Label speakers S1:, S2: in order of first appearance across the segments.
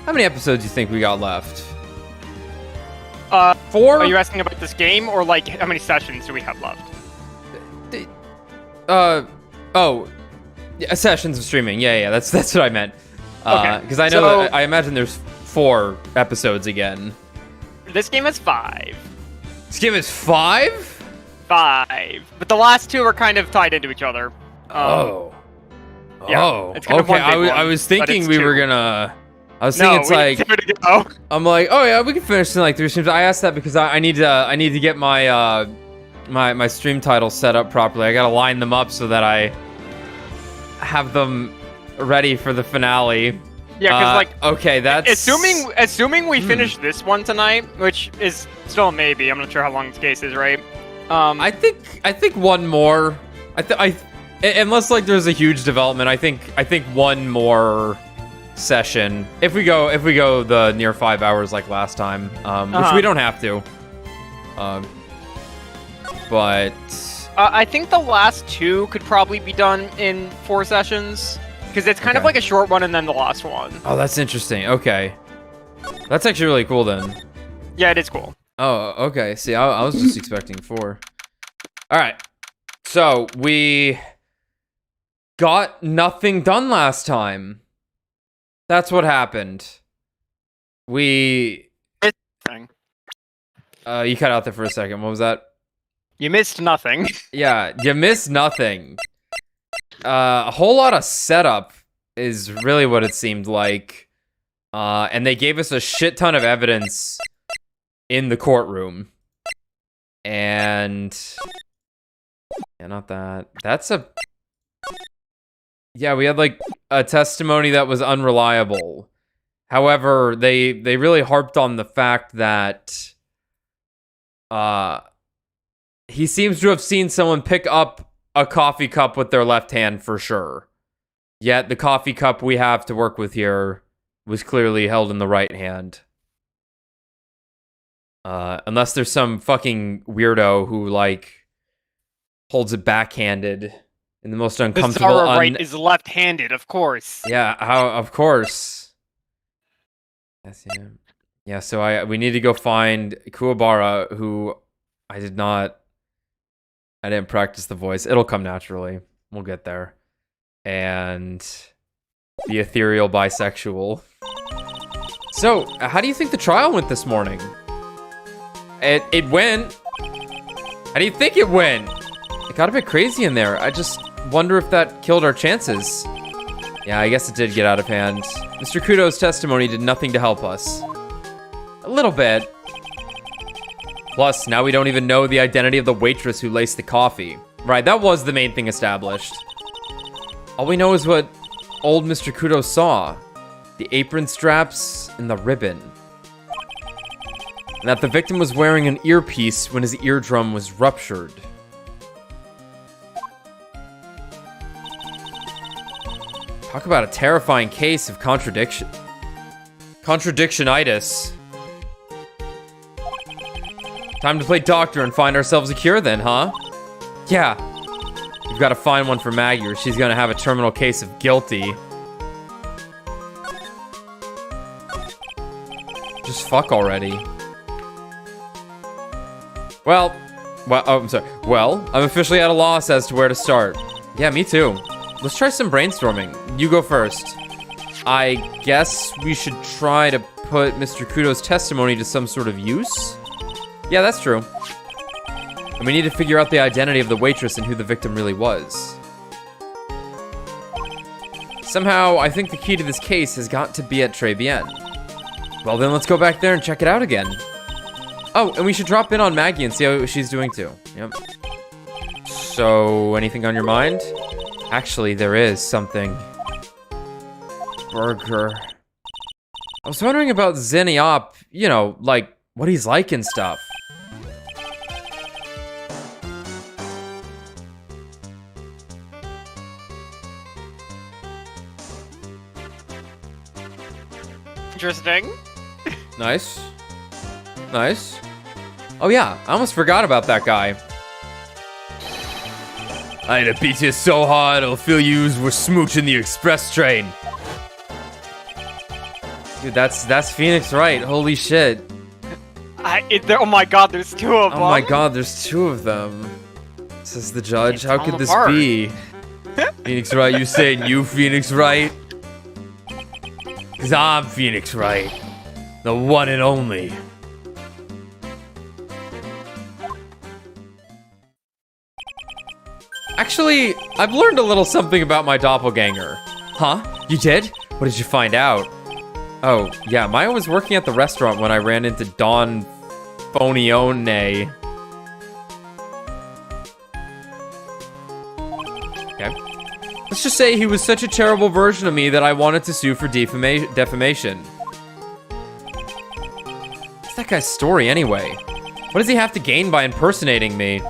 S1: How many episodes do you think we got left?
S2: 4?
S3: Are you asking about this game, or like how many sessions do we have left?
S1: Yeah, sessions of streaming. Yeah, that's what I meant.
S3: Okay.
S1: Because I know that I imagine there's 4 episodes again.
S3: This game has 5.
S1: This game is 5?
S3: 5. But the last 2 are kind of tied into each other.
S1: Yeah,
S3: it's kind of
S1: okay.
S3: one big
S1: I
S3: one,
S1: was
S3: but
S1: thinking
S3: it's
S1: we
S3: 2.
S1: were gonna. I was thinking it's
S3: we
S1: like.
S3: need 2 to go.
S1: I'm like, oh yeah, we can finish in like 3 streams. I asked that because I need to get my my stream titles set up properly. I gotta line them up so that I have them ready for the finale.
S3: Yeah, because
S1: okay, that's
S3: assuming we finish this one tonight, which is still a maybe. I'm not sure how long this case is, right?
S1: I think one more. Unless like there's a huge development, I think one more session. If we go the near 5 hours like last time, which we don't have to. But
S3: I think the last 2 could probably be done in 4 sessions, because it's kind of like a short one and then the last one.
S1: Oh, that's interesting. Okay, that's actually really cool then.
S3: Yeah, it is cool.
S1: Oh, okay. See, I was just expecting 4. All right, so we got nothing done last time. That's what happened. You cut out there for a second. What was that?
S3: You missed nothing.
S1: Yeah, you missed nothing. A whole lot of setup is really what it seemed like. And they gave us a shit ton of evidence in the courtroom. And yeah, not that. Yeah, we had like a testimony that was unreliable. However, they really harped on the fact that he seems to have seen someone pick up a coffee cup with their left hand for sure. Yet the coffee cup we have to work with here was clearly held in the right hand. Unless there's some fucking weirdo who like holds it backhanded in the most uncomfortable.
S3: Wright is left-handed, of course.
S1: Yeah, of course. That's him. Yeah, so we need to go find Kuwabara, who I didn't practice the voice. It'll come naturally. We'll get there. And the ethereal bisexual. So, how do you think the trial went this morning? It went. How do you think it went? It got a bit crazy in there. I just wonder if that killed our chances. Yeah, I guess it did get out of hand. Mr. Kudo's testimony did nothing to help us. A little bit. Plus, now we don't even know the identity of the waitress who laced the coffee. Right, that was the main thing established. All we know is what old Mr. Kudo saw. The apron straps and the ribbon. And that the victim was wearing an earpiece when his eardrum was ruptured. Talk about a terrifying case of contradiction. Contradictionitis. Time to play doctor and find ourselves a cure then, huh? Yeah. We've got to find one for Maggie or she's gonna have a terminal case of guilty. Just fuck already. Well, oh, I'm sorry. Well, I'm officially at a loss as to where to start. Yeah, me too. Let's try some brainstorming. You go first. I guess we should try to put Mr. Kudo's testimony to some sort of use? Yeah, that's true. And we need to figure out the identity of the waitress and who the victim really was. Somehow, I think the key to this case has got to be at Très Bien. Well, then let's go back there and check it out again. Oh, and we should drop in on Maggie and see how she's doing too. Yep. So, anything on your mind? Actually, there is something. Burger. I was wondering about Zenniop, you know, like, what he's like and stuff.
S3: Interesting.
S1: Nice. Nice. Oh yeah, I almost forgot about that guy. I had to beat you so hard, I'll feel you were smooching the express train. Dude, that's Phoenix Wright. Holy shit.
S3: Oh my god, there's two of them.
S1: Oh my god, there's two of them. Says the judge. How could this
S3: apart.
S1: be? Phoenix Wright, you saying you Phoenix Wright? Cause I'm Phoenix Wright. The one and only. Actually, I've learned a little something about my doppelganger. Huh? You did? What did you find out? Oh, yeah, Maya was working at the restaurant when I ran into Don Fonione. Okay. Let's just say he was such a terrible version of me that I wanted to sue for defamation. What's that guy's story anyway? What does he have to gain by impersonating me?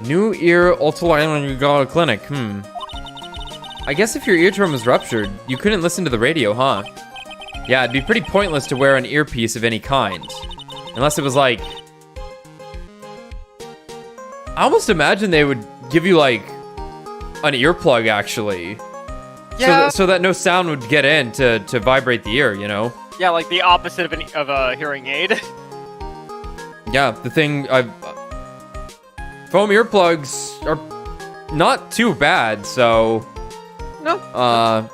S1: New ear otolaryngology clinic. I guess if your eardrum was ruptured, you couldn't listen to the radio, huh? Yeah, it'd be pretty pointless to wear an earpiece of any kind. Unless it was like... I almost imagine they would give you like an earplug actually.
S3: Yeah.
S1: So that no sound would get in to vibrate the ear, you know?
S3: Yeah, like the opposite of a hearing aid.
S1: Yeah, the thing foam earplugs are not too bad, so...
S3: No.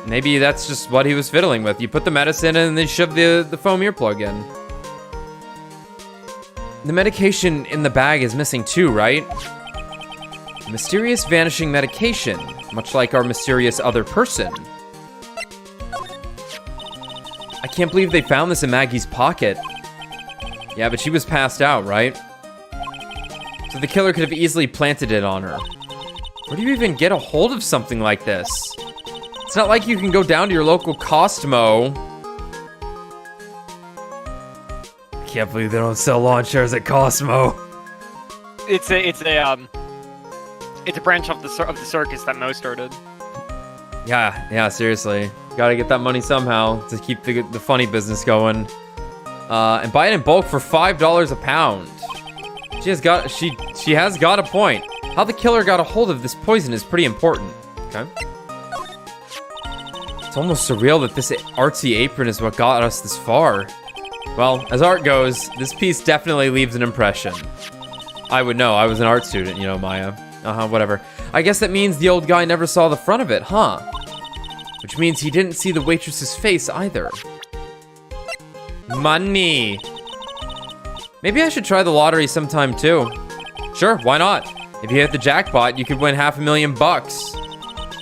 S1: Maybe that's just what he was fiddling with. You put the medicine in and then shove the foam earplug in. The medication in the bag is missing too, right? Mysterious vanishing medication, much like our mysterious other person. I can't believe they found this in Maggie's pocket. Yeah, but she was passed out, right? So the killer could have easily planted it on her. Where do you even get a hold of something like this? It's not like you can go down to your local Costco. I can't believe they don't sell lawn chairs at Costco.
S3: It's a branch of the circus that Mo started.
S1: Yeah, seriously. Gotta get that money somehow to keep the funny business going. And buy it in bulk for $5 a pound. She has got a point. How the killer got a hold of this poison is pretty important. Okay. It's almost surreal that this artsy apron is what got us this far. Well, as art goes, this piece definitely leaves an impression. I would know. I was an art student, you know, Maya. Whatever. I guess that means the old guy never saw the front of it, huh? Which means he didn't see the waitress's face either. Money. Maybe I should try the lottery sometime too. Sure, why not? If you hit the jackpot, you could win $500,000.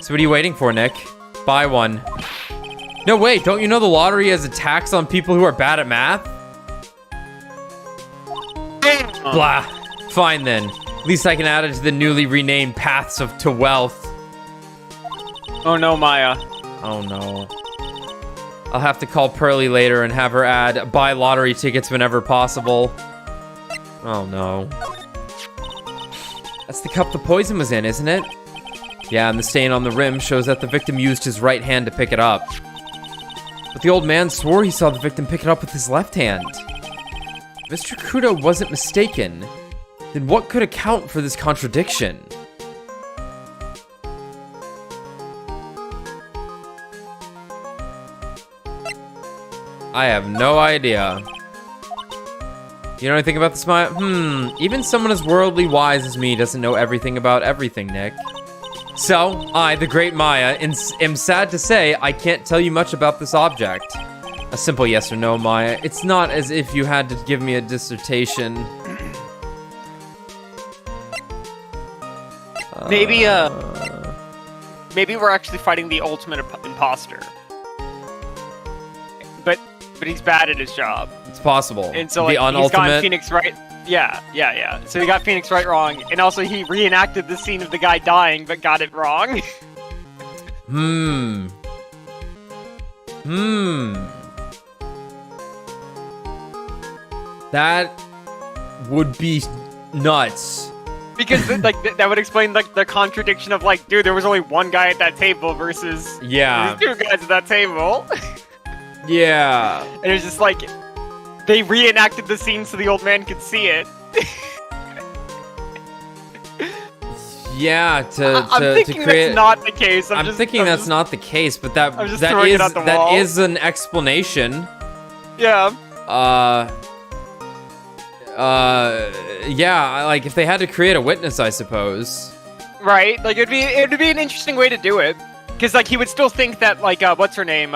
S1: So what are you waiting for, Nick? Buy one. No, wait, don't you know the lottery has a tax on people who are bad at math? Blah. Fine then. At least I can add it to the newly renamed Paths to Wealth.
S3: Oh no, Maya.
S1: Oh no. I'll have to call Pearly later and have her add buy lottery tickets whenever possible. Oh no. That's the cup the poison was in, isn't it? Yeah, and the stain on the rim shows that the victim used his right hand to pick it up. But the old man swore he saw the victim pick it up with his left hand. Mr. Kudo wasn't mistaken. Then what could account for this contradiction? I have no idea. You know anything about this, Maya? Even someone as worldly wise as me doesn't know everything about everything, Nick. So, I, the great Maya, am sad to say I can't tell you much about this object. A simple yes or no, Maya. It's not as if you had to give me a dissertation.
S3: Maybe we're actually fighting the ultimate imposter. But he's bad at his job.
S1: It's possible.
S3: And so, like, he's gotten Phoenix Wright. Yeah. So he got Phoenix Wright wrong, and also he reenacted the scene of the guy dying, but got it wrong.
S1: That would be nuts.
S3: Because that would explain like the contradiction of like, dude, there was only one guy at that table versus there's two guys at that table.
S1: Yeah.
S3: And it's just like they reenacted the scene so the old man could see it.
S1: Yeah,
S3: I'm
S1: to
S3: thinking
S1: create.
S3: that's not the case.
S1: I'm thinking that's not the case, but that
S3: I'm just
S1: that
S3: throwing it
S1: is
S3: at the
S1: that
S3: wall.
S1: is an explanation.
S3: Yeah.
S1: Yeah, like if they had to create a witness, I suppose.
S3: Right. Like it'd be an interesting way to do it, because like he would still think that like what's her name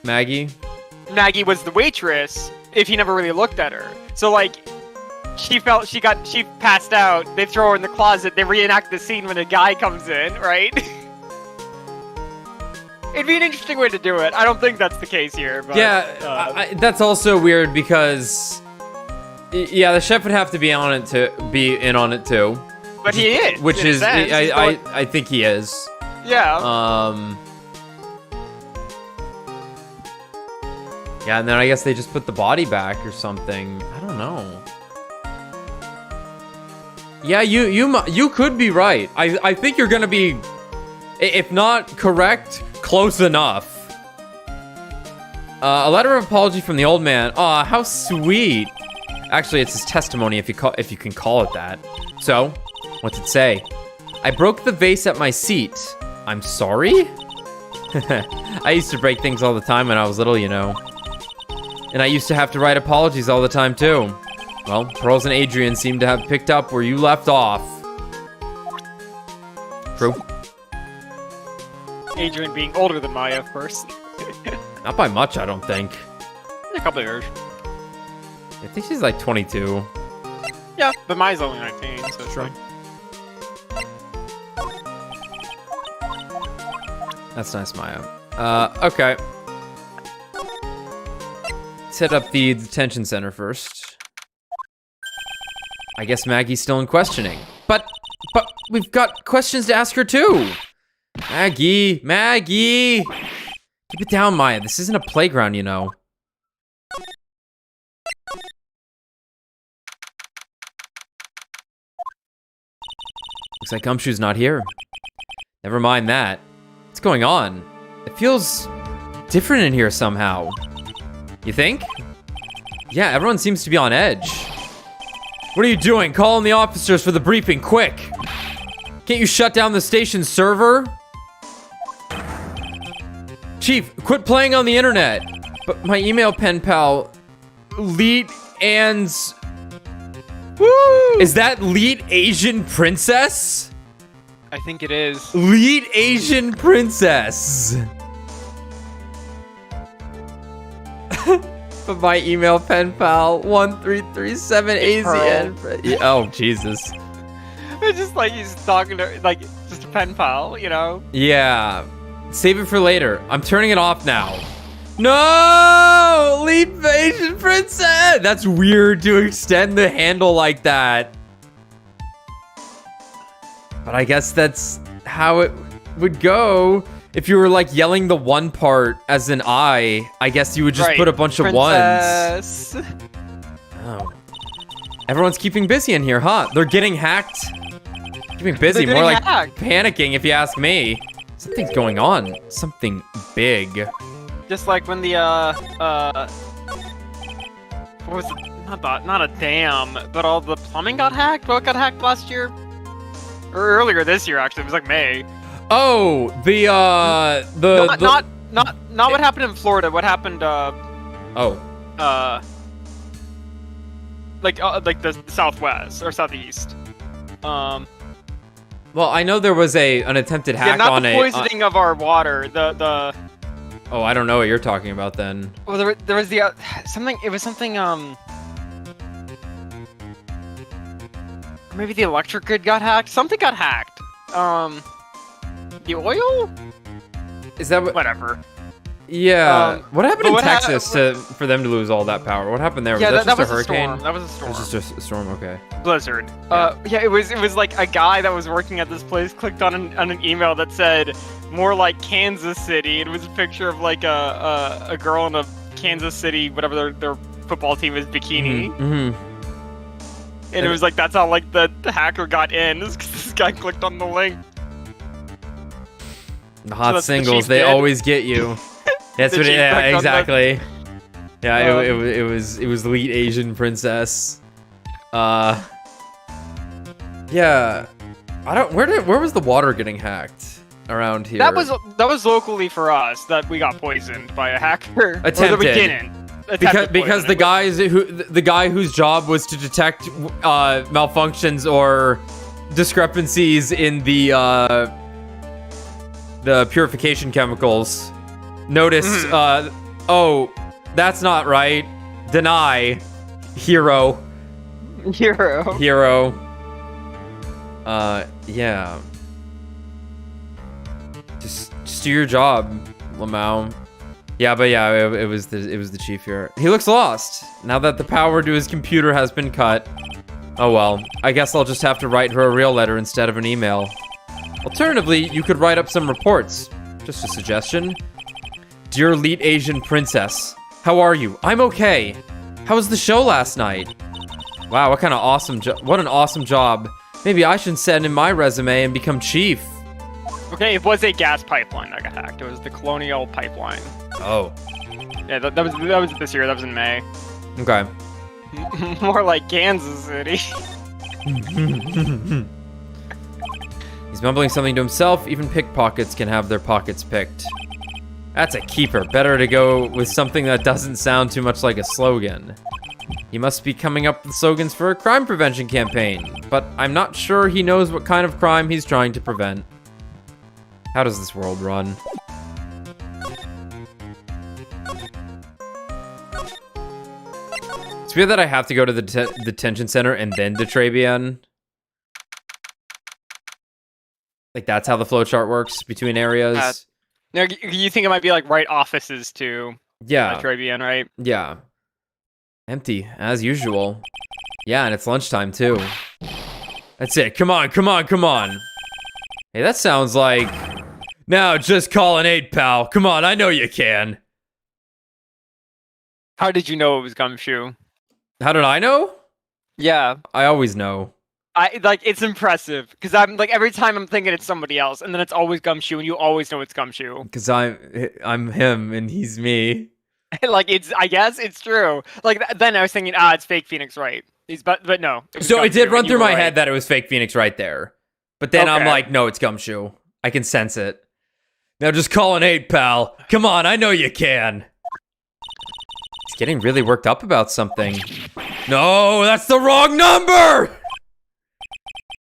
S1: Maggie.
S3: Maggie was the waitress if he never really looked at her. So like she passed out. They throw her in the closet. They reenact the scene when a guy comes in, right? It'd be an interesting way to do it. I don't think that's the case here. But,
S1: yeah, that's also weird because, yeah, the chef would have to be in on it too.
S3: But he is,
S1: which is I think he is.
S3: Yeah.
S1: Yeah, and then I guess they just put the body back or something. I don't know. Yeah, you could be right. I think you're gonna be, if not correct, close enough. A letter of apology from the old man. Aw, how sweet. Actually, it's his testimony if you can call it that. So, what's it say? I broke the vase at my seat. I'm sorry? I used to break things all the time when I was little, you know. And I used to have to write apologies all the time, too. Well, Pearls and Adrian seem to have picked up where you left off. True.
S3: Adrian being older than Maya, of course.
S1: Not by much, I don't think.
S3: A couple of years.
S1: I think she's like 22.
S3: Yeah, but Maya's only 19, so it's
S1: Sure.
S3: like...
S1: That's nice, Maya. Okay. Set up the detention center first. I guess Maggie's still in questioning. But we've got questions to ask her too. Maggie! Keep it down, Maya. This isn't a playground, you know. Looks like Gumshoe's not here. Never mind that. What's going on? It feels different in here somehow. You think? Yeah, everyone seems to be on edge. What are you doing? Call in the officers for the briefing, quick! Can't you shut down the station's server? Chief, quit playing on the internet. But my email pen pal, Leet Ann's...
S3: Woo!
S1: Is that Leet Asian Princess?
S3: I think it is.
S1: Leet Asian Princess. But my email pen pal 1337AZN. Oh Jesus!
S3: It's just like he's talking to like just a pen pal, you know.
S1: Yeah, save it for later. I'm turning it off now. No, Lead Asian Princess. That's weird to extend the handle like that. But I guess that's how it would go. If you were like yelling the one part as an I guess you would just put a bunch of ones. Oh. Everyone's keeping busy in here, huh? They're getting hacked. Keeping busy, more like panicking if you ask me. Something's going on. Something big.
S3: Just like when the what was it? Not a dam, but all the plumbing got hacked. What got hacked last year? Or earlier this year, actually. It was like May.
S1: Oh,
S3: Not what happened in Florida. What happened? Like the Southwest or Southeast.
S1: Well, I know there was an attempted hack
S3: not
S1: on
S3: the poisoning of our water. The
S1: Oh, I don't know what you're talking about then.
S3: Well, there was the something. It was something. Maybe the electric grid got hacked. Something got hacked. The oil?
S1: Is that what?
S3: Whatever.
S1: Yeah. What happened in Texas for them to lose all that power? What happened there?
S3: Yeah,
S1: was
S3: that
S1: just
S3: was
S1: a hurricane?
S3: storm. That was a storm.
S1: It was just a storm. Okay.
S3: Blizzard. Yeah, it was like a guy that was working at this place clicked on an email that said more like Kansas City. It was a picture of like a girl in a Kansas City, whatever their football team is, bikini.
S1: Mm-hmm.
S3: And it was like that's how like the hacker got in. This guy clicked on the link.
S1: The hot singles, they always get you. That's what. Yeah, exactly. Yeah, it was Elite Asian Princess. Yeah. Where was the water getting hacked around here?
S3: That was locally for us that we got poisoned by a hacker.
S1: Attempted.
S3: Or that we didn't.
S1: Because the guy whose job was to detect malfunctions or discrepancies in the purification chemicals noticed. Oh, that's not right. Deny. Hero. Yeah. Just do your job, Lamau. Yeah, but yeah, it was the chief here. He looks lost now that the power to his computer has been cut. Oh well, I guess I'll just have to write her a real letter instead of an email. Alternatively, you could write up some reports. Just a suggestion. Dear elite Asian princess, how are you? I'm okay. How was the show last night? Wow, what an awesome job. Maybe I should send in my resume and become chief.
S3: Okay, it was a gas pipeline that got hacked. It was the Colonial Pipeline.
S1: Oh.
S3: Yeah, that was this year. That was in May.
S1: Okay.
S3: More like Kansas City.
S1: He's mumbling something to himself. Even pickpockets can have their pockets picked. That's a keeper. Better to go with something that doesn't sound too much like a slogan. He must be coming up with slogans for a crime prevention campaign, but I'm not sure he knows what kind of crime he's trying to prevent. How does this world run? It's weird that I have to go to the detention center and then to Trebian. Like, that's how the flowchart works between areas.
S3: No, you think it might be like Wright offices too?
S1: Yeah.
S3: Trebian, right?
S1: Yeah. Empty, as usual. Yeah, and it's lunchtime too. That's it. Come on. Hey, that sounds like... Now, just call an 8, pal. Come on, I know you can.
S3: How did you know it was Gumshoe?
S1: How did I know?
S3: Yeah.
S1: I always know.
S3: It's impressive, because I'm, like, every time I'm thinking it's somebody else, and then it's always Gumshoe, and you always know it's Gumshoe.
S1: Because I'm him, and he's me.
S3: Like, I guess it's true. Like, then I was thinking, it's fake Phoenix Wright. But no.
S1: So it did run through my head that it was fake Phoenix right there. But then I'm like, no, it's Gumshoe. I can sense it. Now just call an 8, pal. Come on, I know you can. He's getting really worked up about something. No, that's the wrong number!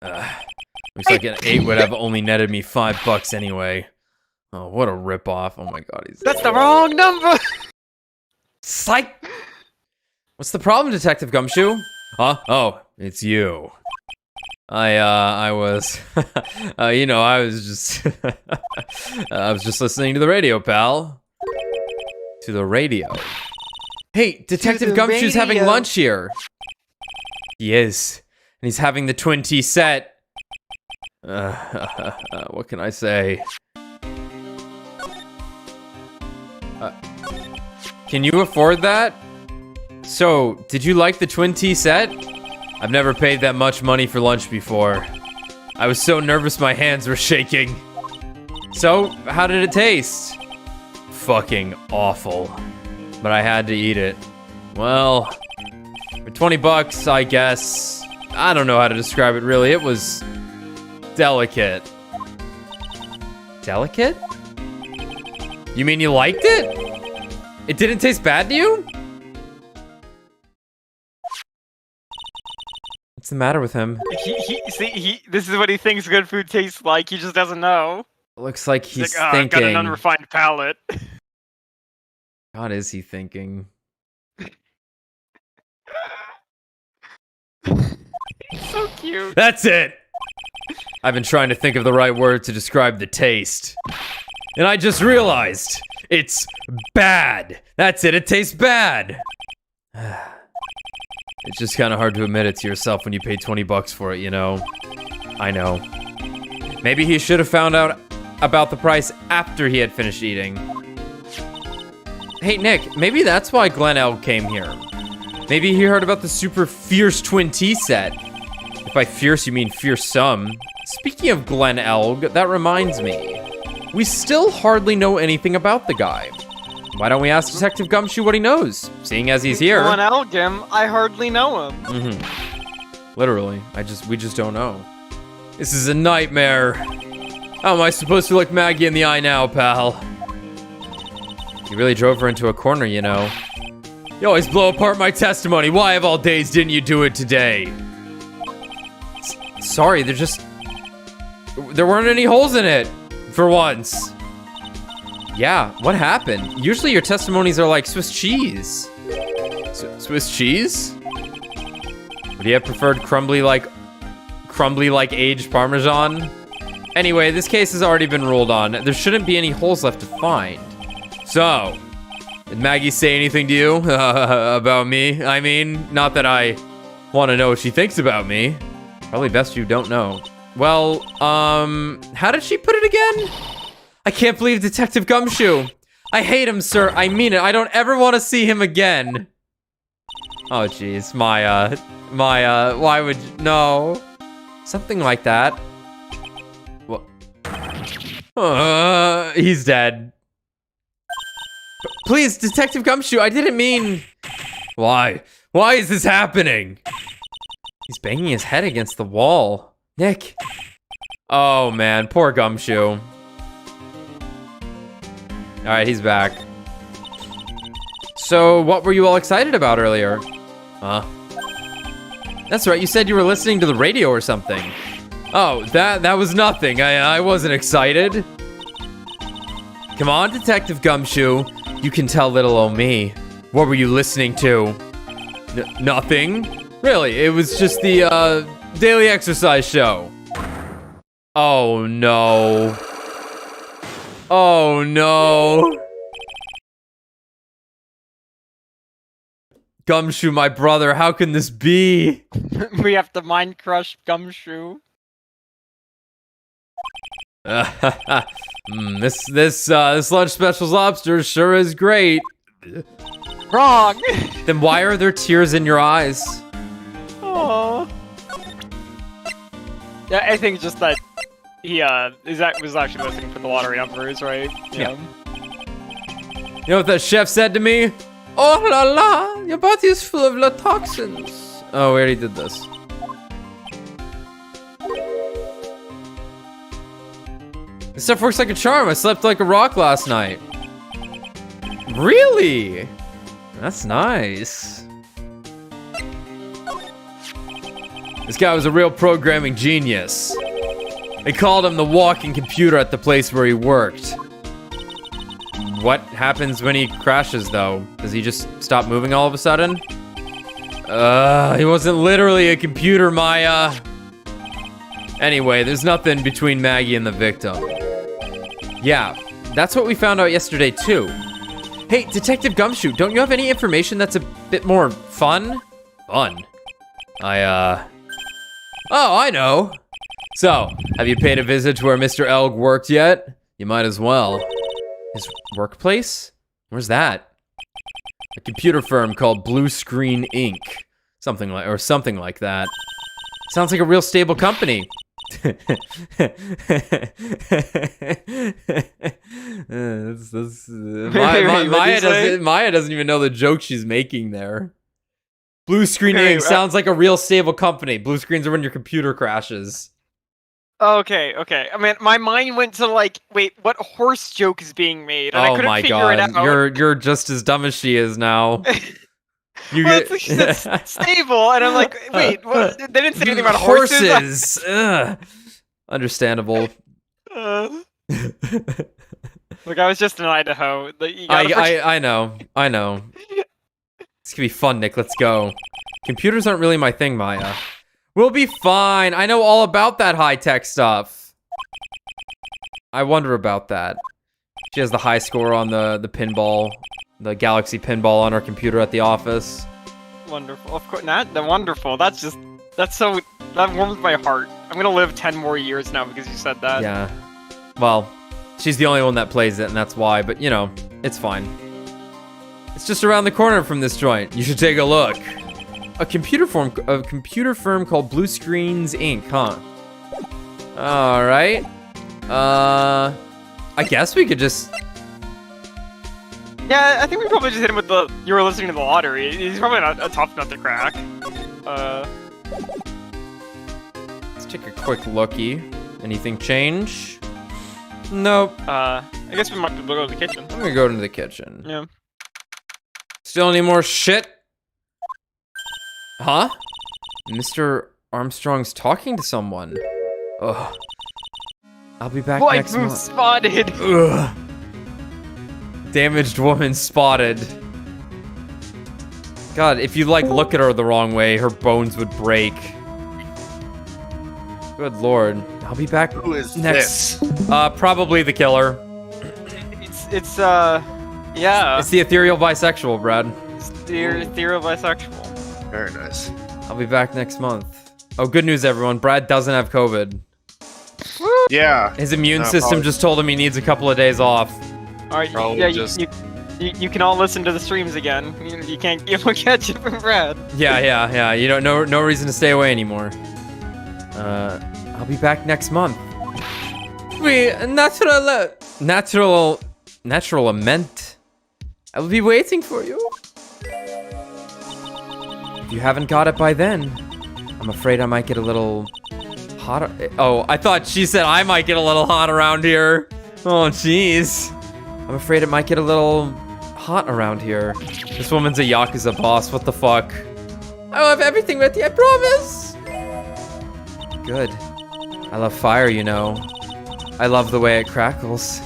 S1: Looks like an 8 would have only netted me $5 anyway. Oh, what a ripoff. Oh my god,
S3: That's the wrong number!
S1: Psych! What's the problem, Detective Gumshoe? Huh? Oh, it's you. I was, I was just, I was just listening to the radio, pal. To the radio. Hey, Detective Gumshoe's having lunch here. He is. And he's having the twin tea set. What can I say? Can you afford that? So, did you like the twin tea set? I've never paid that much money for lunch before. I was so nervous my hands were shaking. So, how did it taste? Fucking awful. But I had to eat it. Well, for $20, I guess. I don't know how to describe it really. It was delicate. Delicate? You mean you liked it? It didn't taste bad to you? What's the matter with him?
S3: This is what he thinks good food tastes like. He just doesn't know.
S1: Looks like he's
S3: like,
S1: thinking.
S3: I've got an unrefined palate.
S1: God, is he thinking?
S3: So cute.
S1: That's it! I've been trying to think of the right word to describe the taste. And I just realized. It's bad. That's it, it tastes bad. It's just kind of hard to admit it to yourself when you pay $20 for it, you know? I know. Maybe he should have found out about the price after he had finished eating. Hey, Nick, maybe that's why Glen Elg came here. Maybe he heard about the super fierce twin tea set. If by fierce you mean fearsome. Speaking of Glen Elg, that reminds me. We still hardly know anything about the guy. Why don't we ask Detective Gumshoe what he knows, seeing as he's here?
S3: Glen Elgin, I hardly know him.
S1: Literally, we just don't know. This is a nightmare. How am I supposed to look Maggie in the eye now, pal? You really drove her into a corner, you know. You always blow apart my testimony. Why of all days didn't you do it today? Sorry, there weren't any holes in it. For once. Yeah, what happened? Usually your testimonies are like Swiss cheese. Swiss cheese? Would you have preferred crumbly like aged Parmesan? Anyway, this case has already been ruled on. There shouldn't be any holes left to find. So, did Maggie say anything to you about me? I mean, not that I want to know what she thinks about me. Probably best you don't know. Well, how did she put it again? I can't believe Detective Gumshoe. I hate him, sir. I mean it. I don't ever want to see him again. Oh, jeez. Maya, why would you? No. Something like that. What? He's dead. Please, Detective Gumshoe, I didn't mean... Why? Why is this happening? He's banging his head against the wall. Nick. Oh, man. Poor Gumshoe. Alright, he's back. So, what were you all excited about earlier? Huh? That's right, you said you were listening to the radio or something. Oh, that was nothing. I wasn't excited. Come on, Detective Gumshoe. You can tell little old me. What were you listening to? Nothing? Really, it was just the, daily exercise show. Oh, no. Oh, no. Gumshoe, my brother, how can this be?
S3: We have to mind crush Gumshoe.
S1: This lunch special's lobster sure is great.
S3: Wrong.
S1: Then why are there tears in your eyes?
S3: Oh. Yeah, I think just that he was actually listening for the lottery numbers, right?
S1: Yeah. You know what that chef said to me? Oh la la, your body is full of toxins. Oh, we already did this. This stuff works like a charm. I slept like a rock last night. Really? That's nice. This guy was a real programming genius. They called him the walking computer at the place where he worked. What happens when he crashes, though? Does he just stop moving all of a sudden? He wasn't literally a computer, Maya. Anyway, there's nothing between Maggie and the victim. Yeah, that's what we found out yesterday, too. Hey, Detective Gumshoe, don't you have any information that's a bit more fun? Fun? Oh, I know. So, have you paid a visit to where Mr. Elg worked yet? You might as well. His workplace? Where's that? A computer firm called Blue Screen Inc. Something like that. Sounds like a real stable company. Maya doesn't even know the joke she's making there. Blue Screen Inc. sounds like a real stable company. Blue screens are when your computer crashes.
S3: Okay. I mean, my mind went to like, wait, what horse joke is being made? And I couldn't figure it out.
S1: You're just as dumb as she is now.
S3: It's stable, and I'm like, wait, what? They didn't say anything about horses.
S1: Understandable.
S3: Look, I was just in Idaho.
S1: I know. This could be fun, Nick. Let's go. Computers aren't really my thing, Maya. We'll be fine. I know all about that high-tech stuff. I wonder about that. She has the high score on the pinball, the Galaxy pinball on her computer at the office.
S3: Wonderful. Of course, not the wonderful. That warms my heart. I'm gonna live 10 more years now because you said that.
S1: Yeah. Well, she's the only one that plays it, and that's why. But you know, it's fine. It's just around the corner from this joint. You should take a look. A computer firm called Blue Screens Inc. Huh? All right. I guess we could just.
S3: Yeah, I think we probably just hit him with the. You were listening to the lottery. He's probably not a tough nut to crack. Let's
S1: take a quick looky. Anything change? Nope.
S3: I guess we might be able to go to the kitchen.
S1: I'm gonna go into the kitchen.
S3: Yeah.
S1: Still any more shit? Huh? Mr. Armstrong's talking to someone. Ugh. I'll be back next month.
S3: Spotted.
S1: Ugh. Damaged woman spotted. God, if you like look at her the wrong way, her bones would break. Good lord. I'll be back
S2: Who is
S1: next.
S2: this?
S1: Probably the killer.
S3: It's yeah.
S1: It's the ethereal bisexual, Brad.
S3: It's the ethereal bisexual.
S2: Very nice.
S1: I'll be back next month. Oh, good news, everyone. Brad doesn't have COVID.
S2: Yeah.
S1: His immune
S2: No,
S1: system
S2: probably.
S1: just told him he needs a couple of days off.
S3: All right,
S2: Probably
S3: yeah,
S2: just-
S3: you can all listen to the streams again. You can't catch it from Brad.
S1: Yeah. You don't no reason to stay away anymore. I'll be back next month. We naturalment. I will be waiting for you. If you haven't got it by then, I'm afraid I might get a little hot. Oh, I thought she said I might get a little hot around here. Oh, jeez. I'm afraid it might get a little hot around here. This woman's a Yakuza boss. What the fuck? I'll have everything ready, I promise. Good. I love fire, you know. I love the way it crackles.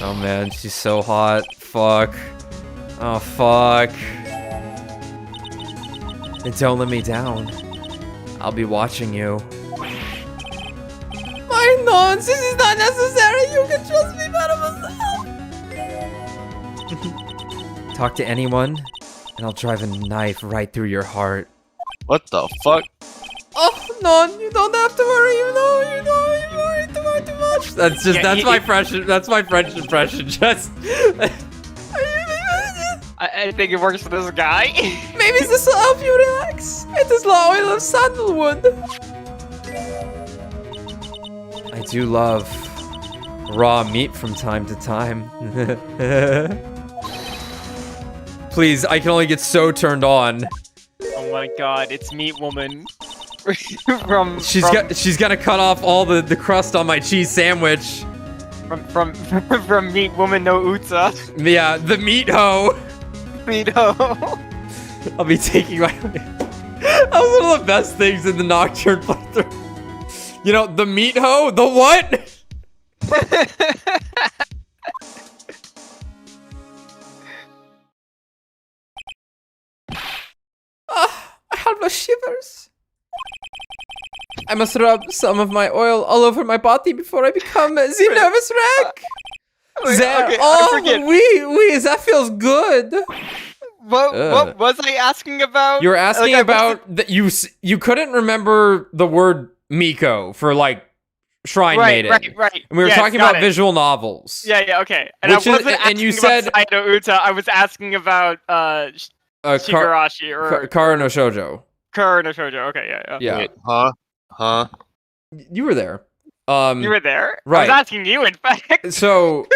S1: Oh man, she's so hot. Fuck. Oh fuck. Then don't let me down. I'll be watching you. My nonce, this is not necessary. You can trust me better myself. Talk to anyone, and I'll drive a knife right through your heart.
S2: What the fuck?
S1: Oh, non, you don't have to worry. You worry too much. That's just, that's my French impression. Just.
S3: I think it works for this guy.
S1: Maybe this will help you relax. It is the oil of sandalwood. I do love raw meat from time to time. Please, I can only get so turned on.
S3: Oh my god, it's Meat Woman.
S1: She's gonna cut off all the crust on my cheese sandwich.
S3: From Meat Woman no Utsa.
S1: Yeah, the meat hoe.
S3: Meat Ho.
S1: I'll be taking my. That was one of the best things in the Nocturne playthrough. You know, the meat hoe? The what? I have the shivers. I must rub some of my oil all over my body before I become the nervous wreck. There,
S3: okay, I
S1: oh,
S3: forget.
S1: that feels good.
S3: What was I asking about?
S1: You were asking
S3: Like,
S1: about that you couldn't remember the word Miko for like Shrine Maiden.
S3: Right.
S1: And we were
S3: Yes,
S1: talking
S3: got
S1: about
S3: it.
S1: visual novels.
S3: Yeah, okay. And
S1: Which
S3: I
S1: is-
S3: wasn't
S1: and you
S3: asking about
S1: said-
S3: Saito Uta, I was asking about Shigarashi or
S1: Kara no Shoujo.
S3: Kuro no Shoujo. Okay, yeah.
S1: Yeah,
S2: Wait, huh?
S1: you were there.
S3: You were there? I
S1: right.
S3: was asking you, in fact.
S1: So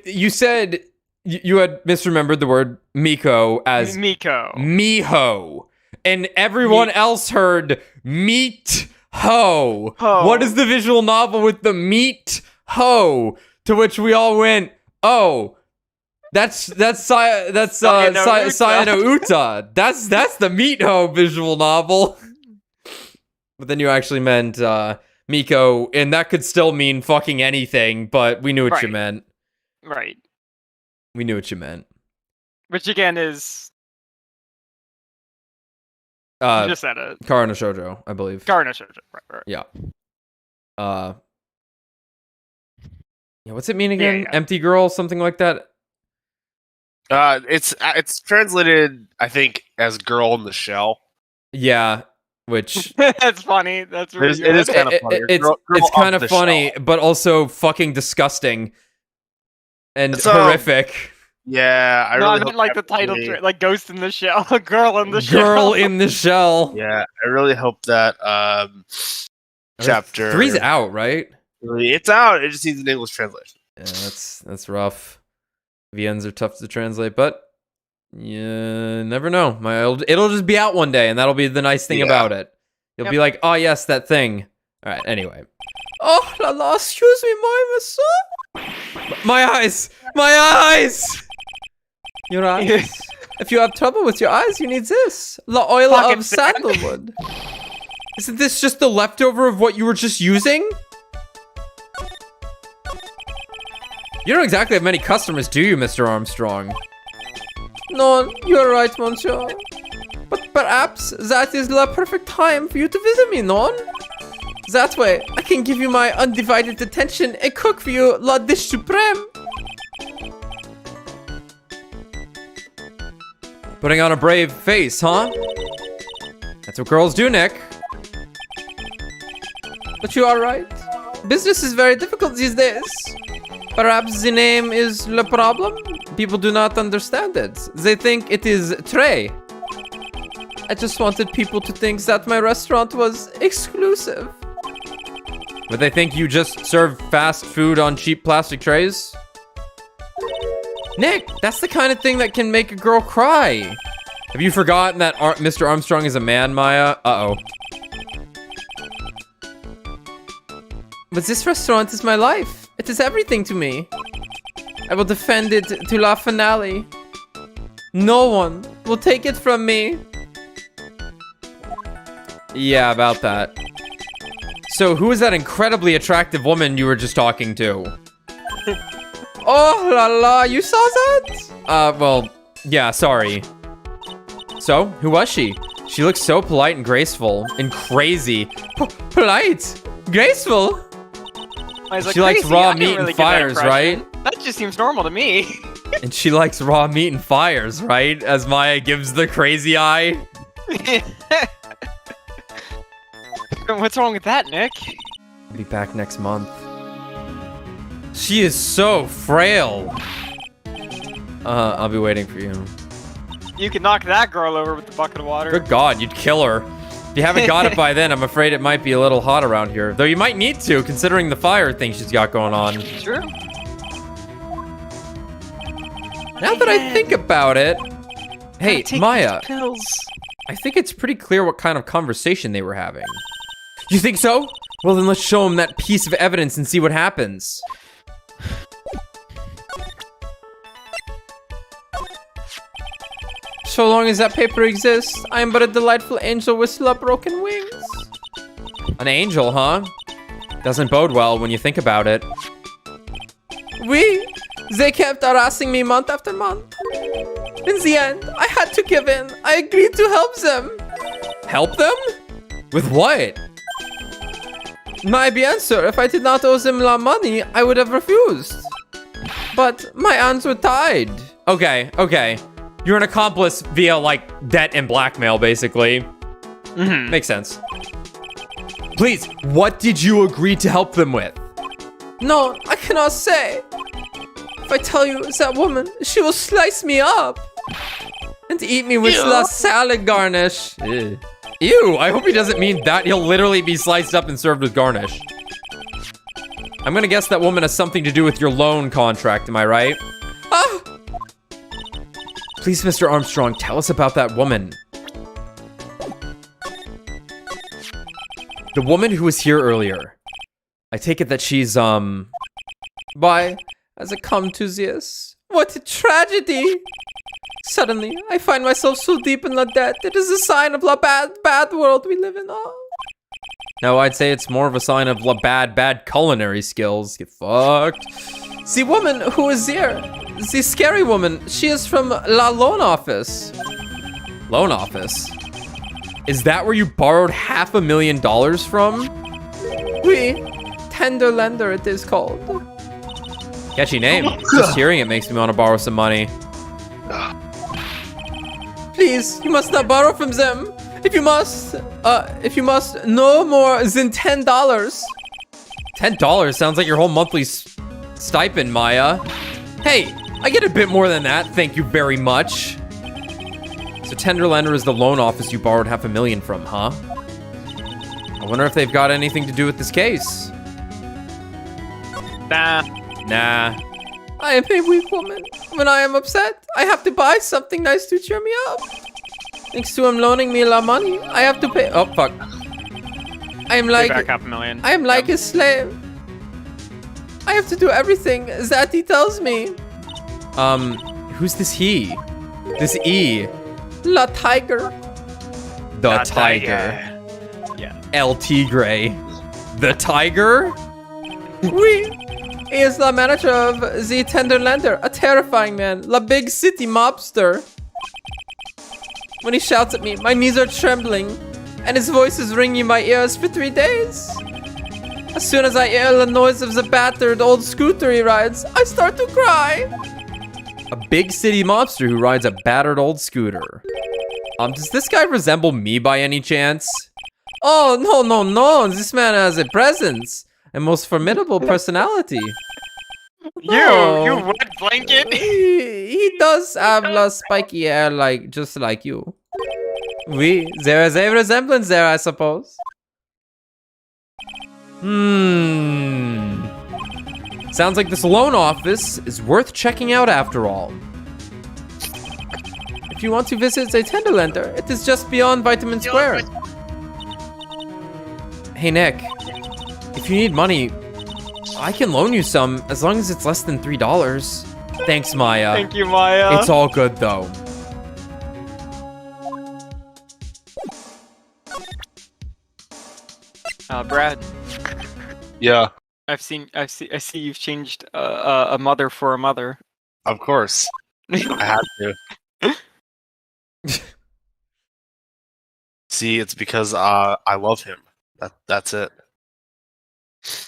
S1: you said you had misremembered the word Miko as
S3: Miko.
S1: Miho, and everyone else heard meat ho.
S3: Ho.
S1: What is the visual novel with the meat ho? To which we all went, oh, that's Sayano Uta. That's the meat ho visual novel. But then you actually meant Miko, and that could still mean fucking anything. But we knew what you
S3: Right.
S1: meant.
S3: Right.
S1: We knew what you meant.
S3: Which again is you just said it.
S1: Kara no Shoujo, I believe.
S3: Kuro no Shoujo. Right.
S1: Yeah. Yeah, what's it mean again?
S3: Yeah.
S1: Empty girl, something like that?
S2: It's translated, I think, as "girl in the shell."
S1: Yeah, which
S3: That's funny. That's really
S2: It is
S3: good.
S2: kind of funny.
S1: it's
S2: Girl
S1: kind
S2: off
S1: of
S2: the
S1: funny,
S2: shell.
S1: but also fucking disgusting and
S2: So-
S1: horrific.
S2: Yeah, I
S3: No,
S2: really
S3: I meant
S2: hope
S3: like the
S2: that
S3: title,
S2: movie-
S3: like Ghost in the Shell, Girl in the Shell.
S1: Girl in the shell.
S2: Yeah, I really hope that chapter
S1: 3's out, right?
S2: It's out. It just needs an English translation.
S1: Yeah, that's rough. VNs are tough to translate, but you never know. It'll just be out one day, and that'll be the nice thing
S2: Yeah.
S1: about it. You'll be like, oh yes, that thing. All right, anyway. Oh, la la, excuse me, monsieur. My eyes! My eyes! Your eyes? If you have trouble with your eyes, you need this. The oil
S3: Pocket
S1: of
S3: sand.
S1: sandalwood. Isn't this just the leftover of what you were just using? You don't exactly have many customers, do you, Mr. Armstrong? No, you're right, monsieur. But perhaps that is the perfect time for you to visit me, non? That way, I can give you my undivided attention and cook for you la dish supreme. Putting on a brave face, huh? That's what girls do, Nick. But you are right. Business is very difficult these days. Perhaps the name is the problem? People do not understand it. They think it is Trey. I just wanted people to think that my restaurant was exclusive. But they think you just serve fast food on cheap plastic trays? Nick, that's the kind of thing that can make a girl cry. Have you forgotten that Mr. Armstrong is a man, Maya? Uh-oh. But this restaurant is my life. It is everything to me. I will defend it to la finale. No one will take it from me. Yeah, about that. So, who is that incredibly attractive woman you were just talking to? Oh la la, you saw that? Well, yeah, sorry. So, who was she? She looks so polite and graceful and crazy. Polite? Graceful?
S3: Like,
S1: She likes
S3: crazy?
S1: raw
S3: I didn't
S1: meat
S3: really
S1: and
S3: get that
S1: fires,
S3: impression.
S1: right?
S3: That just seems normal to me.
S1: And she likes raw meat and fires, right? As Maya gives the crazy eye.
S3: What's wrong with that, Nick?
S1: I'll be back next month. She is so frail. I'll be waiting for you.
S3: You could knock that girl over with the bucket of water.
S1: Good God, you'd kill her. If you haven't got it by then, I'm afraid it might be a little hot around here. Though you might need to, considering the fire thing she's got going on.
S3: True.
S1: Now that I think about it... Hey, Maya,
S3: Pills.
S1: I think it's pretty clear what kind of conversation they were having. You think so? Well, then let's show them that piece of evidence and see what happens. So long as that paper exists, I am but a delightful angel with broken wings. An angel, huh? Doesn't bode well when you think about it. They kept harassing me month after month. In the end, I had to give in. I agreed to help them. Help them? With what? My bien sûr, if I did not owe them la money, I would have refused. But my hands were tied. Okay. You're an accomplice via, like, debt and blackmail, basically.
S3: Mm-hmm.
S1: Makes sense. Please, what did you agree to help them with? No, I cannot say. If I tell you it's that woman, she will slice me up. And eat me with la salad garnish. Ew. Ew, I hope he doesn't mean that. He'll literally be sliced up and served with garnish. I'm gonna guess that woman has something to do with your loan contract, am I right? Ah! Please, Mr. Armstrong, tell us about that woman. The woman who was here earlier. I take it that she's, Why, has it come to this? What a tragedy! Suddenly, I find myself so deep in the debt. It is a sign of the bad world we live in. Oh. No, I'd say it's more of a sign of the bad culinary skills. Get fucked. The woman who is here, the scary woman, she is from La Loan Office. Loan Office? Is that where you borrowed $500,000 from? Oui, Tender Lender it is called. Catchy name. Just hearing it makes me want to borrow some money. Please, you must not borrow from them. If you must, no more than $10. $10 sounds like your whole monthly stipend, Maya. Hey, I get a bit more than that, thank you very much. So Tender Lender is the loan office you borrowed $500,000 from, huh? I wonder if they've got anything to do with this case. Nah. I am a weak woman. When I am upset, I have to buy something nice to cheer me up. Thanks to him loaning me la money, I have to pay. Oh, fuck. I'm
S3: Pay
S1: like
S3: back $500,000.
S1: I am like a slave. I have to do everything that he tells me. Who's this he? This E. La Tigre. The
S3: La
S1: Tiger.
S3: Yeah.
S1: El Tigre. The Tiger? Oui. He is the manager of the Tenderlander, a terrifying man, la big city mobster. When he shouts at me, my knees are trembling, and his voice is ringing in my ears for 3 days. As soon as I hear the noise of the battered old scooter he rides, I start to cry. A big city mobster who rides a battered old scooter. Does this guy resemble me by any chance? Oh, no. This man has a presence. A most formidable personality.
S3: You wet blanket.
S1: He does have la spiky hair just like you. Oui, there is a resemblance there, I suppose. Sounds like this loan office is worth checking out after all. If you want to visit a Tenderlander, it is just beyond Vitamin Square. Hey Nick, if you need money, I can loan you some as long as it's less than $3. Thanks, Maya.
S3: Thank you, Maya.
S1: It's all good though.
S3: Brad,
S2: Yeah,
S3: I see you've changed a mother for a mother.
S2: of course. I had to. See, it's because I love him. That's it.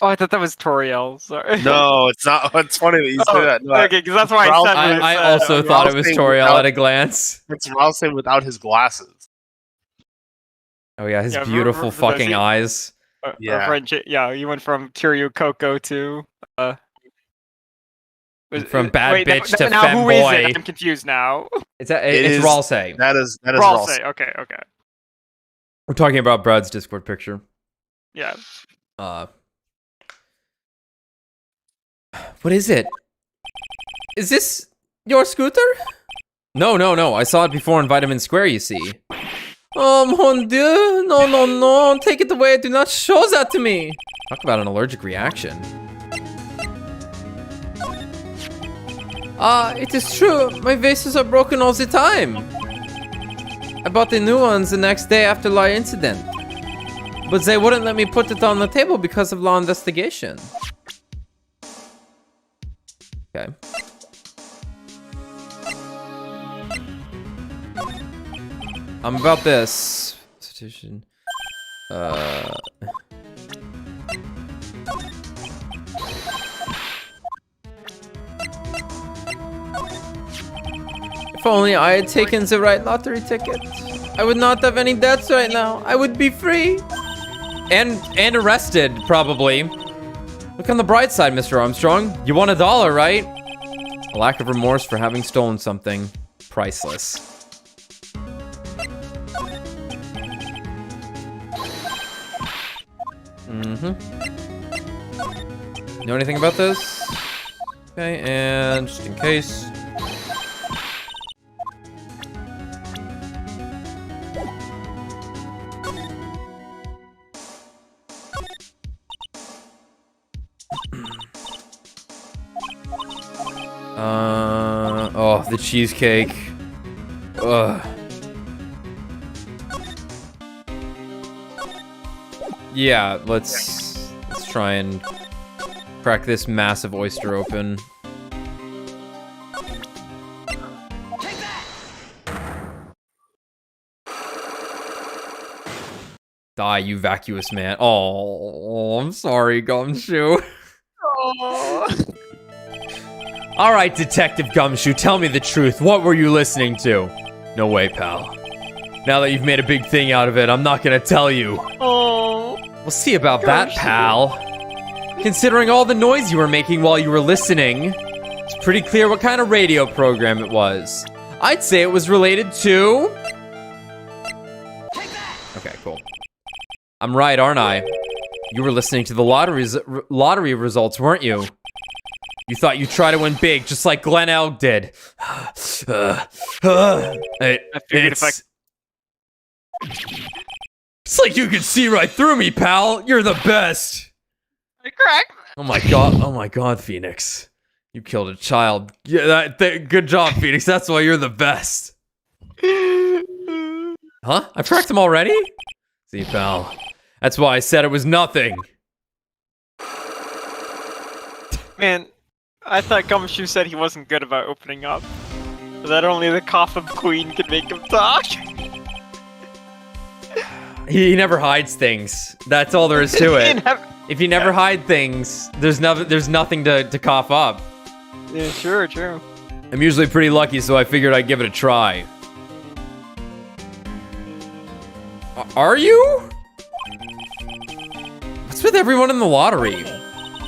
S3: Oh, I thought that was Toriel. Sorry.
S2: No, it's not. It's funny that you say that. No,
S3: Okay, because that's why I
S2: Ralph-
S3: said what
S1: I
S3: said.
S1: also
S3: Okay.
S1: thought it was
S2: Ralph's
S1: Toriel
S2: without-
S1: at a glance.
S2: it's Ralston without his glasses.
S1: Oh yeah, his
S3: Yeah,
S1: beautiful
S3: for those
S1: fucking
S3: you-
S1: eyes.
S2: Yeah.
S3: Yeah, you went from Kiryu Coco to
S1: From bad bitch to
S3: now who is
S1: femboy.
S3: it? I'm confused now.
S1: It's
S2: is-
S1: Ralsei.
S2: That is
S3: Ralsei.
S2: Ralston.
S3: Okay.
S1: We're talking about Brad's Discord picture.
S3: Yeah.
S1: What is it? Is this your scooter? No. I saw it before in Vitamin Square, you see. Oh, mon dieu. No. Take it away. Do not show that to me. Talk about an allergic reaction. It is true. My vases are broken all the time. I bought the new ones the next day after law incident. But they wouldn't let me put it on the table because of law investigation. Okay. About this. Petition. If only I had taken the right lottery ticket. I would not have any debts right now. I would be free. And arrested, probably. Look on the bright side, Mr. Armstrong. You won $1, right? A lack of remorse for having stolen something. Priceless. Know anything about this? Okay, and just in case. Oh, the cheesecake. Ugh. Yeah, let's try and crack this massive oyster open. Die, you vacuous man. Oh, I'm sorry, Gumshoe. All right, Detective Gumshoe, tell me the truth. What were you listening to? No way, pal. Now that you've made a big thing out of it, I'm not gonna tell you.
S3: Oh.
S1: We'll see about that, pal. Considering all the noise you were making while you were listening, it's pretty clear what kind of radio program it was. I'd say it was related to... Okay, cool. I'm right, aren't I? You were listening to the lottery results, weren't you? You thought you'd try to win big, just like Glenn Elg did.
S3: I figured if I
S1: It's like you can see right through me, pal. You're the best.
S3: Correct.
S1: Oh my god, Phoenix. You killed a child. Yeah, good job, Phoenix. That's why you're the best. Huh? I've tracked him already? See, pal. That's why I said it was nothing.
S3: Man, I thought Gumshoe said he wasn't good about opening up. That only the cough-up queen could make him talk.
S1: He never hides things. That's all there is to it. If you never hide things, there's nothing to cough up.
S3: Yeah, sure, true.
S1: I'm usually pretty lucky, so I figured I'd give it a try. Are you? What's with everyone in the lottery?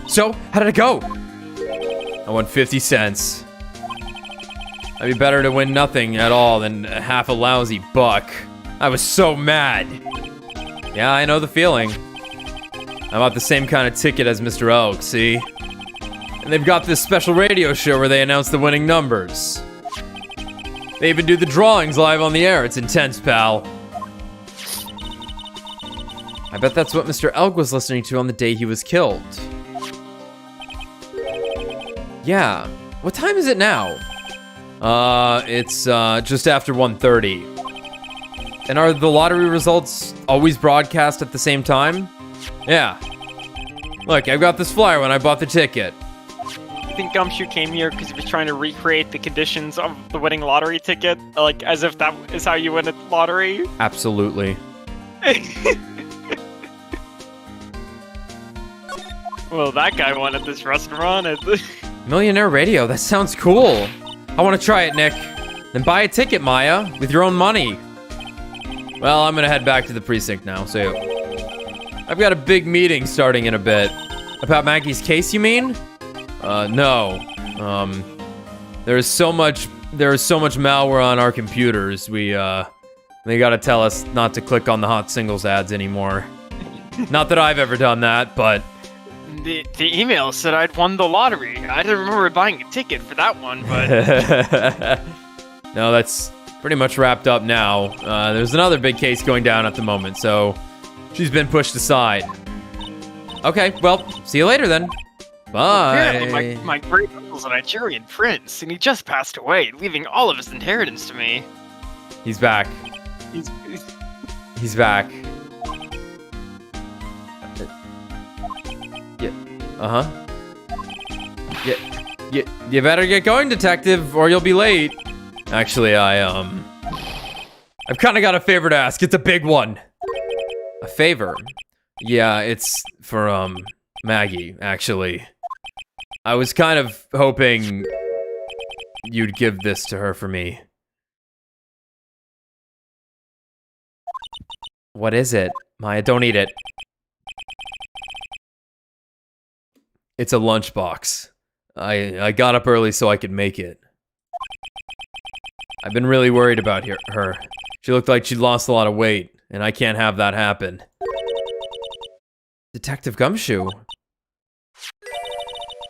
S1: So, how did it go? I won 50 cents. I'd be better to win nothing at all than half a lousy buck. I was so mad. Yeah, I know the feeling. I'm out the same kind of ticket as Mr. Elk, see? And they've got this special radio show where they announce the winning numbers. They even do the drawings live on the air. It's intense, pal. I bet that's what Mr. Elk was listening to on the day he was killed. Yeah. What time is it now? It's just after 1:30. And are the lottery results always broadcast at the same time? Yeah. Look, I've got this flyer when I bought the ticket.
S3: I think Gumshoe came here because he was trying to recreate the conditions of the winning lottery ticket, like as if that is how you win a lottery.
S1: Absolutely.
S3: Well, that guy won at this restaurant.
S1: Millionaire radio, that sounds cool. I want to try it, Nick. Then buy a ticket, Maya, with your own money. Well, I'm gonna head back to the precinct now, so... I've got a big meeting starting in a bit. About Maggie's case, you mean? No. There is so much malware on our computers, they gotta tell us not to click on the hot singles ads anymore. Not that I've ever done that, but...
S3: The email said I'd won the lottery. I didn't remember buying a ticket for that one, but...
S1: No, that's pretty much wrapped up now. There's another big case going down at the moment, so she's been pushed aside. Okay, well, see you later then. Bye.
S3: Apparently, my great uncle's a Nigerian prince, and he just passed away, leaving all of his inheritance to me.
S1: He's back. He's back. Yeah. Uh-huh. Yeah. You better get going, detective, or you'll be late. Actually, I've kind of got a favor to ask. It's a big one. A favor? Yeah, it's for, Maggie, actually. I was kind of hoping you'd give this to her for me. What is it? Maya, don't eat it. It's a lunchbox. I got up early so I could make it. I've been really worried about her. She looked like she'd lost a lot of weight, and I can't have that happen. Detective Gumshoe?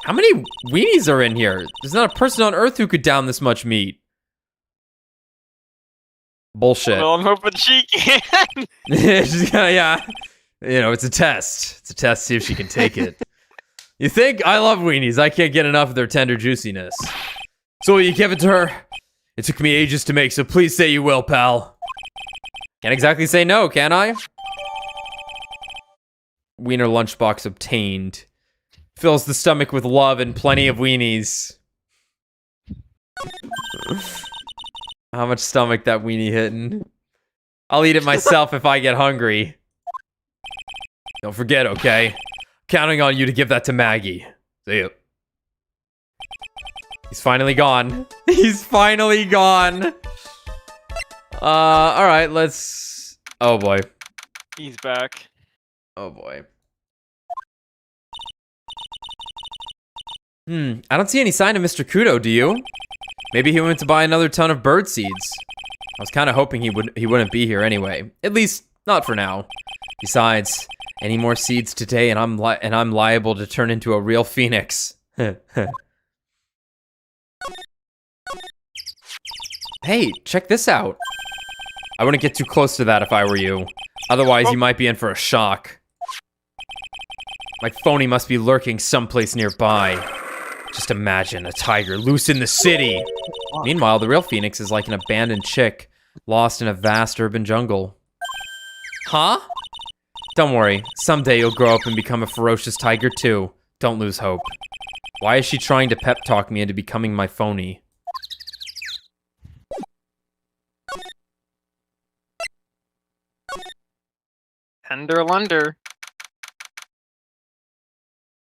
S1: How many weenies are in here? There's not a person on Earth who could down this much meat. Bullshit.
S3: Well, I'm hoping she can.
S1: She's gonna, yeah. You know, it's a test. It's a test to see if she can take it. You think? I love weenies. I can't get enough of their tender juiciness. So will you give it to her? It took me ages to make, so please say you will, pal. Can't exactly say no, can I? Wiener lunchbox obtained. Fills the stomach with love and plenty of weenies. How much stomach that weenie hitting? I'll eat it myself if I get hungry. Don't forget, okay? Counting on you to give that to Maggie. See you. He's finally gone. He's finally gone. Alright, let's... Oh boy.
S3: He's back.
S1: Oh boy. I don't see any sign of Mr. Kudo, do you? Maybe he went to buy another ton of bird seeds. I was kind of hoping he wouldn't be here anyway. At least, not for now. Besides, any more seeds today and I'm liable to turn into a real phoenix. Hey, check this out. I wouldn't get too close to that if I were you. Otherwise, you might be in for a shock. My phony must be lurking someplace nearby. Just imagine a tiger loose in the city. Meanwhile, the real Phoenix is like an abandoned chick, lost in a vast urban jungle. Huh? Don't worry, someday you'll grow up and become a ferocious tiger too. Don't lose hope. Why is she trying to pep talk me into becoming my phony?
S3: Tender Lunder.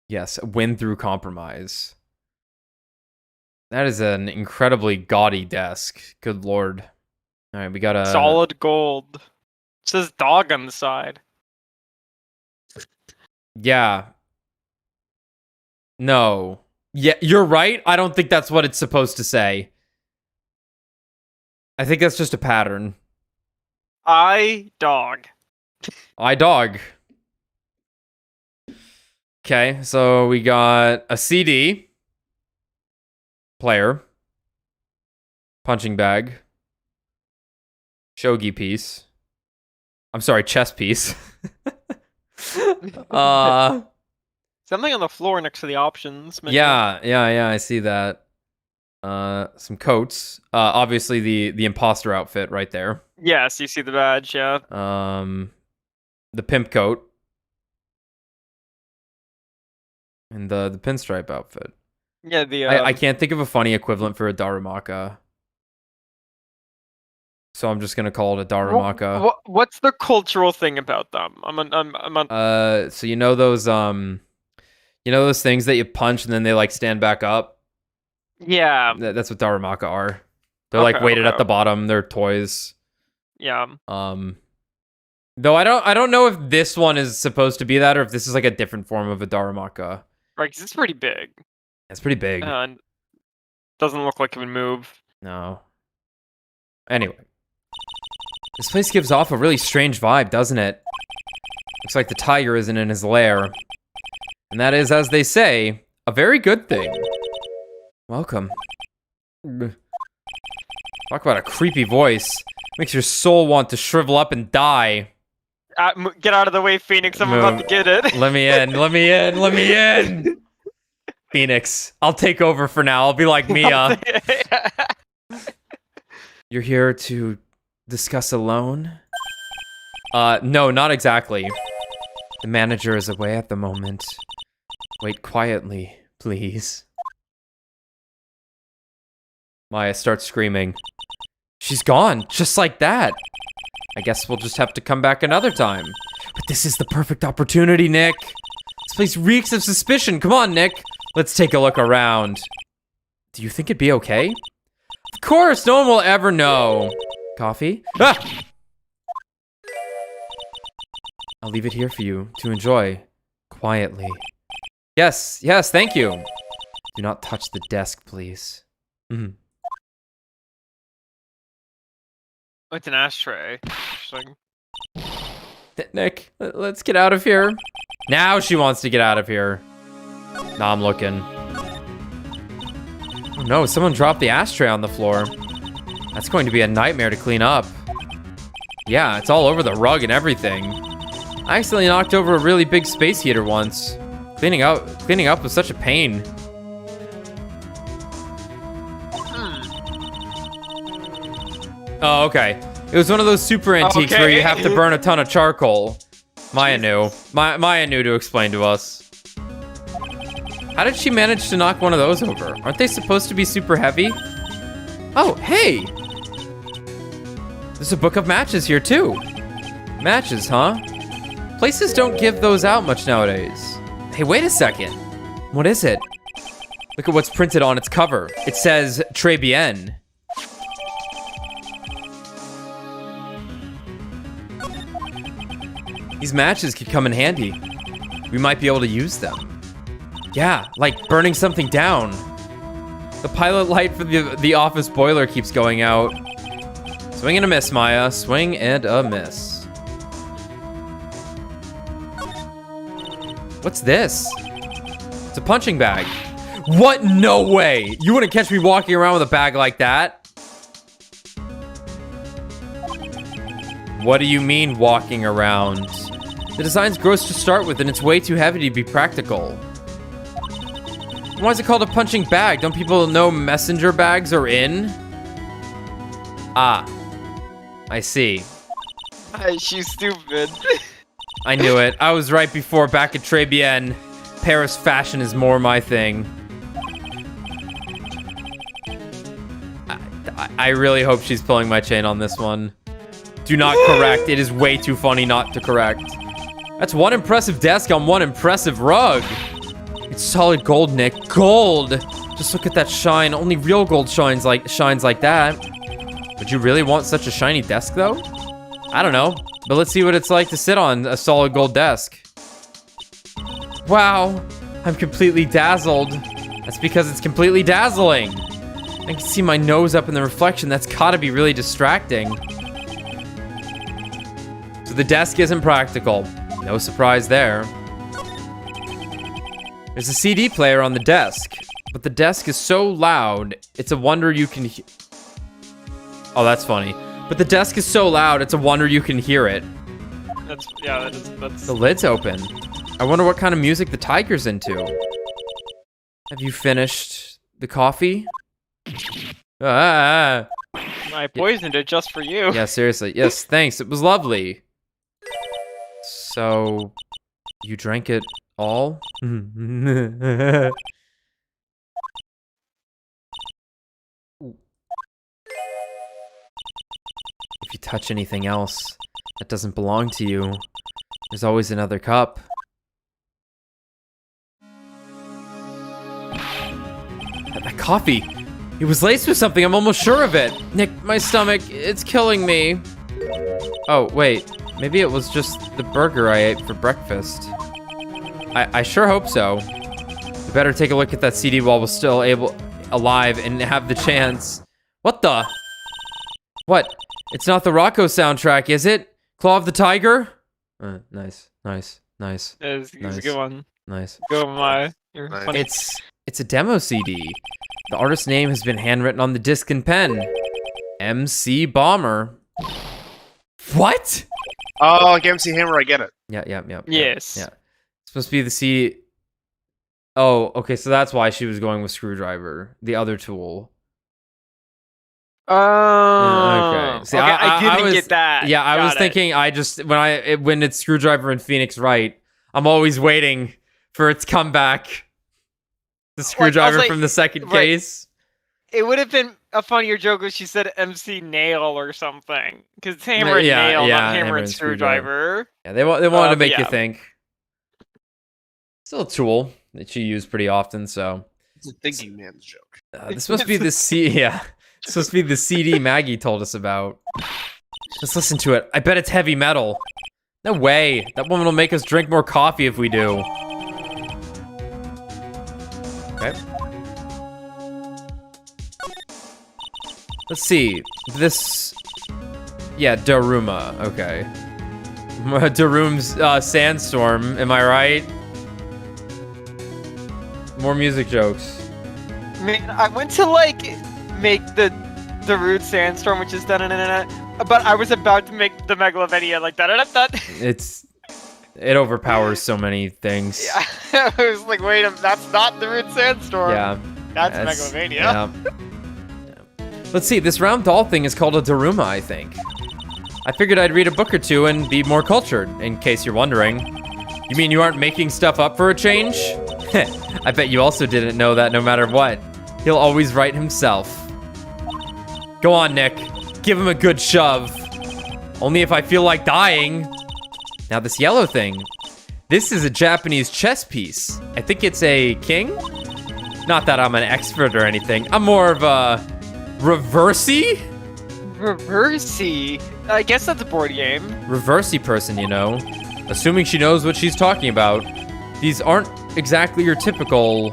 S1: Yes, win through compromise. That is an incredibly gaudy desk. Good lord. Alright, we got a...
S3: Solid gold. It says dog on the side.
S1: Yeah. No. Yeah, you're right. I don't think that's what it's supposed to say. I think that's just a pattern.
S3: I dog.
S1: I dog. Okay, so we got a CD. Player. Punching bag. Shogi piece. I'm sorry, chess piece.
S3: Something on the floor next to the options menu.
S1: Yeah, I see that. Some coats. Obviously the imposter outfit right there.
S3: Yes, you see the badge, yeah.
S1: The pimp coat. And the pinstripe outfit.
S3: Yeah, the
S1: I can't think of a funny equivalent for a Darumaka. So I'm just gonna call it a Darumaka.
S3: What's the cultural thing about them?
S1: So you know those things that you punch and then they like stand back up?
S3: Yeah.
S1: That's what Darumaka are. They're like weighted at the bottom. They're toys.
S3: Yeah.
S1: Though I don't know if this one is supposed to be that or if this is like a different form of a Darumaka.
S3: Right, 'cause it's pretty big.
S1: It's pretty big.
S3: And doesn't look like it would move.
S1: No. Anyway. This place gives off a really strange vibe, doesn't it? Looks like the tiger isn't in his lair. And that is, as they say, a very good thing. Welcome. Talk about a creepy voice. Makes your soul want to shrivel up and die.
S3: Get out of the way, Phoenix. I'm about to get it.
S1: Let me in. Phoenix, I'll take over for now. I'll be like Mia. You're here to discuss a loan? No, not exactly. The manager is away at the moment. Wait quietly, please. Maya starts screaming. She's gone, just like that. I guess we'll just have to come back another time. But this is the perfect opportunity, Nick. This place reeks of suspicion. Come on, Nick. Let's take a look around. Do you think it'd be okay? Of course, no one will ever know. Coffee? Ah! I'll leave it here for you to enjoy quietly. Yes, thank you. Do not touch the desk, please. Mm.
S3: It's an ashtray. Interesting.
S1: Nick, let's get out of here. Now she wants to get out of here. Nah, I'm looking. Oh no, someone dropped the ashtray on the floor. That's going to be a nightmare to clean up. Yeah, it's all over the rug and everything. I accidentally knocked over a really big space heater once. Cleaning up was such a pain. Oh, okay. It was one of those super antiques where you have to burn a ton of charcoal. Maya knew. Maya knew to explain to us. How did she manage to knock one of those over? Aren't they supposed to be super heavy? Oh, hey! There's a book of matches here, too. Matches, huh? Places don't give those out much nowadays. Hey, wait a second. What is it? Look at what's printed on its cover. It says, Très bien. These matches could come in handy. We might be able to use them. Yeah, like burning something down. The pilot light for the office boiler keeps going out. Swing and a miss, Maya. Swing and a miss. What's this? It's a punching bag. What? No way. You wouldn't catch me walking around with a bag like that. What do you mean, walking around? The design's gross to start with, and it's way too heavy to be practical. Why is it called a punching bag? Don't people know messenger bags are in? Ah. I see.
S3: She's stupid.
S1: I knew it. I was right before back at Très Bien. Paris fashion is more my thing. I really hope she's pulling my chain on this one. Do not correct. It is way too funny not to correct. That's one impressive desk on one impressive rug. It's solid gold, Nick. Gold! Just look at that shine. Only real gold shines like that. Would you really want such a shiny desk, though? I don't know. But let's see what it's like to sit on a solid gold desk. Wow. I'm completely dazzled. That's because it's completely dazzling. I can see my nose up in the reflection. That's gotta be really distracting. So the desk isn't practical. No surprise there. There's a CD player on the desk, but the desk is so loud, it's a wonder you can Oh, that's funny. But the desk is so loud, it's a wonder you can hear it.
S3: That's...
S1: The lid's open. I wonder what kind of music the Tigre's into. Have you finished the coffee? Ah.
S3: I poisoned it just for you.
S1: Yeah, seriously. Yes, thanks. It was lovely. So, you drank it all? If you touch anything else that doesn't belong to you, there's always another cup. That coffee, it was laced with something, I'm almost sure of it. Nick, my stomach, it's killing me. Oh, wait, maybe it was just the burger I ate for breakfast. I sure hope so. We better take a look at that CD while we're still alive and have the chance. What the? What? It's not the Rocco soundtrack, is it? Claw of the Tiger? Nice.
S3: It's a good one.
S1: Nice.
S3: Go my. You're
S2: Nice.
S3: funny.
S1: It's a demo CD. The artist's name has been handwritten on the disc and pen. MC Bomber. What?
S2: Oh, like MC Hammer, I get it.
S1: Yeah.
S3: Yes.
S1: Yeah. It's supposed to be the CD. Oh, okay, so that's why she was going with Screwdriver, the other tool.
S3: Oh.
S1: Okay. See,
S3: okay, I didn't
S1: was,
S3: get that.
S1: Yeah, I
S3: Got
S1: was
S3: it.
S1: thinking when it's Screwdriver and Phoenix Wright, I'm always waiting for its comeback. The Screwdriver
S3: like,
S1: from the second
S3: right.
S1: case.
S3: It would have been a funnier joke if she said MC Nail or something. Because it's Hammer and
S1: Yeah,
S3: Nail,
S1: yeah,
S3: not Hammer and Screwdriver.
S1: Yeah, they wanted to make you
S3: yeah.
S1: think. Still a tool that you use pretty often, so.
S2: It's a thinking man's joke.
S1: This must be the It's supposed to be the CD Maggie told us about. Let's listen to it. I bet it's heavy metal. No way. That woman will make us drink more coffee if we do. Okay. Let's see. This... Yeah, Daruma. Okay. Darum's Sandstorm. Am I right? More music jokes.
S3: Man, I went to make the Rude Sandstorm, which is da-na-na-na-na, but I was about to make the Megalovania like da-da-da-da.
S1: It overpowers so many things.
S3: Yeah, I was like, wait, that's not the Rude Sandstorm.
S1: Yeah.
S3: That's Megalovania.
S1: Yeah. Let's see, this round doll thing is called a Daruma, I think. I figured I'd read a book or two and be more cultured, in case you're wondering. You mean you aren't making stuff up for a change? I bet you also didn't know that no matter what. He'll always write himself. Go on, Nick. Give him a good shove. Only if I feel like dying. Now this yellow thing. This is a Japanese chess piece. I think it's a king? Not that I'm an expert or anything. I'm more of a reversey?
S3: Reversey? I guess that's a board game.
S1: Reversey person, you know. Assuming she knows what she's talking about. These aren't exactly your typical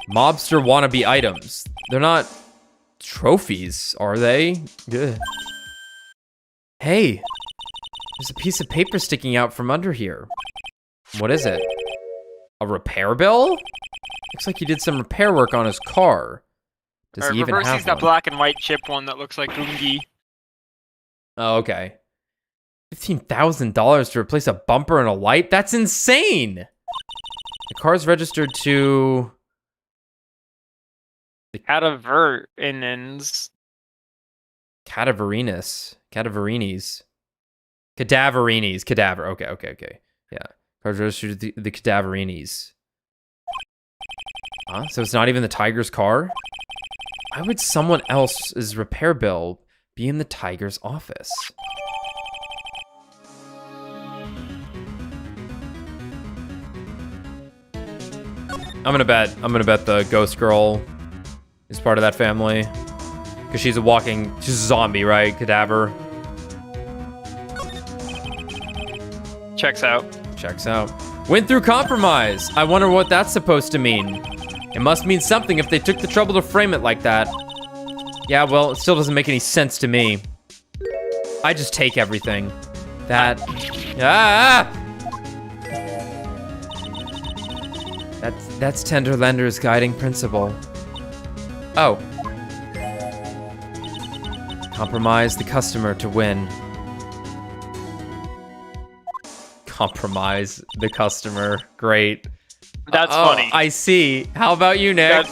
S1: mobster wannabe items. They're not trophies, are they? Ugh. Hey, there's a piece of paper sticking out from under here. What is it? A repair bill? Looks like he did some repair work on his car. Does he even have
S3: Reversey's that
S1: one?
S3: black and white chip one that looks like Gungi.
S1: Oh, okay. $15,000 to replace a bumper and a light? That's insane! The car's registered to...
S3: Cadaverinins.
S1: Cadaverini's. Cadaver. Okay. Yeah. Car's registered to the Cadaverini's. Huh? So it's not even the Tigre's car? Why would someone else's repair bill be in the Tigre's office? I'm gonna bet the ghost girl is part of that family. Because she's a zombie, right? Cadaver.
S3: Checks out.
S1: Went through compromise. I wonder what that's supposed to mean. It must mean something if they took the trouble to frame it like that. Yeah, well, it still doesn't make any sense to me. I just take everything. That's Tenderlender's guiding principle. Oh. Compromise the customer to win. Compromise the customer. Great.
S3: That's funny.
S1: I see. How about you, Nick?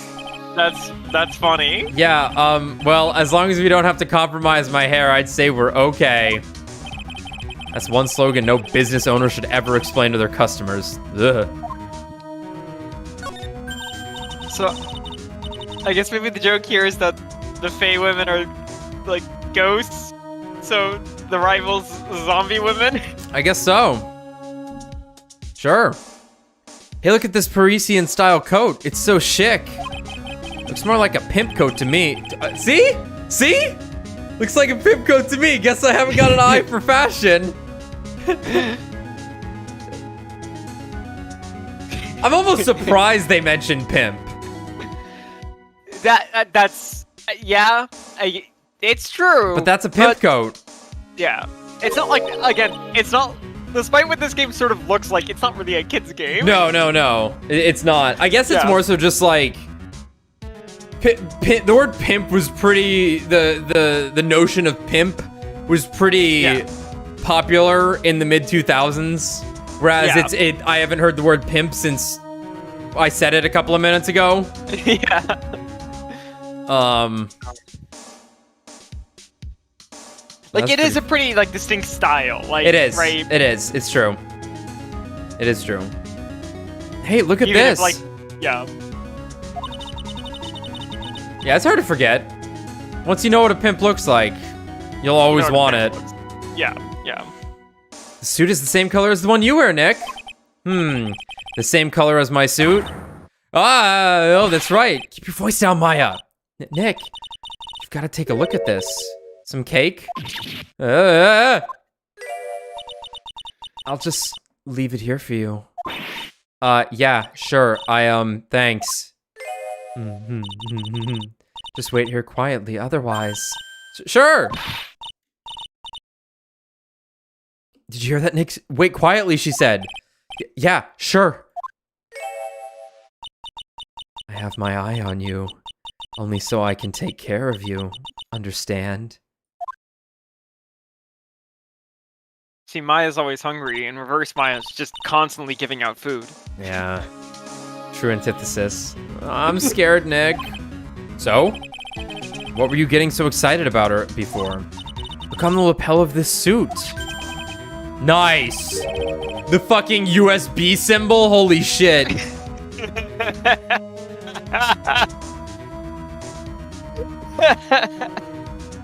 S3: That's funny.
S1: Yeah, well, as long as we don't have to compromise my hair, I'd say we're okay. That's one slogan no business owner should ever explain to their customers. Ugh.
S3: So, I guess maybe the joke here is that the Fae women are, like, ghosts, so the rival's zombie women?
S1: I guess so. Sure. Hey, look at this Parisian-style coat. It's so chic. Looks more like a pimp coat to me. See? Looks like a pimp coat to me. Guess I haven't got an eye for fashion. I'm almost surprised they mentioned pimp.
S3: That's yeah, it's true.
S1: But that's a pimp coat.
S3: Yeah, it's not like, again, it's not. Despite what this game sort of looks like, it's not really a kid's game.
S1: No. It's not. I guess it's more so just like the word pimp was pretty. The notion of pimp was pretty popular in the mid 2000s. Whereas I haven't heard the word pimp since I said it a couple of minutes ago.
S3: Yeah. Like, it is a pretty, like, distinct style. Like,
S1: it is.
S3: Right?
S1: It is. It's true. It is true. Hey, look at
S3: Even
S1: this.
S3: if, like, yeah.
S1: Yeah, it's hard to forget. Once you know what a pimp looks like, you'll always want it.
S3: Yeah.
S1: The suit is the same color as the one you wear, Nick. The same color as my suit? Oh, that's right. Keep your voice down, Maya. Nick, you've got to take a look at this. Some cake? I'll just leave it here for you. Yeah, sure. Thanks. Just wait here quietly, otherwise... Sure! Did you hear that, Nick? Wait quietly, she said. Yeah, sure. I have my eye on you. Only so I can take care of you. Understand?
S3: See, Maya's always hungry. In reverse, Maya's just constantly giving out food.
S1: Yeah. True antithesis. I'm scared, Nick. So? What were you getting so excited about her before? Look on the lapel of this suit. Nice! The fucking USB symbol? Holy shit.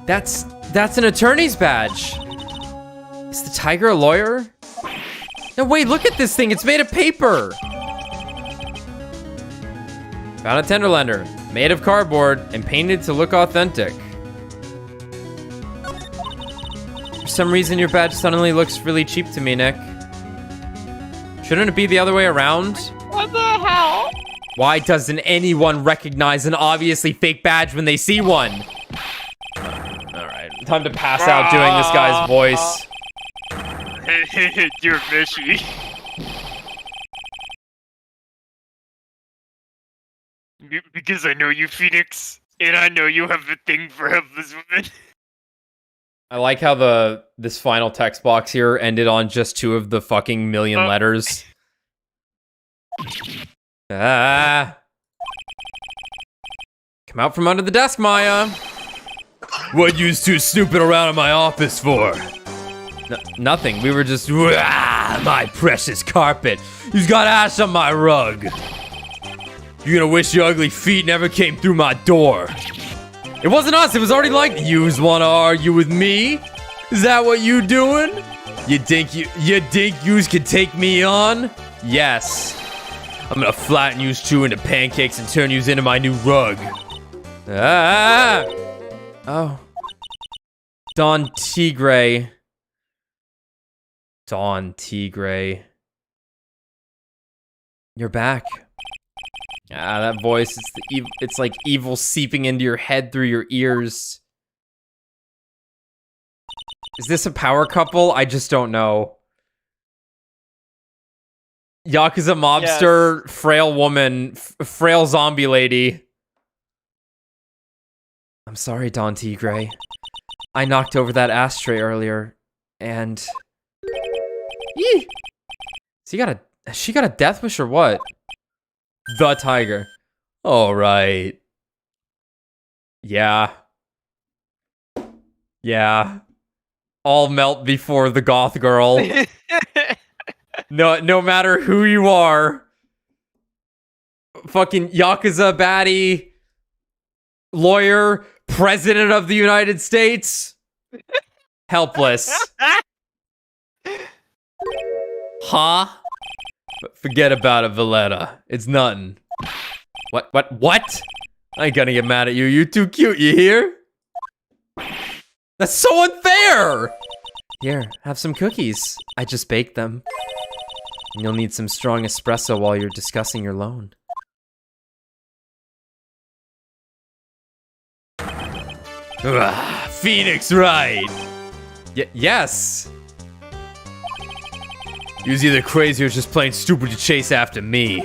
S1: That's an attorney's badge. Is the Tigre a lawyer? No, wait, look at this thing. It's made of paper. Found a Tenderlander, made of cardboard and painted to look authentic. For some reason, your badge suddenly looks really cheap to me, Nick. Shouldn't it be the other way around?
S3: What the hell?
S1: Why doesn't anyone recognize an obviously fake badge when they see one? Alright, time to pass out doing this guy's voice.
S3: You're fishy. Because I know you, Phoenix, and I know you have a thing for helpless women.
S1: I like how this final text box here ended on just 2 of the fucking million letters. Ah. Come out from under the desk, Maya. What you two snooping around in my office for? Nothing. We were just... my precious carpet. You've got ash on my rug. You're gonna wish your ugly feet never came through my door. It wasn't us. It was already like... Yous wanna argue with me? Is that what you doing? You think yous can take me on? Yes. I'm gonna flatten yous two into pancakes and turn yous into my new rug. Ah! Oh. Don Tigre. Don Tigre. You're back. Ah, that voice, it's like evil seeping into your head through your ears. Is this a power couple? I just don't know. Yakuza mobster, yes. Frail woman, frail zombie lady. I'm sorry, Don Tigre. I knocked over that ashtray earlier, and... Eee! She got a death wish or what? The Tiger. Alright. Yeah. Yeah. All melt before the goth girl. No matter who you are. Fucking Yakuza baddie. Lawyer. President of the United States. Helpless. Huh? Forget about it, Valletta. It's nothing. What? I ain't gonna get mad at you. You're too cute, you hear? That's so unfair! Here, have some cookies. I just baked them. And you'll need some strong espresso while you're discussing your loan. Ugh, Phoenix Wright! Yes! You was either crazy or just plain stupid to chase after me.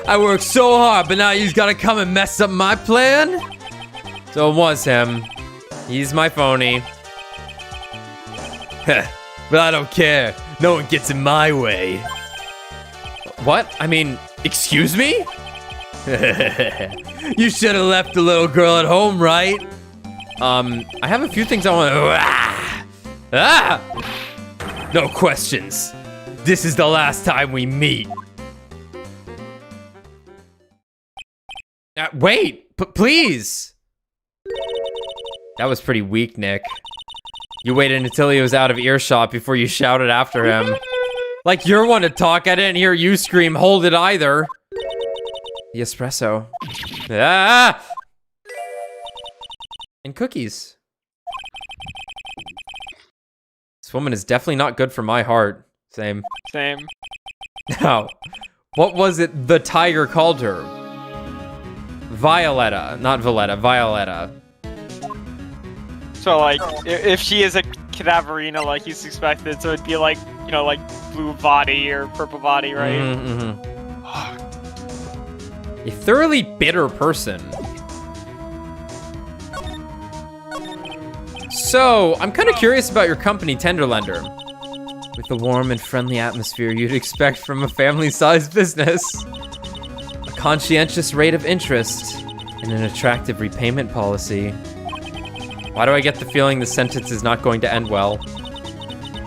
S1: I worked so hard, but now you's gotta come and mess up my plan? So it was him. He's my phony. Heh, but I don't care. No one gets in my way. What? I mean, excuse me? You should have left the little girl at home, right? I have a few things I want to... No questions. This is the last time we meet. Wait, please. That was pretty weak, Nick. You waited until he was out of earshot before you shouted after him. Like you're one to talk. I didn't hear you scream, hold it either. The espresso. Ah! And cookies. This woman is definitely not good for my heart. Same. Now, what was it the tiger called her? Violetta, not Valletta, Violetta.
S3: So, like, if she is a Cadaverina, like you suspected, so it'd be like, you know, like blue body or purple body, right?
S1: A thoroughly bitter person. So, I'm kind of curious about your company, Tenderlender. With the warm and friendly atmosphere you'd expect from a family-sized business. A conscientious rate of interest, and an attractive repayment policy. Why do I get the feeling the sentence is not going to end well?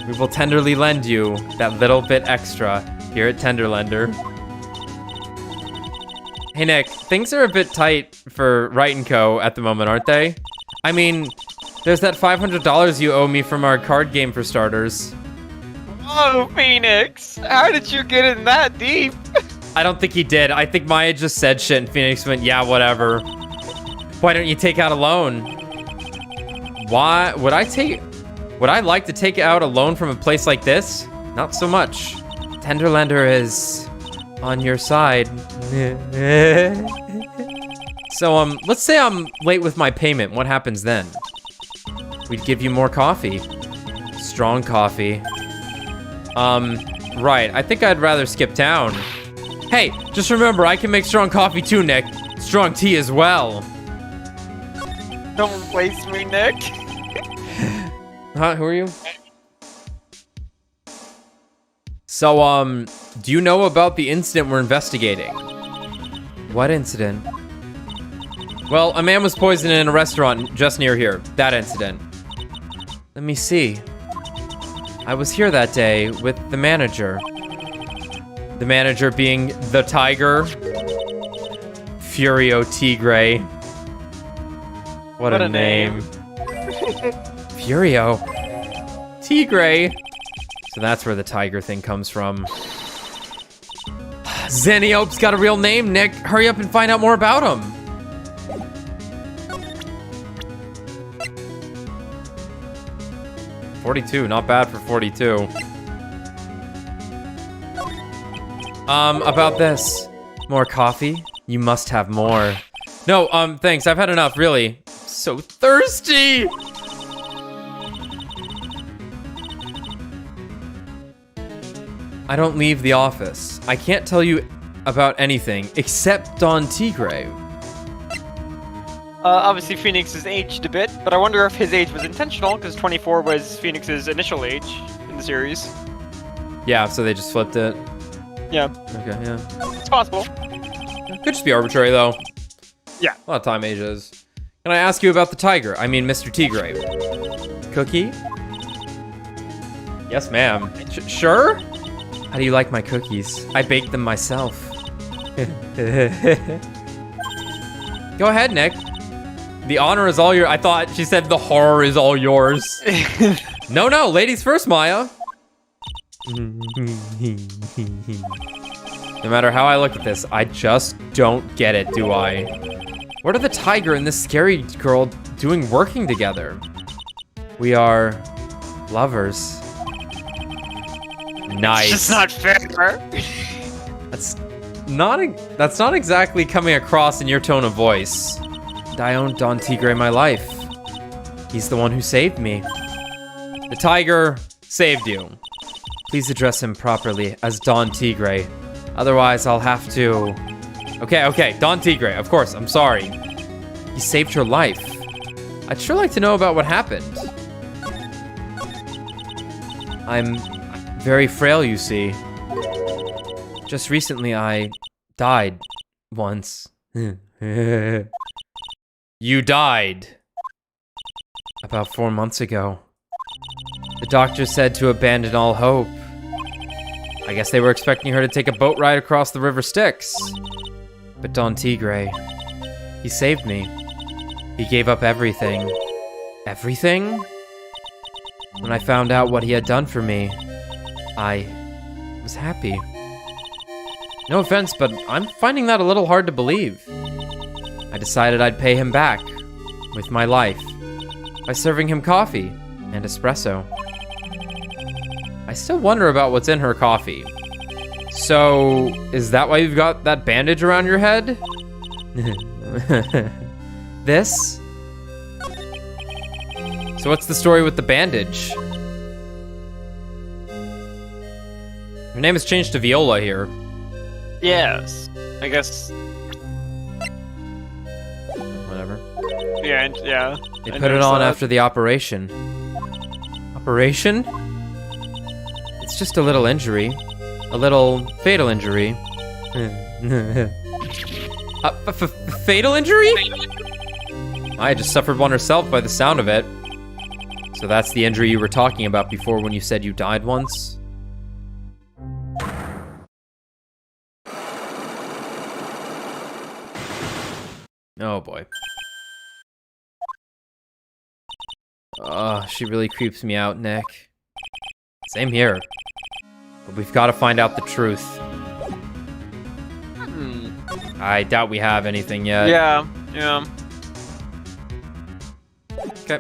S1: We will tenderly lend you that little bit extra here at Tenderlender. Hey Nick, things are a bit tight for Wright & Co. at the moment, aren't they? I mean, there's that $500 you owe me from our card game for starters.
S3: Oh, Phoenix! How did you get in that deep?
S1: I don't think he did. I think Maya just said shit and Phoenix went, yeah, whatever. Why don't you take out a loan? Why would I like to take out a loan from a place like this? Not so much. Tenderlender is on your side. So, let's say I'm late with my payment. What happens then? We'd give you more coffee. Strong coffee. Right. I think I'd rather skip town. Hey, just remember, I can make strong coffee too, Nick. Strong tea as well.
S3: Don't waste me, Nick.
S1: Huh? Who are you? So, do you know about the incident we're investigating? What incident? Well, a man was poisoned in a restaurant just near here. That incident. Let me see. I was here that day with the manager. The manager being the Tiger. Furio Tigre. What a name. Furio. Tigre. So that's where the tiger thing comes from. Zeniope's got a real name, Nick. Hurry up and find out more about him. $42, not bad for 42. About this. More coffee? You must have more. No, thanks. I've had enough, really. So thirsty! I don't leave the office. I can't tell you about anything except Don Tigre.
S3: Obviously Phoenix has aged a bit, but I wonder if his age was intentional, because 24 was Phoenix's initial age in the series.
S1: Yeah, so they just flipped it.
S3: Yeah.
S1: Okay, yeah.
S3: It's possible.
S1: Could just be arbitrary, though.
S3: Yeah.
S1: A lot of time ages. Can I ask you about the tiger? I mean, Mr. Tigre. Cookie? Yes, ma'am. Sure? How do you like my cookies? I baked them myself. Go ahead, Nick. The honor is all yours. I thought she said the horror is all yours. No, ladies first, Maya. No matter how I look at this, I just don't get it, do I? What are the tiger and this scary girl doing working together? We are lovers. Nice.
S3: It's just not fair.
S1: That's not exactly coming across in your tone of voice. I owe Don Tigre my life. He's the one who saved me. The tiger saved you. Please address him properly as Don Tigre. Otherwise, I'll have to... Okay, Don Tigre, of course, I'm sorry. He saved your life. I'd sure like to know about what happened. I'm very frail, you see. Just recently, I died once. You died. About 4 months ago. The doctor said to abandon all hope. I guess they were expecting her to take a boat ride across the River Styx. But Don Tigre, he saved me. He gave up everything. Everything? When I found out what he had done for me, I was happy. No offense, but I'm finding that a little hard to believe. I decided I'd pay him back with my life by serving him coffee and espresso. I still wonder about what's in her coffee. So, is that why you've got that bandage around your head? This? So what's the story with the bandage? Her name has changed to Viola here.
S3: Yes. I guess.
S1: Whatever.
S3: Yeah.
S1: They put it on after the operation. Operation? It's just a little injury. A little fatal injury. Fatal injury? I just suffered one herself by the sound of it. So that's the injury you were talking about before when you said you died once? Oh boy. She really creeps me out, Nick. Same here. But we've got to find out the truth. I doubt we have anything yet.
S3: Yeah.
S1: Okay.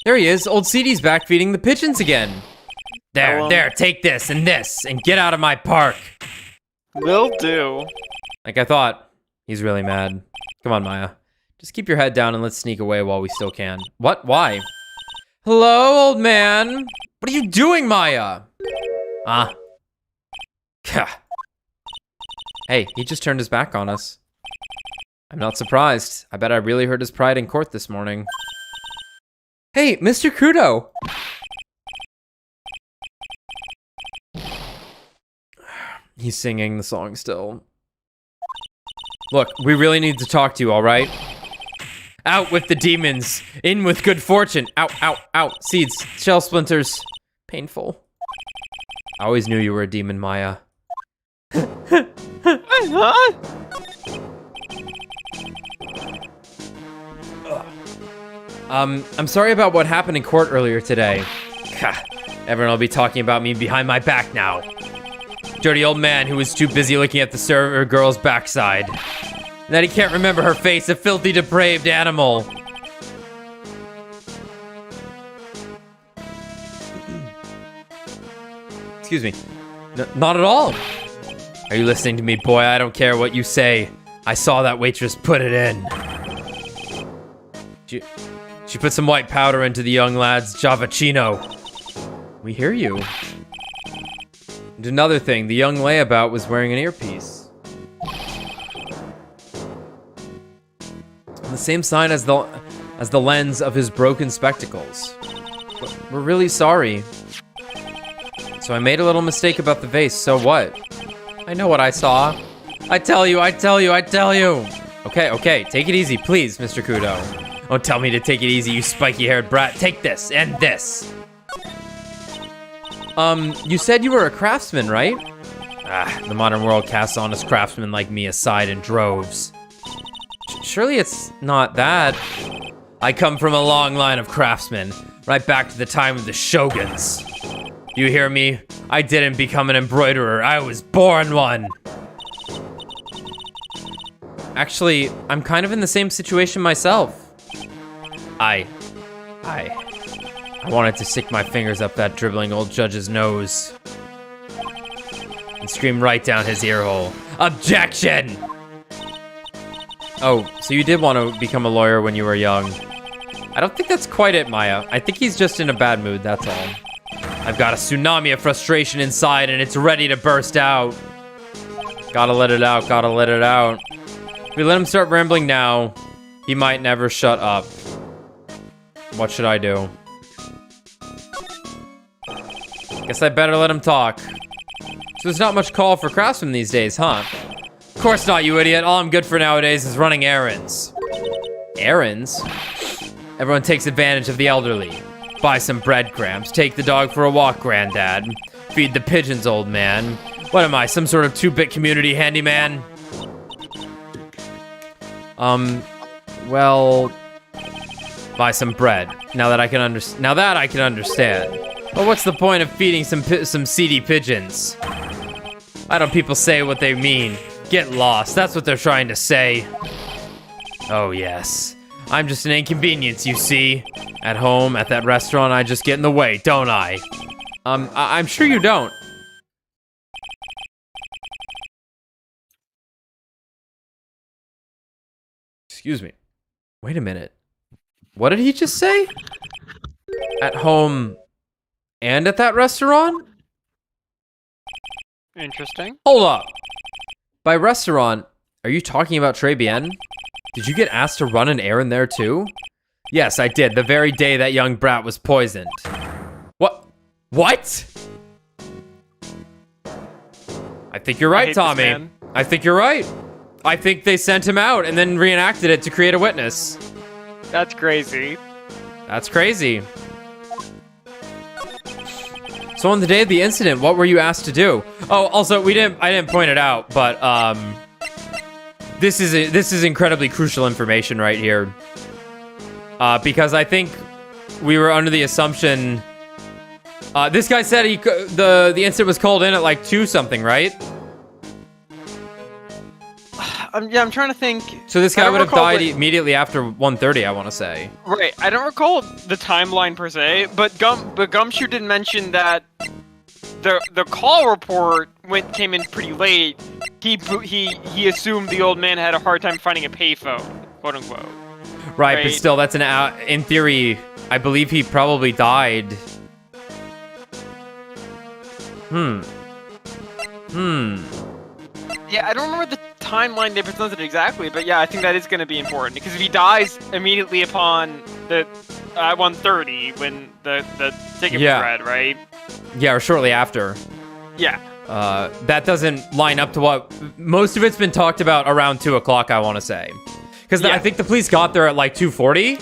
S1: There he is. Old CD's back feeding the pigeons again. There, take this, and get out of my park.
S3: Will do.
S1: Like I thought. He's really mad. Come on, Maya. Just keep your head down and let's sneak away while we still can. What? Why? Hello, old man. What are you doing, Maya? Hey, he just turned his back on us. I'm not surprised. I bet I really hurt his pride in court this morning. Hey, Mr. Kudo! He's singing the song still. Look, we really need to talk to you, alright? Out with the demons! In with good fortune! Out, out, out! Seeds, shell splinters. Painful. I always knew you were a demon, Maya.
S3: Huh?
S1: I'm sorry about what happened in court earlier today. Everyone will be talking about me behind my back now. Dirty old man who was too busy looking at the server girl's backside. And that he can't remember her face, a filthy, depraved animal. Excuse me. Not at all. Are you listening to me, boy? I don't care what you say. I saw that waitress put it in. She put some white powder into the young lad's Javachino. We hear you. And another thing, the young layabout was wearing an earpiece. On the same side as the lens of his broken spectacles. We're really sorry. So I made a little mistake about the vase, so what? I know what I saw. I tell you. Okay, take it easy, please, Mr. Kudo. Don't tell me to take it easy, you spiky-haired brat. Take this, and this. You said you were a craftsman, right? The modern world casts honest craftsmen like me aside in droves. Surely it's not that. I come from a long line of craftsmen, right back to the time of the shoguns. You hear me? I didn't become an embroiderer, I was born one. Actually, I'm kind of in the same situation myself. I wanted to stick my fingers up that dribbling old judge's nose and scream right down his ear hole. Objection! Oh, so you did want to become a lawyer when you were young. I don't think that's quite it, Maya. I think he's just in a bad mood, that's all. I've got a tsunami of frustration inside and it's ready to burst out. Gotta let it out. If we let him start rambling now, he might never shut up. What should I do? Guess I better let him talk. So there's not much call for craftsmen these days, huh? Of course not, you idiot. All I'm good for nowadays is running errands. Errands? Everyone takes advantage of the elderly. Buy some breadcrumbs. Take the dog for a walk, granddad. Feed the pigeons, old man. What am I, some sort of 2-bit community handyman? Well... buy some bread. Now that I can understand. But what's the point of feeding some seedy pigeons? Why don't people say what they mean? Get lost. That's what they're trying to say. Oh yes. I'm just an inconvenience, you see. At home, at that restaurant, I just get in the way, don't I? I'm sure you don't. Excuse me. Wait a minute. What did he just say? At home and at that restaurant?
S3: Interesting.
S1: Hold up. By restaurant, are you talking about Très Bien? Did you get asked to run an errand there too? Yes, I did. The very day that young brat was poisoned. What? What? I think you're right, Tommy. I think you're right. I think they sent him out and then reenacted it to create a witness.
S3: That's crazy.
S1: That's crazy. So on the day of the incident, what were you asked to do? Oh, also, I didn't point it out, but this is incredibly crucial information right here. Because I think we were under the assumption this guy said the incident was called in at like 2 something, right?
S3: I'm trying to think.
S1: So this guy would have died immediately after 1:30, I want to say.
S3: Right. I don't recall the timeline per se, but Gumshoe did mention that the call report came in pretty late. He assumed the old man had a hard time finding a payphone, quote unquote.
S1: Right, but still, that's in theory. I believe he probably died. Yeah,
S3: I don't remember the timeline they presented exactly, but yeah, I think that is going to be important because if he dies immediately upon the 1:30 when the ticket was read, right?
S1: Yeah, or shortly after.
S3: Yeah.
S1: That doesn't line up to what most of it's been talked about around 2 o'clock, I want to say. Because I think the police got there at like 2:40.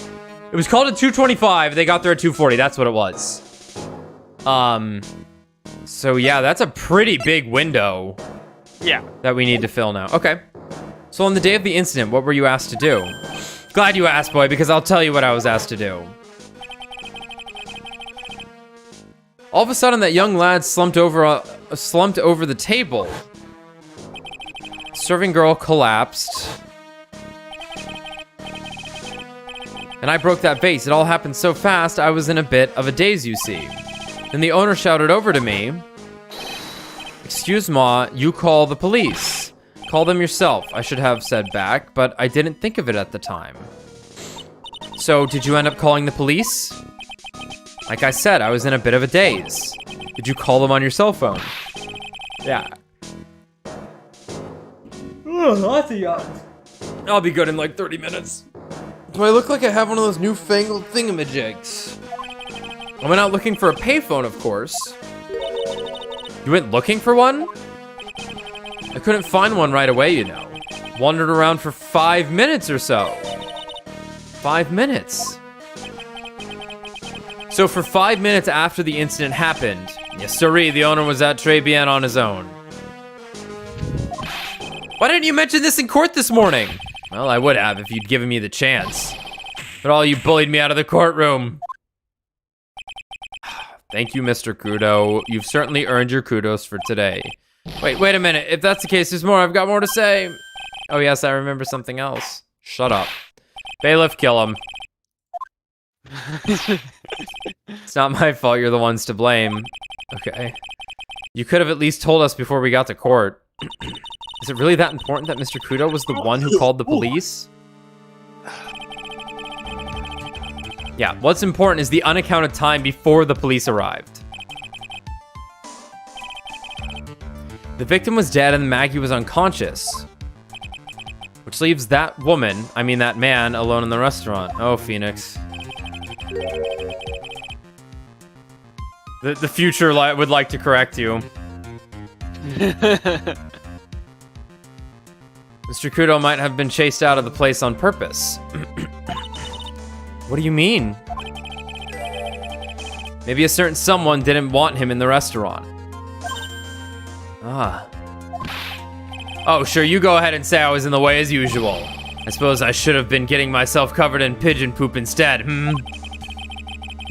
S1: It was called at 2:25. They got there at 2:40. That's what it was. So yeah, that's a pretty big window.
S3: Yeah.
S1: That we need to fill now. Okay. So on the day of the incident, what were you asked to do? Glad you asked, boy, because I'll tell you what I was asked to do. All of a sudden, that young lad slumped over the table. Serving girl collapsed. And I broke that vase. It all happened so fast, I was in a bit of a daze, you see. Then the owner shouted over to me, "Excuse ma, you call the police. Call them yourself," I should have said back, but I didn't think of it at the time. So, did you end up calling the police? Like I said, I was in a bit of a daze. Did you call them on your cell phone? Yeah. I'll be good in like 30 minutes. Do I look like I have one of those newfangled thingamajigs? I went out looking for a payphone, of course. You went looking for one? I couldn't find one right away, you know. Wandered around for 5 minutes or so. 5 minutes. So for 5 minutes after the incident happened, yes sirree, the owner was at Très Bien on his own. Why didn't you mention this in court this morning? Well, I would have if you'd given me the chance. But all you bullied me out of the courtroom. Thank you, Mr. Kudo. You've certainly earned your kudos for today. Wait a minute. If that's the case, there's more. I've got more to say. Oh, yes, I remember something else. Shut up. Bailiff, kill him. It's not my fault. You're the ones to blame. Okay. You could have at least told us before we got to court. Is it really that important that Mr. Kudo was the one who called the police? Yeah, what's important is the unaccounted time before the police arrived. The victim was dead and Maggie was unconscious. Which leaves that man, alone in the restaurant. Oh, Phoenix. The future would like to correct you. Mr. Kudo might have been chased out of the place on purpose. What do you mean? Maybe a certain someone didn't want him in the restaurant. Ah. Oh, sure, you go ahead and say I was in the way as usual. I suppose I should have been getting myself covered in pigeon poop instead,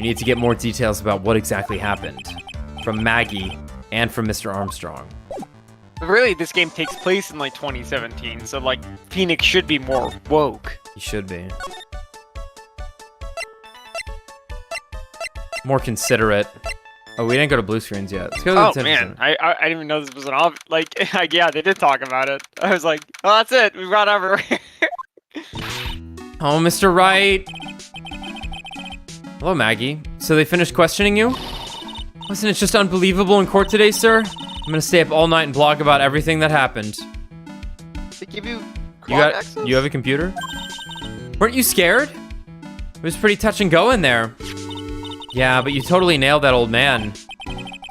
S1: We need to get more details about what exactly happened. From Maggie and from Mr. Armstrong.
S3: But really, this game takes place in like 2017, so like Phoenix should be more woke.
S1: He should be. More considerate. Oh, we didn't go to blue screens yet. Let's go to the
S3: man, I didn't even know this was an yeah, they did talk about it. I was like, oh, that's it. We got everywhere.
S1: Oh, Mr. Wright. Hello, Maggie. So they finished questioning you? Wasn't it just unbelievable in court today, sir? I'm gonna stay up all night and blog about everything that happened.
S3: They give you
S1: access? You have a computer? Weren't you scared? It was pretty touch and go in there. Yeah, but you totally nailed that old man.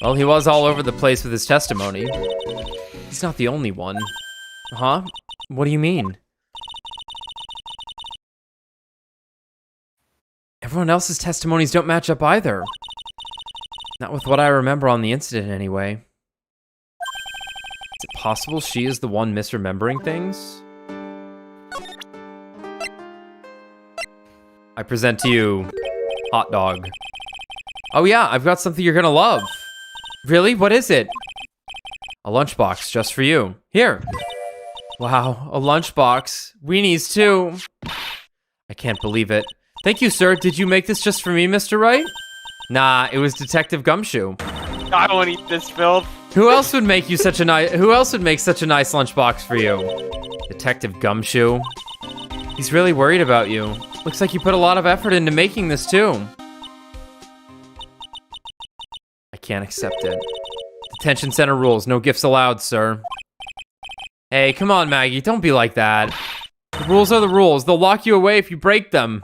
S1: Well, he was all over the place with his testimony. He's not the only one. Huh? What do you mean? Everyone else's testimonies don't match up either. Not with what I remember on the incident, anyway. Is it possible she is the one misremembering things? I present to you, hot dog. Oh yeah, I've got something you're gonna love. Really? What is it? A lunchbox just for you. Here. Wow, a lunchbox. Weenies too. I can't believe it. Thank you, sir. Did you make this just for me, Mr. Wright? Nah, it was Detective Gumshoe.
S3: I won't eat this filth.
S1: Who else would make such a nice lunchbox for you? Detective Gumshoe. He's really worried about you. Looks like you put a lot of effort into making this too. I can't accept it. Detention center rules, no gifts allowed, sir. Hey, come on, Maggie. Don't be like that. The rules are the rules. They'll lock you away if you break them.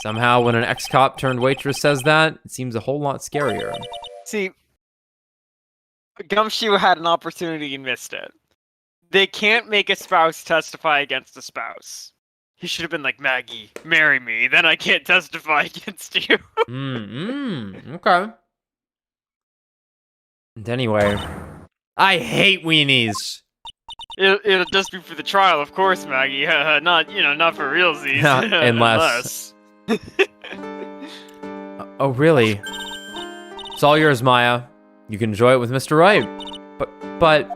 S1: Somehow, when an ex-cop turned waitress says that, it seems a whole lot scarier.
S3: See, Gumshoe had an opportunity and missed it. They can't make a spouse testify against a spouse. He should have been like, Maggie, marry me, then I can't testify against you.
S1: Okay. And anyway, I hate weenies.
S3: It'll just be for the trial, of course, Maggie. Not for realsies.
S1: Unless. Oh, really? It's all yours, Maya. You can enjoy it with Mr. Wright. But...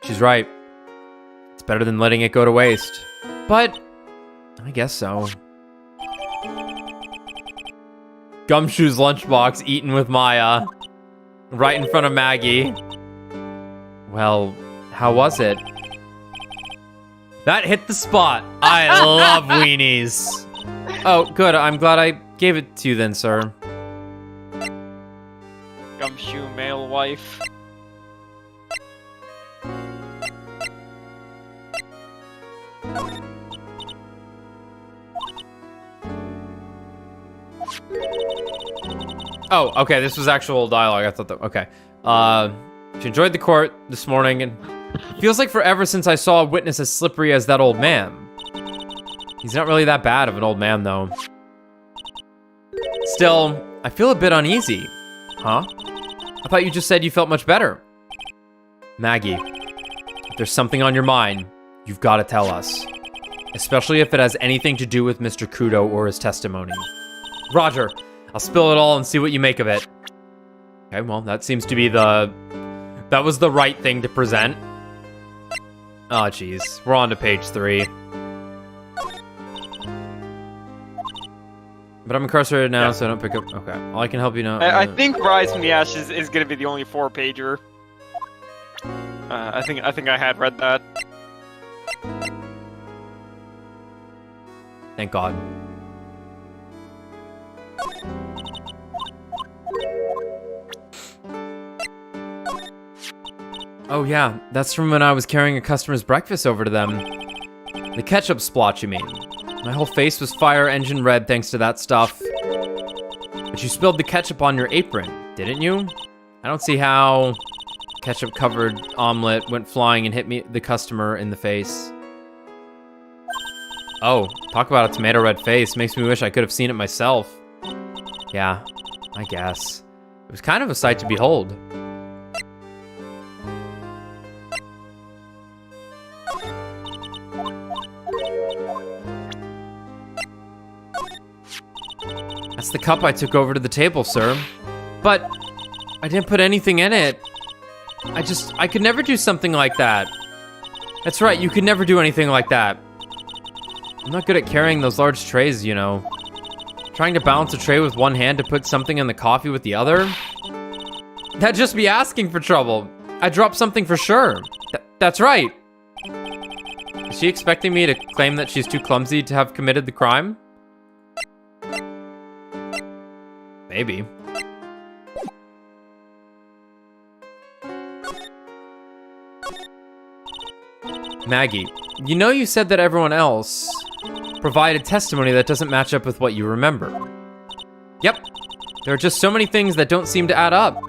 S1: She's right. It's better than letting it go to waste. But... I guess so. Gumshoe's lunchbox eaten with Maya. Right in front of Maggie. Well, how was it? That hit the spot. I love weenies. Oh, good. I'm glad I gave it to you then, sir.
S3: Gumshoe male wife.
S1: Oh, okay. This was actual dialogue. I thought that. Okay. She enjoyed the court this morning, and it feels like forever since I saw a witness as slippery as that old man. He's not really that bad of an old man, though. Still, I feel a bit uneasy. Huh? I thought you just said you felt much better. Maggie, if there's something on your mind, you've got to tell us. Especially if it has anything to do with Mr. Kudo or his testimony. Roger, I'll spill it all and see what you make of it. Okay, well, that seems to be that was the right thing to present. Oh, jeez. We're on to page 3. But I'm incarcerated now, so I don't pick up... Okay, well, I can help you now.
S3: I think Rise from the Ashes is going to be the only 4-pager. I think I had read that.
S1: Thank God. Oh yeah, that's from when I was carrying a customer's breakfast over to them. The ketchup splotch, you mean? My whole face was fire engine red thanks to that stuff. But you spilled the ketchup on your apron, didn't you? I don't see how ketchup-covered omelet went flying and hit the customer in the face. Oh, talk about a tomato red face. Makes me wish I could have seen it myself. Yeah, I guess. It was kind of a sight to behold. That's the cup I took over to the table, sir. But I didn't put anything in it. I could never do something like that. That's right, you could never do anything like that. I'm not good at carrying those large trays, you know. Trying to balance a tray with one hand to put something in the coffee with the other? That'd just be asking for trouble. I dropped something for sure. That's right. Is she expecting me to claim that she's too clumsy to have committed the crime? Maybe. Maggie, you know you said that everyone else provided testimony that doesn't match up with what you remember. Yep. There are just so many things that don't seem to add up.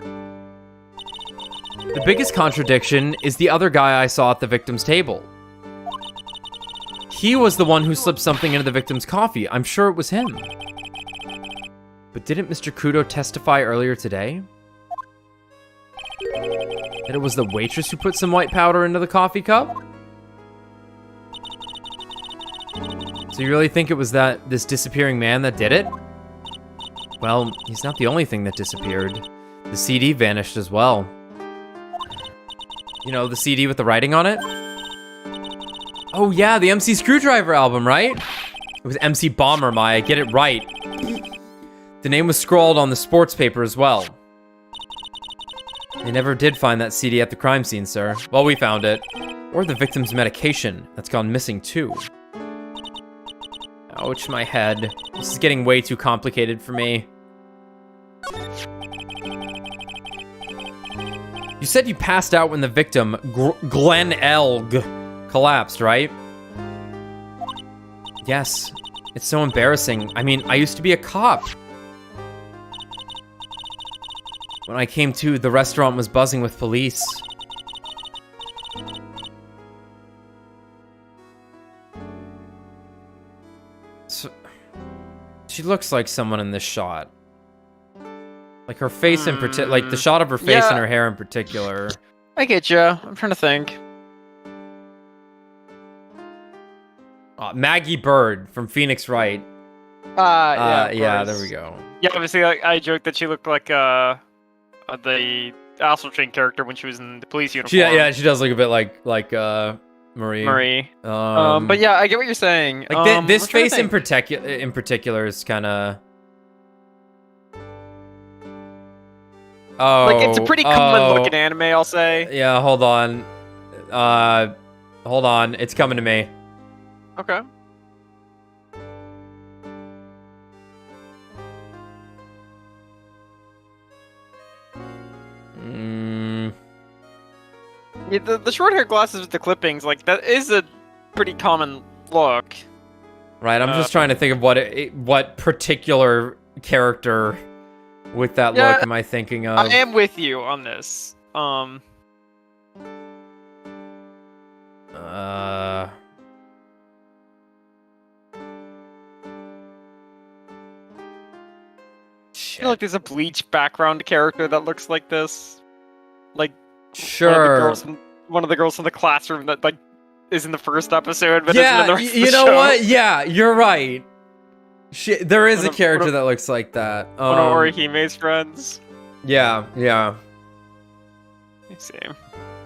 S1: The biggest contradiction is the other guy I saw at the victim's table. He was the one who slipped something into the victim's coffee. I'm sure it was him. But didn't Mr. Kudo testify earlier today that it was the waitress who put some white powder into the coffee cup? So you really think it was this disappearing man that did it? Well, he's not the only thing that disappeared. The CD vanished as well. You know, the CD with the writing on it? Oh yeah, the MC Screwdriver album, right? It was MC Bomber, Maya, get it right. The name was scrawled on the sports paper as well. They never did find that CD at the crime scene, sir. Well, we found it. Or the victim's medication. That's gone missing too. Ouch, my head. This is getting way too complicated for me. You said you passed out when the victim, Glenn Elg, collapsed, right? Yes. It's so embarrassing. I mean, I used to be a cop. When I came to, the restaurant was buzzing with police. So, she looks like someone in this shot. Like her face in particular, like the shot of her face and her hair in particular.
S3: I get you. I'm trying to think.
S1: Maggie Bird from Phoenix Wright.
S3: Yeah,
S1: there we go.
S3: Yeah, obviously, I joked that she looked like the Astral Chain character when she was in the police uniform.
S1: Yeah, she does look a bit like Marie.
S3: But yeah, I get what you're saying.
S1: Like this face in particular is kind of. Oh,
S3: like it's a pretty common looking anime, I'll say.
S1: Yeah, hold on. Hold on, it's coming to me.
S3: Okay. Yeah, the short hair glasses with the clippings, like that is a pretty common look.
S1: Right, I'm just trying to think of what particular character with that look am I thinking of?
S3: I am with you on this. I feel like there's a Bleach background character that looks like this. Like,
S1: sure.
S3: One of the girls from the classroom that like is in the first episode, but
S1: yeah,
S3: isn't in the rest of the
S1: you know
S3: show.
S1: what? Yeah, you're right. There is a character that looks like that.
S3: One of Orihime's friends.
S1: Yeah.
S3: Same.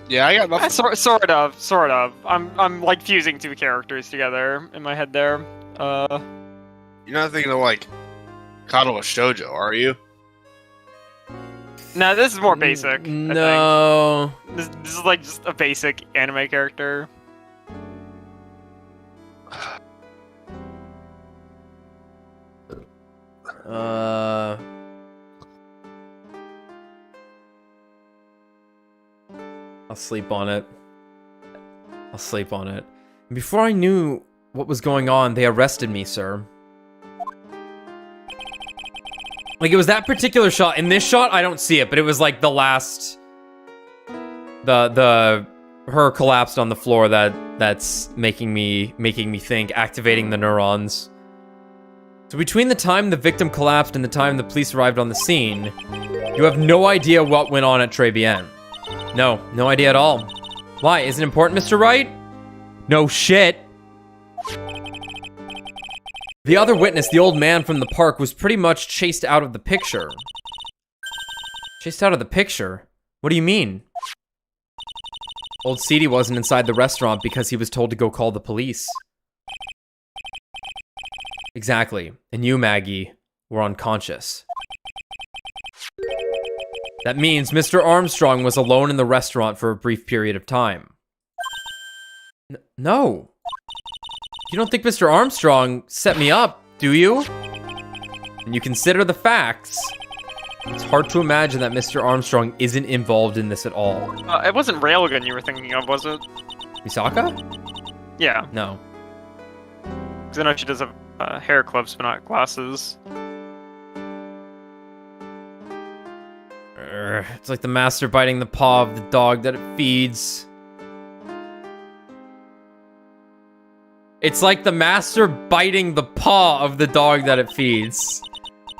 S2: Yeah, I got nothing.
S3: Sort of. I'm like fusing two characters together in my head there.
S2: You're not thinking of like Kado Shoujo, are you?
S3: No, this is more basic.
S1: No.
S3: I think. This is like just a basic anime character.
S1: I'll sleep on it. Before I knew what was going on, they arrested me, sir. Like, it was that particular shot. In this shot, I don't see it, but it was like the last... her collapsed on the floor that's making me think, activating the neurons. So between the time the victim collapsed and the time the police arrived on the scene, you have no idea what went on at Trebien. No idea at all. Why? Is it important, Mr. Wright? No shit. The other witness, the old man from the park, was pretty much chased out of the picture. Chased out of the picture? What do you mean? Old Seedy wasn't inside the restaurant because he was told to go call the police. Exactly. And you, Maggie, were unconscious. That means Mr. Armstrong was alone in the restaurant for a brief period of time. No. You don't think Mr. Armstrong set me up, do you? When you consider the facts, it's hard to imagine that Mr. Armstrong isn't involved in this at all.
S3: It wasn't Railgun you were thinking of, was it?
S1: Misaka?
S3: Yeah.
S1: No.
S3: Because I know she does have hair clips, but not glasses.
S1: It's like the master biting the paw of the dog that it feeds. It's like the master biting the paw of the dog that it feeds.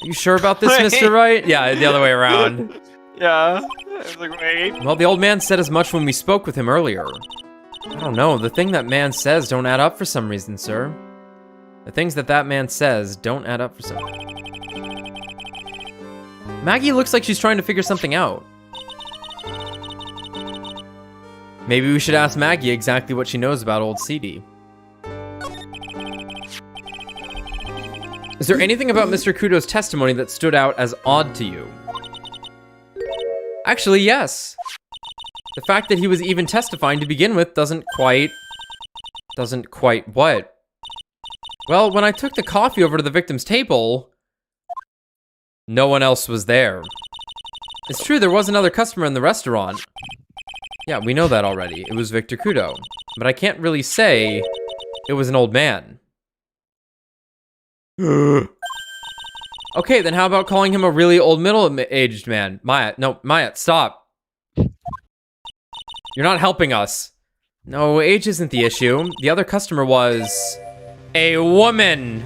S1: Are you sure about this, Mr. Wright? Yeah, the other way around.
S3: Yeah. I was like, wait.
S1: Well, the old man said as much when we spoke with him earlier. I don't know. The thing that man says don't add up for some reason, sir. The things that man says don't add up for some reason. Maggie looks like she's trying to figure something out. Maybe we should ask Maggie exactly what she knows about old CD. Is there anything about Mr. Kudo's testimony that stood out as odd to you? Actually, yes. The fact that he was even testifying to begin with doesn't quite what? Well, when I took the coffee over to the victim's table, no one else was there. It's true, there was another customer in the restaurant. Yeah, we know that already. It was Victor Kudo. But I can't really say it was an old man. Okay, then how about calling him a really old middle-aged man? Maya, no, Maya, stop. You're not helping us. No, age isn't the issue. The other customer was a woman.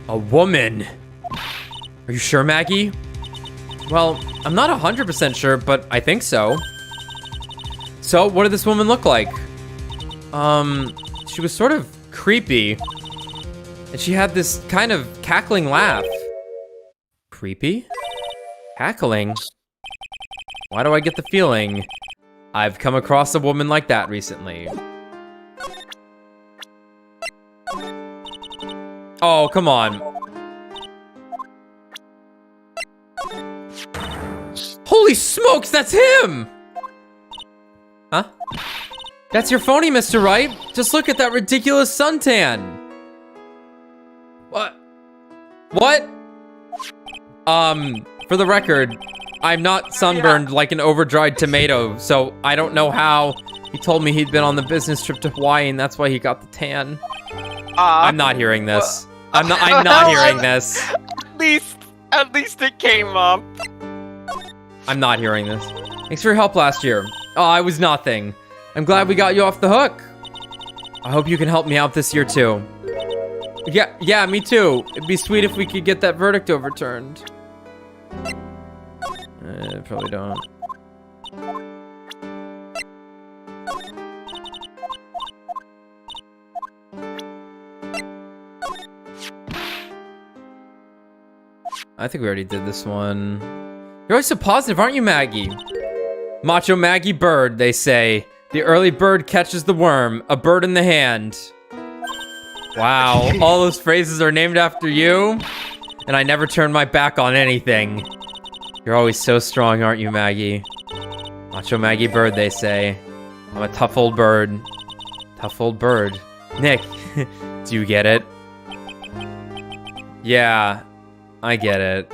S1: A woman. Are you sure, Maggie? Well, I'm not 100% sure, but I think so. So, what did this woman look like? She was sort of creepy. And she had this kind of cackling laugh. Creepy? Cackling? Why do I get the feeling I've come across a woman like that recently? Oh, come on. Holy smokes, that's him! Huh? That's your phony, Mr. Wright. Just look at that ridiculous suntan. What? What? For the record, I'm not sunburned like an over-dried tomato, so I don't know how. He told me he'd been on the business trip to Hawaii, and that's why he got the tan. I'm not hearing this. I'm not hearing this.
S3: At least it came up.
S1: I'm not hearing this. Thanks for your help last year. Oh, I was nothing. I'm glad we got you off the hook. I hope you can help me out this year too. Yeah, me too. It'd be sweet if we could get that verdict overturned. Probably don't. I think we already did this one. You're always so positive, aren't you, Maggie? Macho Maggie bird, they say. The early bird catches the worm, a bird in the hand. Wow, all those phrases are named after you? And I never turn my back on anything. You're always so strong, aren't you, Maggie? Macho Maggie bird, they say. I'm a tough old bird. Tough old bird. Nick, do you get it? Yeah, I get it.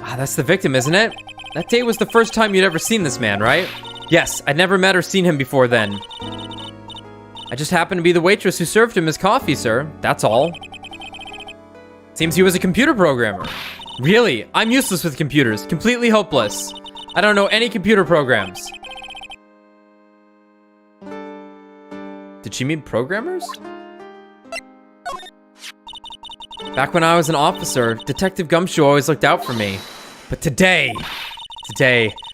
S1: Ah, that's the victim, isn't it? That day was the first time you'd ever seen this man, right? Yes, I'd never met or seen him before then. I just happened to be the waitress who served him his coffee, sir. That's all. Seems he was a computer programmer. Really? I'm useless with computers. Completely hopeless. I don't know any computer programs. Did she mean programmers? Back when I was an officer, Detective Gumshoe always looked out for me. But today,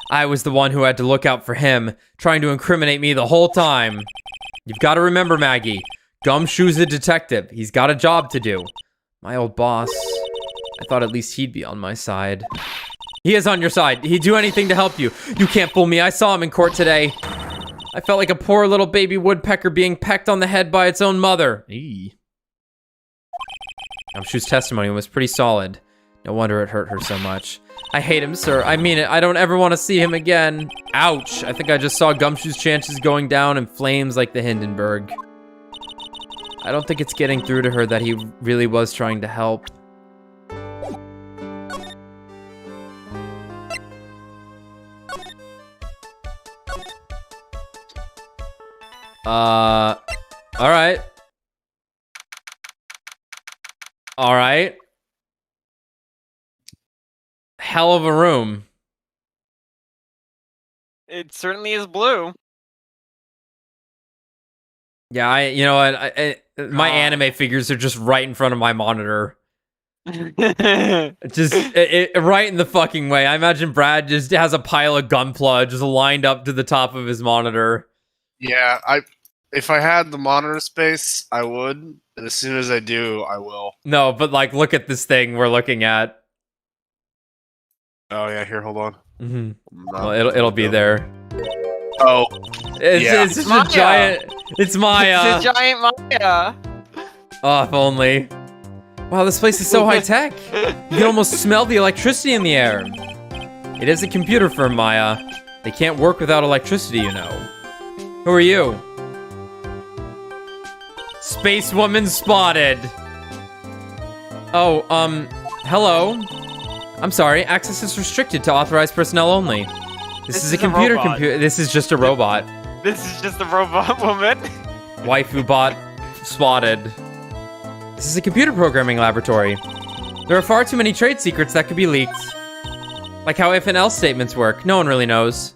S1: I was the one who had to look out for him, trying to incriminate me the whole time. You've got to remember, Maggie, Gumshoe's a detective. He's got a job to do. My old boss, I thought at least he'd be on my side. He is on your side. He'd do anything to help you. You can't fool me. I saw him in court today. I felt like a poor little baby woodpecker being pecked on the head by its own mother. Eee. Gumshoe's testimony was pretty solid. No wonder it hurt her so much. I hate him, sir. I mean it. I don't ever want to see him again. Ouch. I think I just saw Gumshoe's chances going down in flames like the Hindenburg. I don't think it's getting through to her that he really was trying to help. Alright. Alright. Hell of a room.
S3: It certainly is blue.
S1: Yeah, you know what? My anime figures are just right in front of my monitor. Just right in the fucking way. I imagine Brad just has a pile of Gunpla just lined up to the top of his monitor.
S2: Yeah, if I had the monitor space, I would. And as soon as I do, I will.
S1: No, but like, look at this thing we're looking at.
S2: Oh yeah, here, hold on.
S1: Mm-hmm. Well, it'll be there.
S2: Oh,
S1: it's just a giant. It's Maya.
S3: It's a giant Maya.
S1: Oh, if only. Wow, this place is so high tech. You can almost smell the electricity in the air. It is a computer firm, Maya. They can't work without electricity, you know. Who are you? Space woman spotted. Oh, Hello. I'm sorry, access is restricted to authorized personnel only. This is a computer This is just a robot.
S3: This is just a robot woman.
S1: Waifu bot spotted. This is a computer programming laboratory. There are far too many trade secrets that could be leaked. Like how if and else statements work. No one really knows.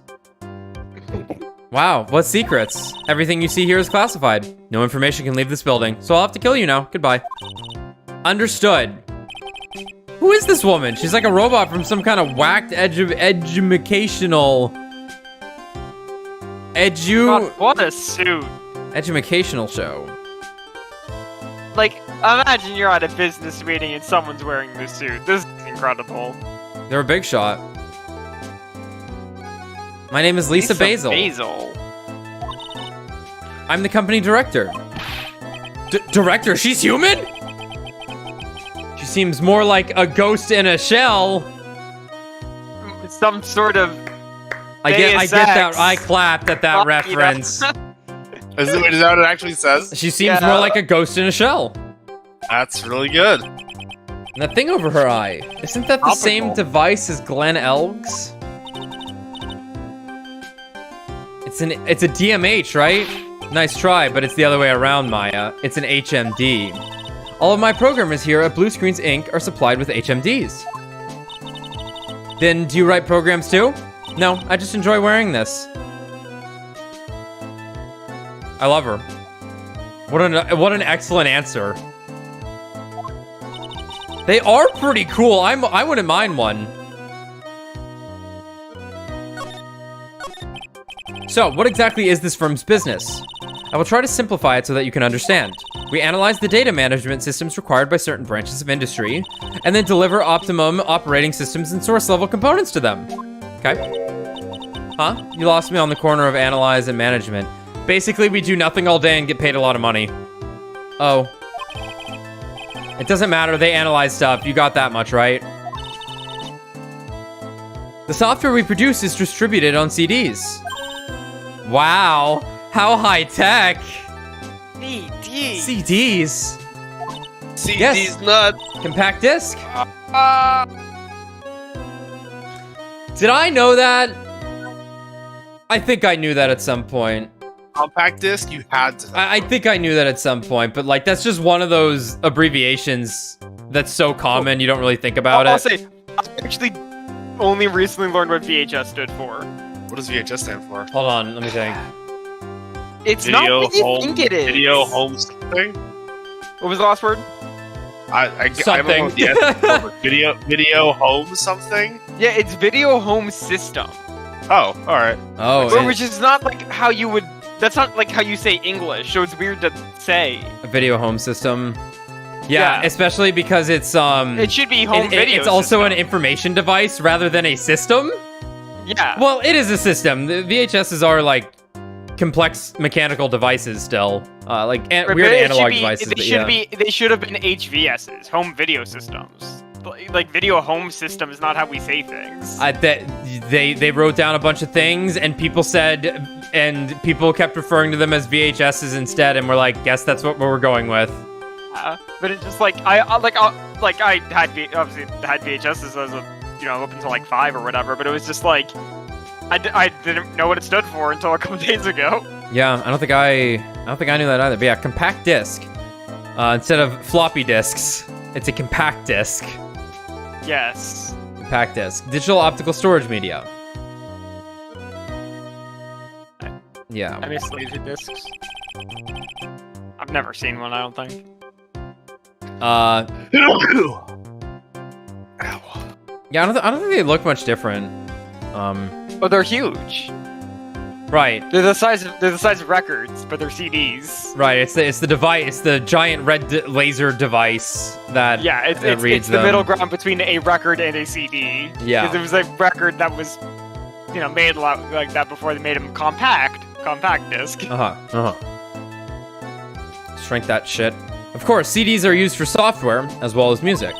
S1: Wow, what secrets? Everything you see here is classified. No information can leave this building, so I'll have to kill you now. Goodbye. Understood. Who is this woman? She's like a robot from some kind of whacked educational...
S3: God, what a suit.
S1: Educational show.
S3: Like, imagine you're at a business meeting and someone's wearing this suit. This is incredible.
S1: They're a big shot. My name is Lisa Basil. I'm the company director. Director? She's human? She seems more like a ghost in a shell.
S3: Some sort of...
S1: I get that. I clapped at that reference.
S2: Is that what it actually says?
S1: She seems more like a ghost in a shell.
S2: That's really good.
S1: And that thing over her eye. Isn't that the same device as Glenn Elg's? It's a DMH, right? Nice try, but it's the other way around, Maya. It's an HMD. All of my programmers here at Blue Screens Inc. are supplied with HMDs. Then, do you write programs too? No, I just enjoy wearing this. I love her. What an excellent answer. They are pretty cool. I wouldn't mind one. So, what exactly is this firm's business? I will try to simplify it so that you can understand. We analyze the data management systems required by certain branches of industry, and then deliver optimum operating systems and source-level components to them. Okay. Huh? You lost me on the corner of analyze and management. Basically, we do nothing all day and get paid a lot of money. Oh. It doesn't matter, they analyze stuff. You got that much, right? The software we produce is distributed on CDs. Wow. How high-tech.
S3: CDs.
S1: CDs.
S2: CDs
S1: Yes.
S2: nut.
S1: Compact disc. Did I know that? I think I knew that at some point.
S2: Compact disc, you had to.
S1: I think I knew that at some point, but like that's just one of those abbreviations that's so common you don't really think about
S3: I'll
S1: it.
S3: say, I actually only recently learned what VHS stood for.
S2: What does VHS stand for?
S1: Hold on, let me think.
S3: It's not what you think it is.
S2: Video home something?
S3: What was the last word?
S1: Something.
S2: Video home something?
S3: Yeah, it's video home system.
S2: Oh, alright.
S1: Oh,
S3: Which is not like how you would... That's not like how you say English, so it's weird to say.
S1: a video home system. Yeah,
S3: Yeah.
S1: especially because it's
S3: It should be home video
S1: It's also an
S3: system.
S1: information device rather than a system.
S3: Yeah.
S1: Well, it is a system. The VHSs are like complex mechanical devices still, like weird analog devices.
S3: They should have been HVSs, home video systems. Like video home system is not how we say things.
S1: They wrote down a bunch of things, and people said, and people kept referring to them as VHSs instead, and we're like, guess that's what we're going with.
S3: But it's just like I obviously had VHSs as up until like 5 or whatever. But it was just like I didn't know what it stood for until a couple days ago.
S1: Yeah, I don't think I knew that either. But yeah, compact disc. Instead of floppy disks, it's a compact disc.
S3: Yes.
S1: Compact disc. Digital optical storage media. Yeah.
S3: I miss laser discs. I've never seen one, I don't think.
S1: Yeah, I don't think they look much different.
S3: But they're huge.
S1: Right.
S3: They're the size of records, but they're CDs.
S1: Right. It's the device. It's the giant red laser device that
S3: it's
S1: reads
S3: the
S1: them.
S3: middle ground between a record and a CD.
S1: Yeah.
S3: Because it was a record that was, made a lot like that before they made them compact disc.
S1: Shrink that shit. Of course, CDs are used for software as well as music.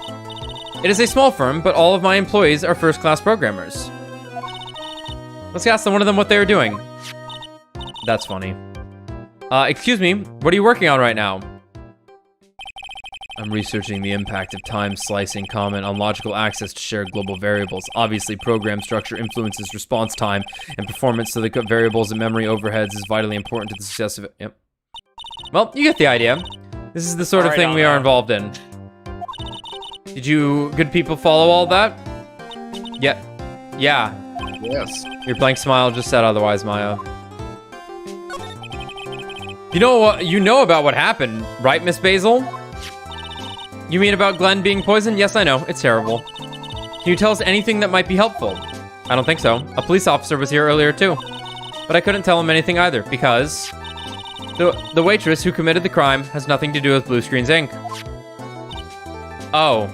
S1: It is a small firm, but all of my employees are first-class programmers. Let's ask one of them what they are doing. That's funny. Excuse me, what are you working on right now? I'm researching the impact of time slicing comment on logical access to shared global variables. Obviously, program structure influences response time and performance, so the variables and memory overheads is vitally important to the success of it. Yep. Well, you get the idea. This is the sort of thing we are involved in. Did you good people follow all that? Yeah. Yeah.
S2: Yes.
S1: Your blank smile just said otherwise, Maya. You know about what happened, right, Miss Basil? You mean about Glenn being poisoned? Yes, I know. It's terrible. Can you tell us anything that might be helpful? I don't think so. A police officer was here earlier, too. But I couldn't tell him anything either, because the waitress who committed the crime has nothing to do with Blue Screens Inc. Oh.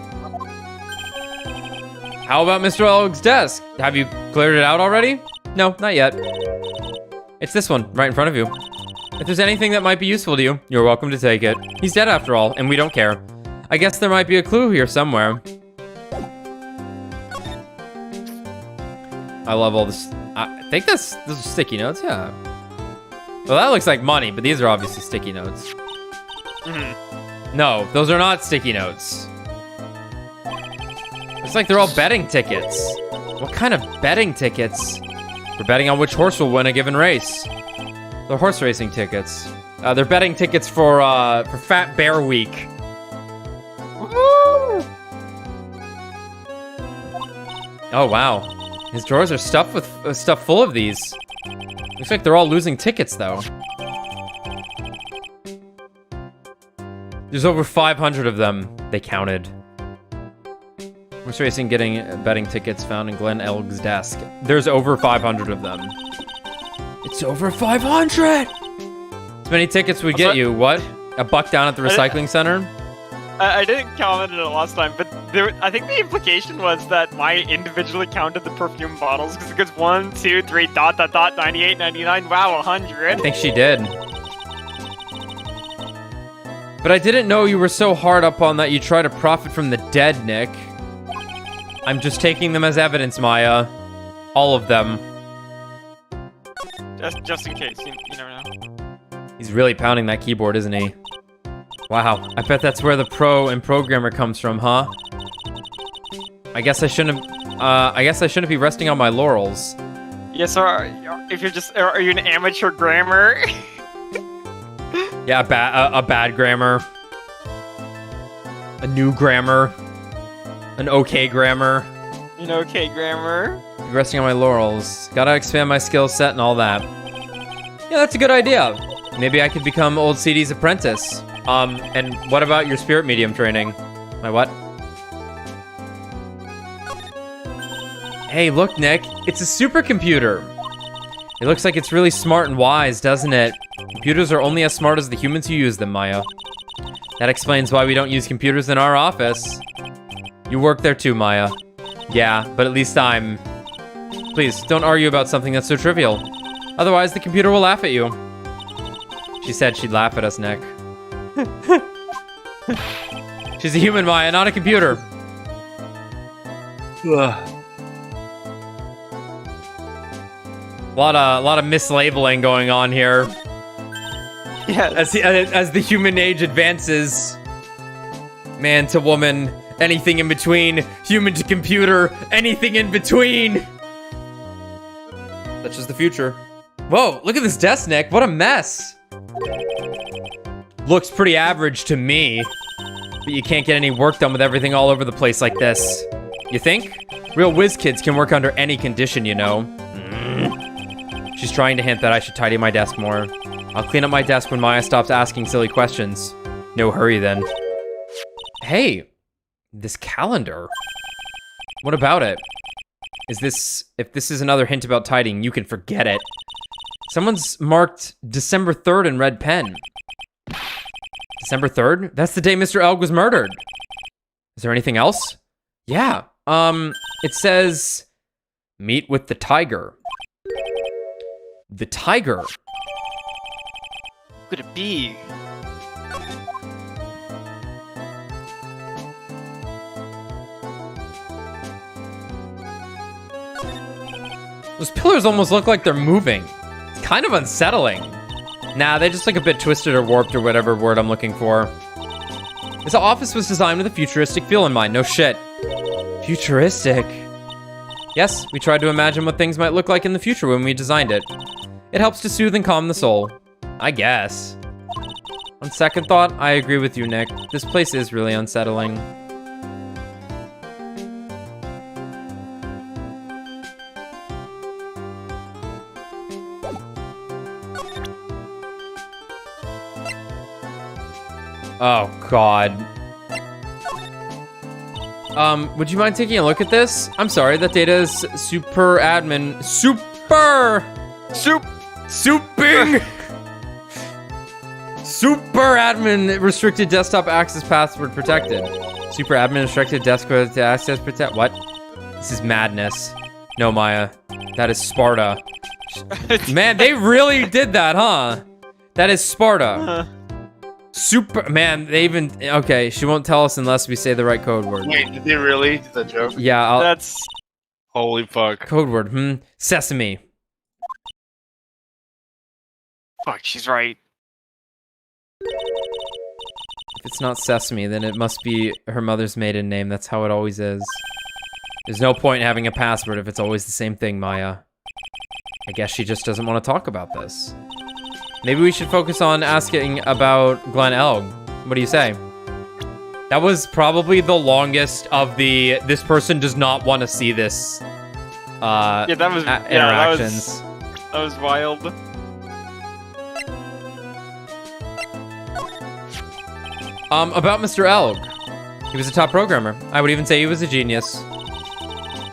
S1: How about Mr. Elg's desk? Have you cleared it out already? No, not yet. It's this one, right in front of you. If there's anything that might be useful to you, you're welcome to take it. He's dead after all, and we don't care. I guess there might be a clue here somewhere. I love all this. I think those are sticky notes, yeah. Well, that looks like money, but these are obviously sticky notes. No, those are not sticky notes. It's like they're all betting tickets. What kind of betting tickets? We're betting on which horse will win a given race. They're horse racing tickets. They're betting tickets for Fat Bear Week. Woo! Oh wow, his drawers are stuffed with stuff full of these. Looks like they're all losing tickets though. There's over 500 of them. They counted. Horse racing betting tickets found in Glenn Elg's desk. There's over 500 of them. It's over 500! As many tickets would get you, what? $1 down at the recycling center?
S3: I didn't comment on it last time, but I think the implication was that Maya individually counted the perfume bottles, because it goes 1, 2, 3, ... 98, 99, wow, 100.
S1: I think she did. But I didn't know you were so hard up on that you try to profit from the dead, Nick. I'm just taking them as evidence, Maya. All of them.
S3: Just in case, you never know.
S1: He's really pounding that keyboard, isn't he? Wow, I bet that's where the pro and programmer comes from, huh? I guess I shouldn't be resting on my laurels.
S3: Yes, or if you're just, are you an amateur grammar?
S1: Yeah, a bad grammar. A new grammar. An okay grammar.
S3: An okay grammar.
S1: Resting on my laurels. Gotta expand my skill set and all that. Yeah, that's a good idea. Maybe I could become Old CD's apprentice. And what about your spirit medium training? My what? Hey, look, Nick. It's a supercomputer. It looks like it's really smart and wise, doesn't it? Computers are only as smart as the humans who use them, Maya. That explains why we don't use computers in our office. You work there too, Maya. Yeah, but at least I'm... Please, don't argue about something that's so trivial. Otherwise, the computer will laugh at you. She said she'd laugh at us, Nick. She's a human, Maya, not a computer. Ugh. A lot of mislabeling going on here.
S3: Yeah.
S1: As the human age advances, man to woman, anything in between, human to computer, anything in between. That's just the future. Whoa, look at this desk, Nick. What a mess. Looks pretty average to me, but you can't get any work done with everything all over the place like this. You think? Real whiz kids can work under any condition, you know. She's trying to hint that I should tidy my desk more. I'll clean up my desk when Maya stops asking silly questions. No hurry then. Hey, this calendar. What about it? If this is another hint about tidying, you can forget it. Someone's marked December 3rd in red pen. December 3rd? That's the day Mr. Elg was murdered. Is there anything else? Yeah. It says, meet with the Tigre. The Tigre.
S3: Who could it be?
S1: Those pillars almost look like they're moving. It's kind of unsettling. Nah, they just look a bit twisted or warped or whatever word I'm looking for. This office was designed with a futuristic feel in mind. No shit. Futuristic? Yes, we tried to imagine what things might look like in the future when we designed it. It helps to soothe and calm the soul. I guess. On second thought, I agree with you, Nick. This place is really unsettling. Oh, God. Would you mind taking a look at this? I'm sorry, that data is super admin. Souping! Super admin restricted desktop access password protected. Super admin restricted desktop access protect. What? This is madness. No, Maya. That is Sparta. Man, they really did that, huh? That is Sparta. Super, man, they even, okay, she won't tell us unless we say the right code word.
S2: Wait, did they really do that joke?
S1: Yeah,
S3: That's...
S2: Holy fuck.
S1: Code word, Sesame.
S3: Fuck, she's right.
S1: If it's not Sesame, then it must be her mother's maiden name. That's how it always is. There's no point in having a password if it's always the same thing, Maya. I guess she just doesn't want to talk about this. Maybe we should focus on asking about Glen Elg. What do you say? That was probably the longest of the this person does not want to see this
S3: yeah, that was
S1: interactions.
S3: That was wild.
S1: About Mr. Elg. He was a top programmer. I would even say he was a genius.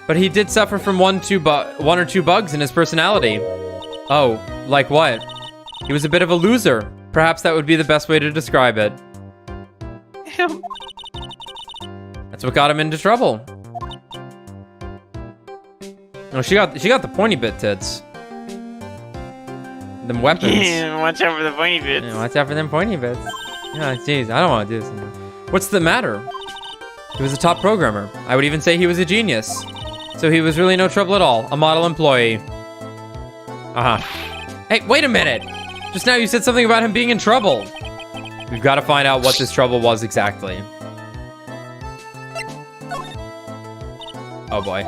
S1: But he did suffer from one or two bugs in his personality. Oh, like what? He was a bit of a loser. Perhaps that would be the best way to describe it. That's what got him into trouble. Oh, she got the pointy bit tits. Them weapons.
S3: Yeah, watch out for the pointy bits.
S1: Yeah, watch out for them pointy bits. Yeah, jeez, I don't want to do this anymore. What's the matter? He was a top programmer. I would even say he was a genius. So he was really no trouble at all. A model employee. Uh-huh. Hey, wait a minute! Just now you said something about him being in trouble. We've got to find out what this trouble was exactly. Oh boy.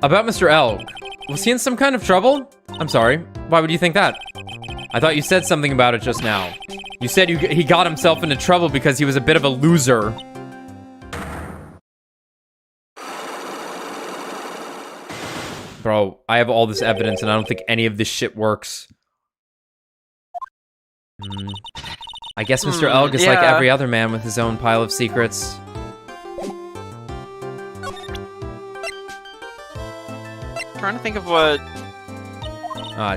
S1: About Mr. Elg. Was he in some kind of trouble? I'm sorry. Why would you think that? I thought you said something about it just now. You said he got himself into trouble because he was a bit of a loser. Bro, I have all this evidence and I don't think any of this shit works. I guess Mr. Elg is like every other man with his own pile of secrets.
S3: Trying to think of what...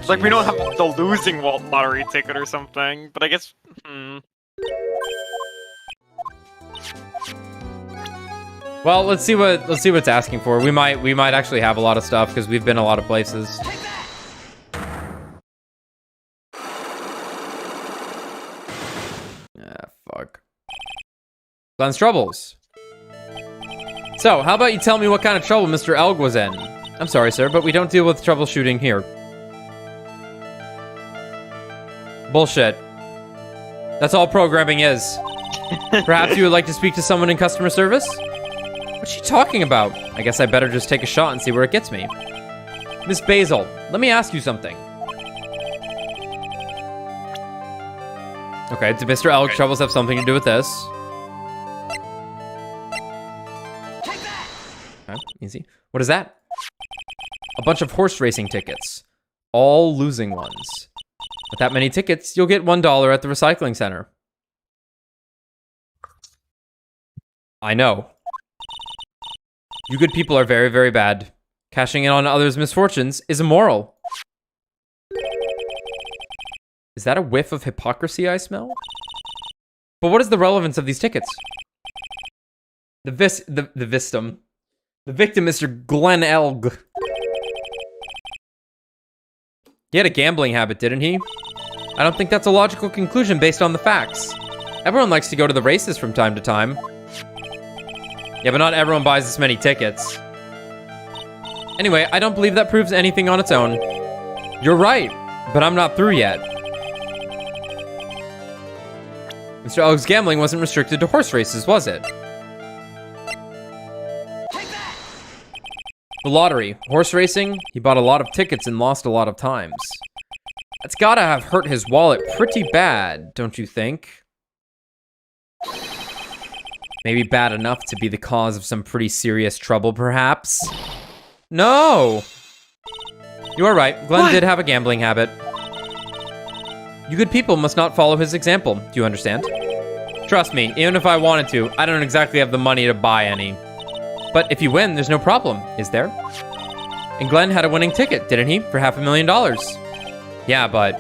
S3: like, we don't have the losing lottery ticket or something, but I guess...
S1: Well, let's see what's asking for. We might actually have a lot of stuff because we've been a lot of places. Ah, fuck. Glenn's troubles. So, how about you tell me what kind of trouble Mr. Elg was in? I'm sorry, sir, but we don't deal with troubleshooting here. Bullshit. That's all programming is. Perhaps you would like to speak to someone in customer service? What's she talking about? I guess I better just take a shot and see where it gets me. Miss Basil, let me ask you something. Okay, do Mr. Elg's troubles have something to do with this? Okay, easy. What is that? A bunch of horse racing tickets. All losing ones. With that many tickets, you'll get $1 at the recycling center. I know. You good people are very, very bad. Cashing in on others' misfortunes is immoral. Is that a whiff of hypocrisy I smell? But what is the relevance of these tickets? The victim, Mr. Glen Elg. He had a gambling habit, didn't he? I don't think that's a logical conclusion based on the facts. Everyone likes to go to the races from time to time. Yeah, but not everyone buys this many tickets. Anyway, I don't believe that proves anything on its own. You're right, but I'm not through yet. Mr. Elg's gambling wasn't restricted to horse races, was it? The lottery. Horse racing? He bought a lot of tickets and lost a lot of times. That's gotta have hurt his wallet pretty bad, don't you think? Maybe bad enough to be the cause of some pretty serious trouble, perhaps? No! You are right. Glenn did have a gambling habit. You good people must not follow his example. Do you understand? Trust me, even if I wanted to, I don't exactly have the money to buy any. But if you win, there's no problem, is there? And Glenn had a winning ticket, didn't he? For $500,000. Yeah, but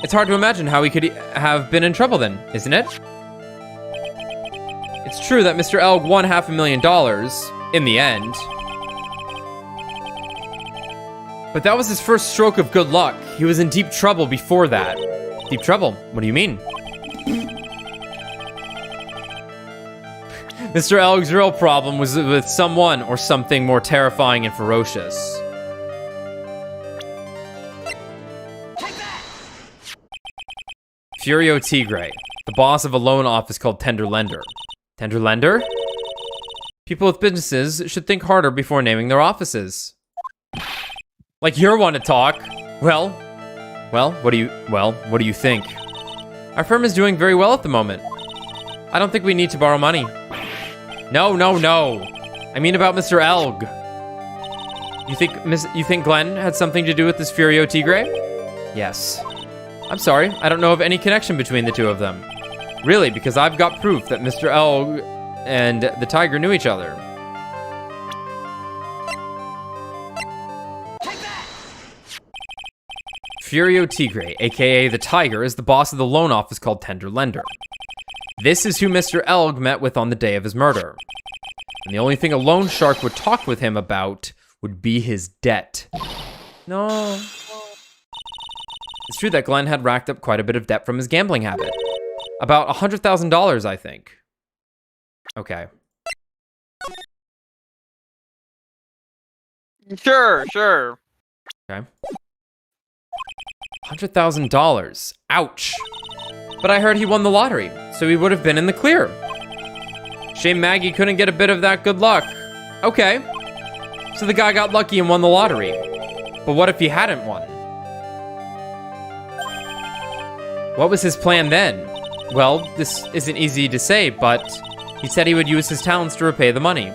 S1: it's hard to imagine how he could have been in trouble then, isn't it? It's true that Mr. Elg won $500,000 in the end. But that was his first stroke of good luck. He was in deep trouble before that. Deep trouble? What do you mean? Mr. Elg's real problem was with someone or something more terrifying and ferocious. Furio Tigre, the boss of a loan office called Tender Lender. Tender Lender? People with businesses should think harder before naming their offices. Like you're one to talk. Well, what do you think? Our firm is doing very well at the moment. I don't think we need to borrow money. No. I mean about Mr. Elg. You think Glenn had something to do with this Furio Tigre? Yes. I'm sorry, I don't know of any connection between the two of them. Really, because I've got proof that Mr. Elg and the Tigre knew each other. Furio Tigre, aka the Tigre, is the boss of the loan office called Tender Lender. This is who Mr. Elg met with on the day of his murder. And the only thing a loan shark would talk with him about would be his debt. No. It's true that Glenn had racked up quite a bit of debt from his gambling habit. About $100,000, I think. Okay.
S3: Sure.
S1: Okay. $100,000. Ouch. But I heard he won the lottery, so he would have been in the clear. Shame Maggie couldn't get a bit of that good luck. Okay. So the guy got lucky and won the lottery. But what if he hadn't won? What was his plan then? Well, this isn't easy to say, but he said he would use his talents to repay the money.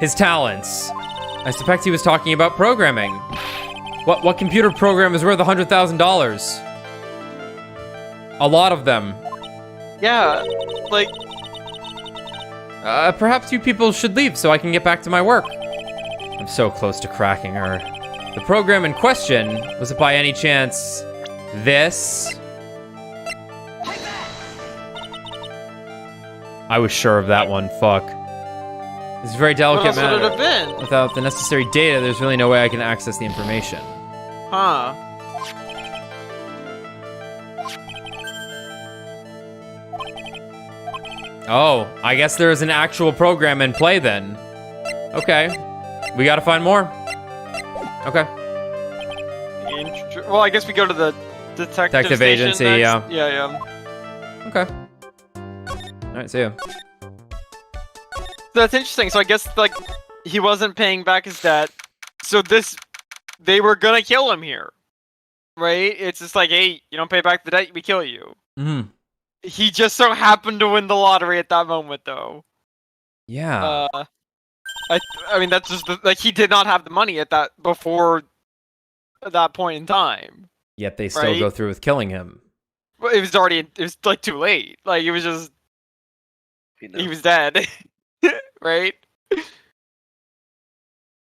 S1: His talents. I suspect he was talking about programming. What computer program is worth $100,000? A lot of them.
S3: Yeah, like...
S1: Perhaps you people should leave so I can get back to my work. I'm so close to cracking her. The program in question, was it by any chance this? I was sure of that one, fuck. It's a very delicate matter.
S3: What else would it have been?
S1: Without the necessary data, there's really no way I can access the information.
S3: Huh.
S1: Oh, I guess there is an actual program in play then. Okay. We gotta find more. Okay.
S3: Well, I guess we go to the detective
S1: agency,
S3: next.
S1: yeah.
S3: Yeah.
S1: Okay. Alright, see ya.
S3: That's interesting. So I guess, like, he wasn't paying back his debt. So they were gonna kill him here. Right? It's just like, hey, you don't pay back the debt, we kill you.
S1: Mm-hmm.
S3: He just so happened to win the lottery at that moment, though.
S1: Yeah.
S3: I mean, that's just, like, he did not have the money at that, before that point in time.
S1: Yet they still go through with killing him.
S3: Well, it was, like, too late. Like, it was just, he was dead. Right?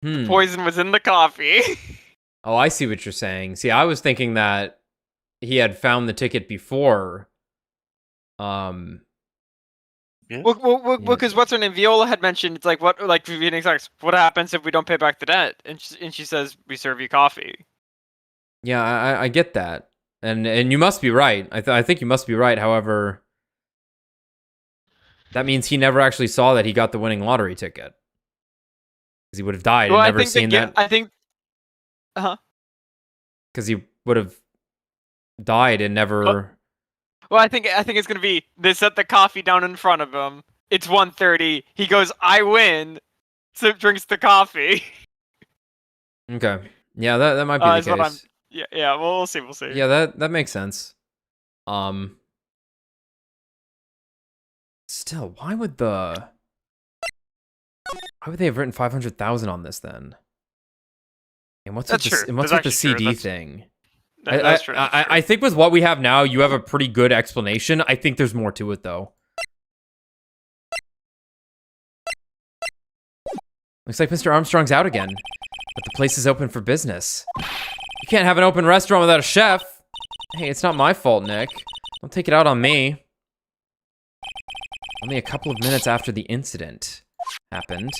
S3: The poison was in the coffee.
S1: Oh, I see what you're saying. See, I was thinking that he had found the ticket before.
S2: Yeah.
S3: Well, because what's her name? Viola had mentioned, it's like, what happens if we don't pay back the debt? And she says, we serve you coffee.
S1: Yeah, I get that. And you must be right. I think you must be right. However, that means he never actually saw that he got the winning lottery ticket. Because he would have died
S3: Well,
S1: and
S3: I
S1: never
S3: think
S1: seen that.
S3: I think.
S1: Because he would have died and never.
S3: Well, I think it's gonna be they set the coffee down in front of him. It's 1:30. He goes, "I win." So drinks the coffee.
S1: Okay. Yeah, that might be the
S3: Is what I'm.
S1: case.
S3: Yeah. Well, we'll see. We'll see.
S1: Yeah, that makes sense. Still, why would they have written 500,000 on this then? And what's
S3: That's
S1: with
S3: true.
S1: the, and what's
S3: That's
S1: with the
S3: actually true.
S1: CD
S3: That's-
S1: thing?
S3: That's true.
S1: I think with what we have now, you have a pretty good explanation. I think there's more to it though. Looks like Mr. Armstrong's out again, but the place is open for business. You can't have an open restaurant without a chef. Hey, it's not my fault, Nick. Don't take it out on me. Only a couple of minutes after the incident happened,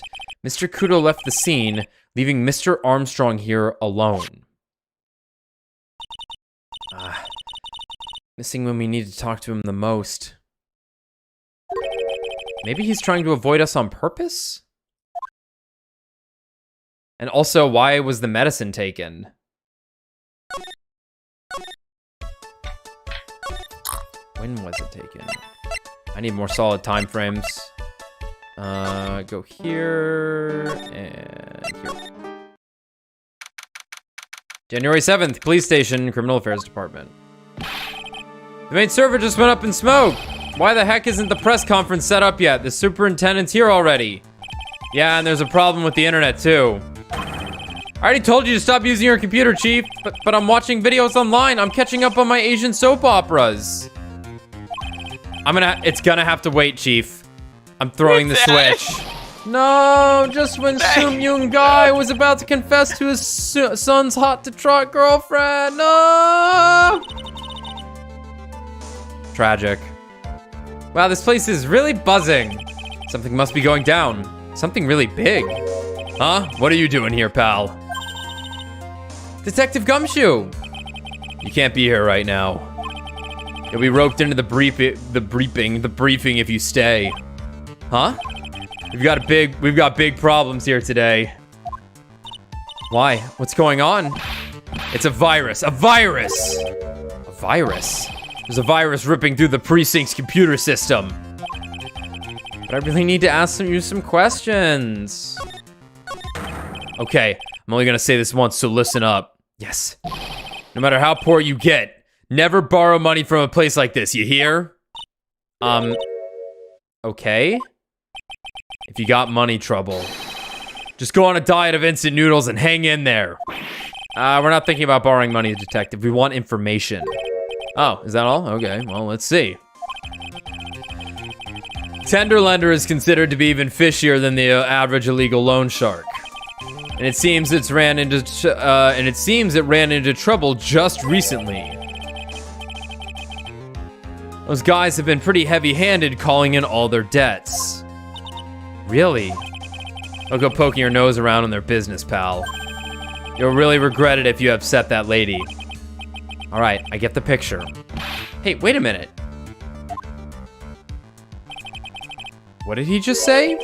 S1: Mr. Kudo left the scene, leaving Mr. Armstrong here alone. Missing when we need to talk to him the most. Maybe he's trying to avoid us on purpose? And also, why was the medicine taken? When was it taken? I need more solid time frames. Go here and here. January 7th, police station, criminal affairs department. The main server just went up in smoke. Why the heck isn't the press conference set up yet? The superintendent's here already. Yeah, and there's a problem with the internet too. I already told you to stop using your computer, Chief, but I'm watching videos online. I'm catching up on my Asian soap operas. It's gonna have to wait, Chief. I'm throwing the switch. No, just when Sum Young Guy was about to confess to his son's hot-to-trot girlfriend. No! Tragic. Wow, this place is really buzzing. Something must be going down. Something really big. Huh? What are you doing here, pal? Detective Gumshoe! You can't be here right now. You'll be roped into the briefing if you stay. Huh? We've got big problems here today. Why? What's going on? It's a virus. A virus! A virus? There's a virus ripping through the precinct's computer system. But I really need to ask you some questions. Okay, I'm only gonna say this once, so listen up. Yes. No matter how poor you get, never borrow money from a place like this, you hear? Okay. If you got money trouble, just go on a diet of instant noodles and hang in there. We're not thinking about borrowing money, detective. We want information. Oh, is that all? Okay, well, let's see. Tender lender is considered to be even fishier than the average illegal loan shark. And it seems it ran into trouble just recently. Those guys have been pretty heavy-handed calling in all their debts. Really? Don't go poking your nose around in their business, pal. You'll really regret it if you upset that lady. All right, I get the picture. Hey, wait a minute. What did he just say?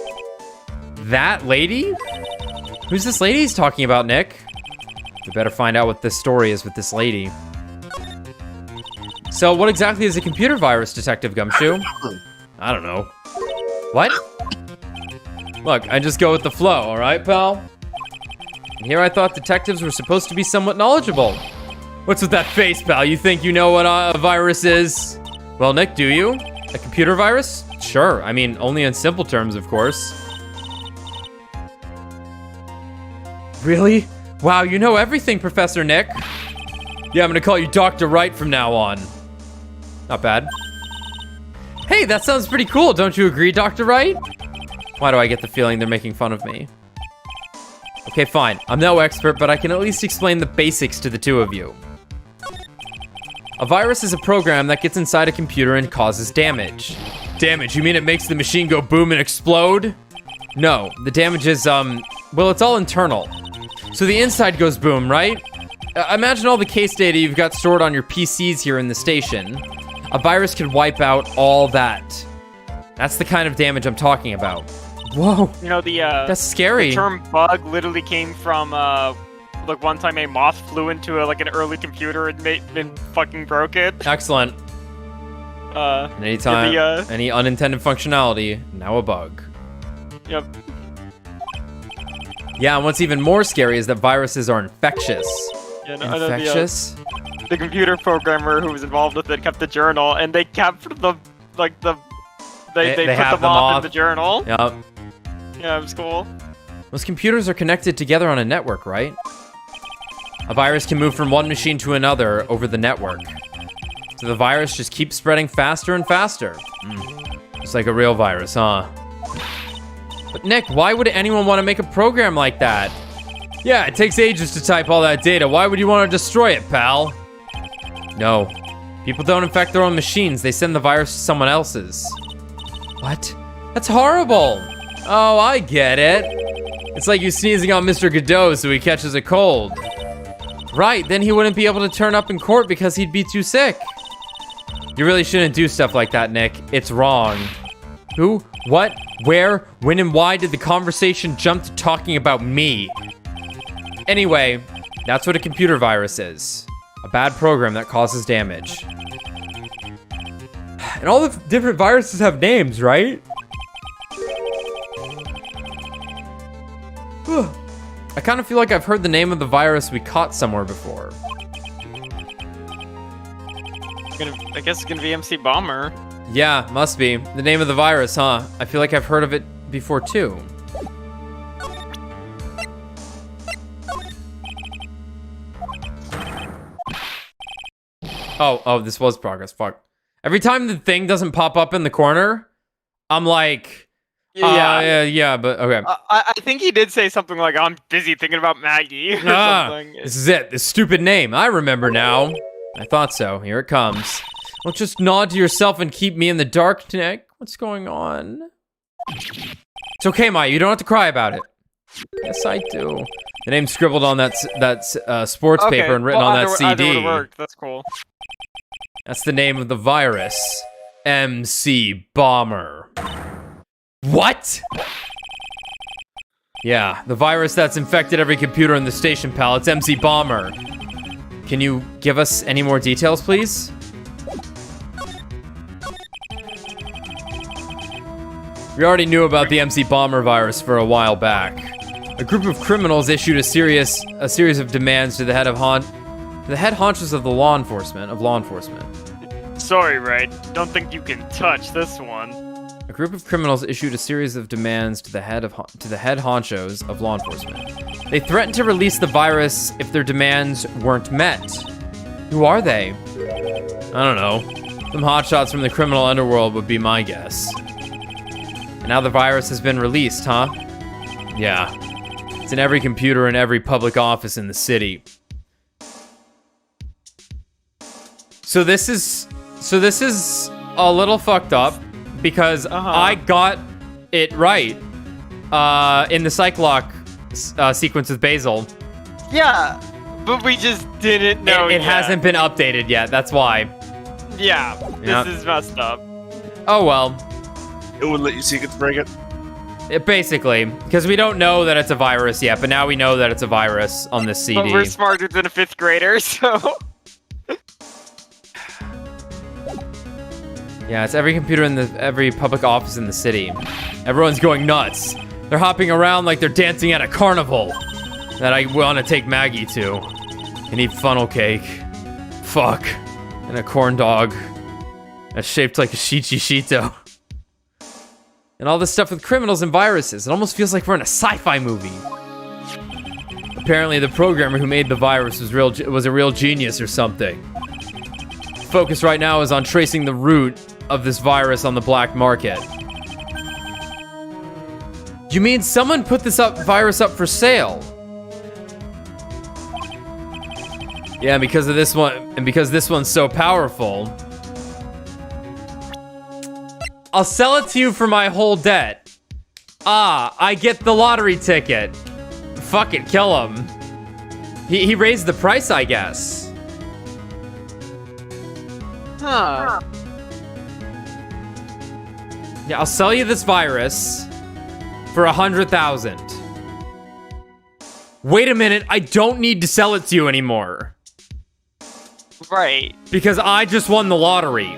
S1: That lady? Who's this lady he's talking about, Nick? We better find out what this story is with this lady. So, what exactly is a computer virus, Detective Gumshoe? I don't know. What? Look, I just go with the flow, all right, pal? And here I thought detectives were supposed to be somewhat knowledgeable. What's with that face, pal? You think you know what a virus is? Well, Nick, do you? A computer virus? Sure. I mean, only in simple terms, of course. Really? Wow, you know everything, Professor Nick. Yeah, I'm gonna call you Dr. Wright from now on. Not bad. Hey, that sounds pretty cool. Don't you agree, Dr. Wright? Why do I get the feeling they're making fun of me? Okay, fine. I'm no expert, but I can at least explain the basics to the two of you. A virus is a program that gets inside a computer and causes damage. Damage? You mean it makes the machine go boom and explode? No, the damage is, well, it's all internal. So the inside goes boom, right? Imagine all the case data you've got stored on your PCs here in the station. A virus could wipe out all that. That's the kind of damage I'm talking about. Whoa,
S3: You know,
S1: that's scary.
S3: the term bug literally came from, like, one time a moth flew into, an early computer and been fucking broke it.
S1: Excellent. And anytime, any unintended functionality, now a bug.
S3: Yep.
S1: Yeah, and what's even more scary is that viruses are infectious.
S3: Yeah, no, I know
S1: Infectious?
S3: the computer programmer who was involved with it kept the journal, and they kept they put the moth in the journal.
S1: Yep.
S3: Yeah, it was cool.
S1: Most computers are connected together on a network, right? A virus can move from one machine to another over the network. So the virus just keeps spreading faster and faster. Just like a real virus, huh? But Nick, why would anyone want to make a program like that? Yeah, it takes ages to type all that data. Why would you want to destroy it, pal? No. People don't infect their own machines. They send the virus to someone else's. What? That's horrible. Oh, I get it. It's like you sneezing on Mr. Godot so he catches a cold. Right, then he wouldn't be able to turn up in court because he'd be too sick. You really shouldn't do stuff like that, Nick. It's wrong. Who, what, where, when, and why did the conversation jump to talking about me? Anyway, that's what a computer virus is. A bad program that causes damage. And all the different viruses have names, right? I kind of feel like I've heard the name of the virus we caught somewhere before.
S3: I guess it's gonna be MC Bomber.
S1: Yeah, must be. The name of the virus, huh? I feel like I've heard of it before too. Oh, this was progress. Fuck. Every time the thing doesn't pop up in the corner, I'm like, yeah, but okay.
S3: I think he did say something like, "I'm busy thinking about Maggie." Or something.
S1: This is it. This stupid name. I remember now. I thought so. Here it comes. Well, just nod to yourself and keep me in the dark, Nick. What's going on? It's okay, Maya. You don't have to cry about it. Yes, I do. The name's scribbled on that sports paper and written on that CD.
S3: Either would've worked. That's cool.
S1: That's the name of the virus. MC Bomber. What? Yeah, the virus that's infected every computer in the station, pal. It's MC Bomber. Can you give us any more details, please? We already knew about the MC Bomber virus for a while back. A group of criminals issued a series of demands to the head honchos of law enforcement.
S3: Sorry, Wright. Don't think you can touch this one.
S1: A group of criminals issued a series of demands to the head honchos of law enforcement. They threatened to release the virus if their demands weren't met. Who are they? I don't know. Some hotshots from the criminal underworld would be my guess. And now the virus has been released, huh? Yeah. It's in every computer in every public office in the city. So this is a little fucked up because I got it right in the Psych-Lock sequence with Basil.
S3: Yeah, but we just didn't know
S1: it hasn't been updated yet, that's why.
S3: Yeah, this is messed up.
S1: Oh well.
S2: It would let you secrets break it?
S1: Basically, because we don't know that it's a virus yet, but now we know that it's a virus on this CD.
S3: But we're smarter than a 5th grader, so...
S1: Yeah, it's every computer in every public office in the city. Everyone's going nuts. They're hopping around like they're dancing at a carnival that I want to take Maggie to and eat funnel cake. Fuck. And a corn dog that's shaped like a Shichishito. And all this stuff with criminals and viruses. It almost feels like we're in a sci-fi movie. Apparently the programmer who made the virus was a real genius or something. Focus right now is on tracing the root of this virus on the black market. You mean someone put this virus up for sale? Yeah, because of this one, and because this one's so powerful, I'll sell it to you for my whole debt. I get the lottery ticket. Fuck it, kill him. He raised the price, I guess.
S3: Huh.
S1: Yeah, I'll sell you this virus for 100,000. Wait a minute, I don't need to sell it to you anymore.
S3: Right.
S1: Because I just won the lottery.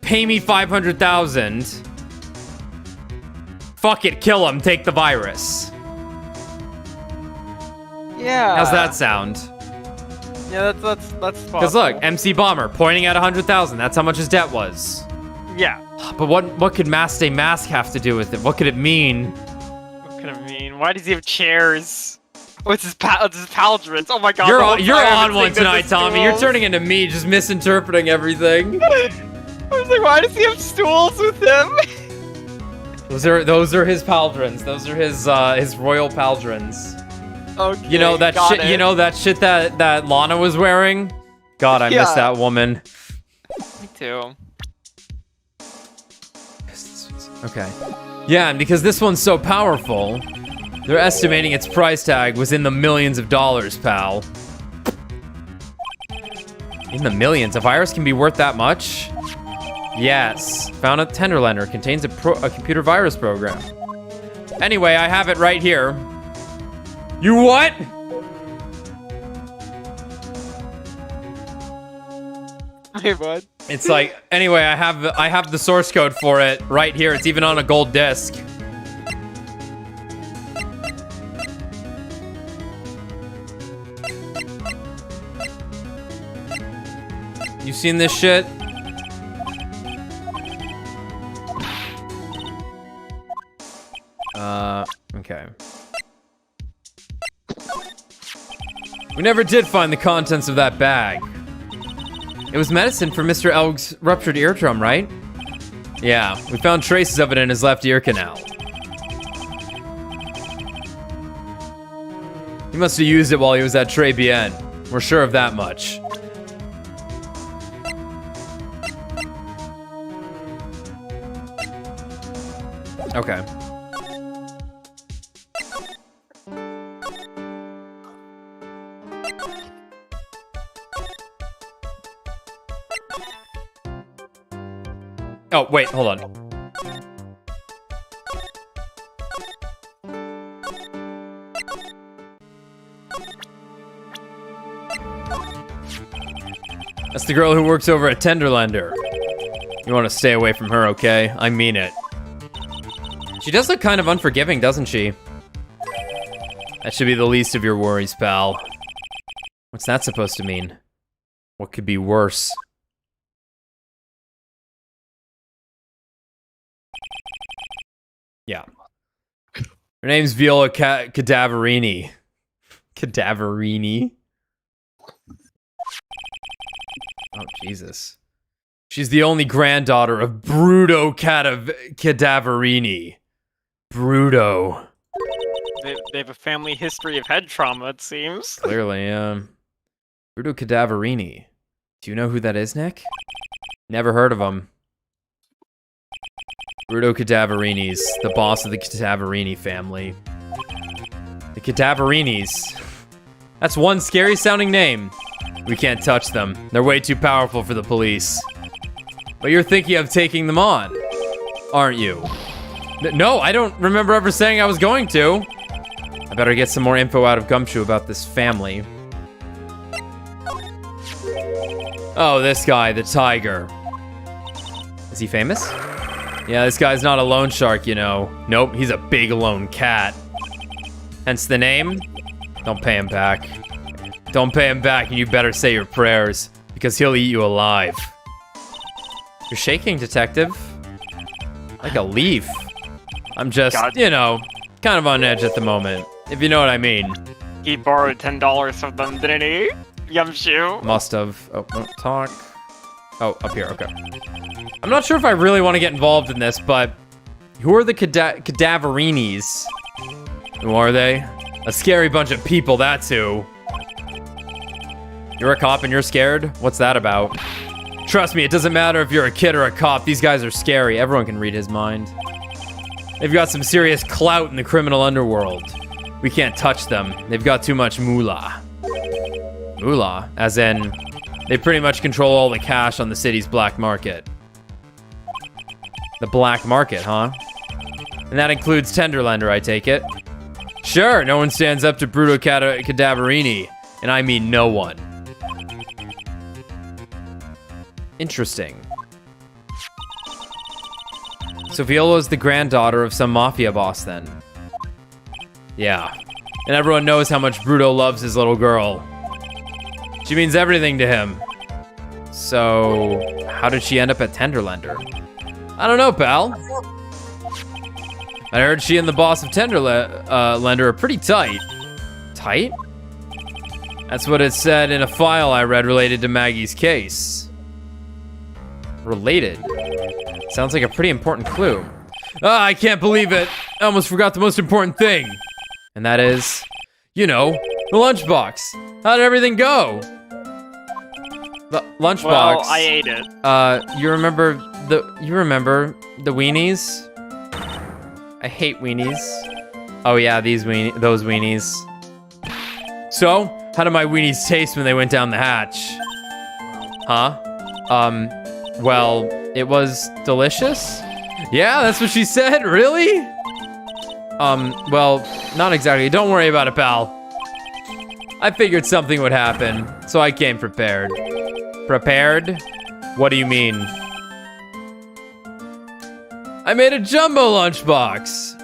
S1: Pay me 500,000. Fuck it, kill him, take the virus.
S3: Yeah.
S1: How's that sound?
S3: Yeah, that's
S1: Because look, MC Bomber pointing at 100,000. That's how much his debt was.
S3: Yeah.
S1: But what could Mask Day Mask have to do with it? What could it mean?
S3: What could it mean? Why does he have chairs? What's his pauldrons? Oh my god.
S1: You're on one tonight, Tommy. You're turning into me, just misinterpreting everything.
S3: I was like, why does he have stools with him?
S1: Those are his pauldrons. Those are his royal pauldrons.
S3: Okay.
S1: You know that shit. You know that shit that Lana was wearing. God, I miss that woman.
S3: Me too.
S1: Okay. Yeah, and because this one's so powerful, they're estimating its price tag was in the millions of dollars, pal. In the millions? A virus can be worth that much? Yes. Found at Tenderlander. Contains a computer virus program. Anyway, I have it right here. You what?
S3: Hey, bud.
S1: It's like, anyway, I have the source code for it right here. It's even on a gold disc. You seen this shit? Okay. We never did find the contents of that bag. It was medicine for Mr. Elg's ruptured eardrum, right? Yeah, we found traces of it in his left ear canal. He must have used it while he was at Très Bien. We're sure of that much. Okay. Oh, wait, hold on. That's the girl who works over at Tenderlander. You want to stay away from her, okay? I mean it. She does look kind of unforgiving, doesn't she? That should be the least of your worries, pal. What's that supposed to mean? What could be worse? Yeah. Her name's Viola Cadaverini. Cadaverini? Oh, Jesus. She's the only granddaughter of Bruto Cadaverini. Bruto.
S3: They have a family history of head trauma, it seems.
S1: Clearly, Bruto Cadaverini. Do you know who that is, Nick? Never heard of him. Bruto Cadaverini's the boss of the Cadaverini family. The Cadaverinis. That's one scary sounding name. We can't touch them. They're way too powerful for the police. But you're thinking of taking them on, aren't you? No, I don't remember ever saying I was going to. I better get some more info out of Gumshoe about this family. Oh, this guy, the Tigre. Is he famous? Yeah, this guy's not a loan shark, you know. Nope, he's a big lone cat. Hence the name. Don't pay him back. Don't pay him back, and you better say your prayers, because he'll eat you alive. You're shaking, detective. Like a leaf. I'm just, you know, kind of on edge at the moment, if you know what I mean.
S3: He borrowed $10 from them, didn't he? Gumshoe.
S1: Must have. Oh, no, talk. Oh, up here, okay. I'm not sure if I really want to get involved in this, but who are the Cadaverinis? Who are they? A scary bunch of people, that's who. You're a cop and you're scared? What's that about? Trust me, it doesn't matter if you're a kid or a cop. These guys are scary. Everyone can read his mind. They've got some serious clout in the criminal underworld. We can't touch them. They've got too much moolah. Moolah? As in, they pretty much control all the cash on the city's black market. The black market, huh? And that includes Tenderlender, I take it. Sure, no one stands up to Viola Cadaverini. And I mean no one. Interesting. So Viola's the granddaughter of some mafia boss then. Yeah. And everyone knows how much Bruto loves his little girl. She means everything to him. So, how did she end up at Tenderlender? I don't know, pal. I heard she and the boss of Tenderlender are pretty tight. Tight? That's what it said in a file I read related to Maggie's case. Related? Sounds like a pretty important clue. Ah, I can't believe it. I almost forgot the most important thing. And that is, you know, the lunchbox. How did everything go? The lunchbox.
S3: Well, I ate it.
S1: You remember the weenies? I hate weenies. Oh yeah, those weenies. So, how did my weenies taste when they went down the hatch? Huh? Well, it was delicious? Yeah, that's what she said, really? Well, not exactly. Don't worry about it, pal. I figured something would happen, so I came prepared. Prepared? What do you mean? I made a jumbo lunchbox.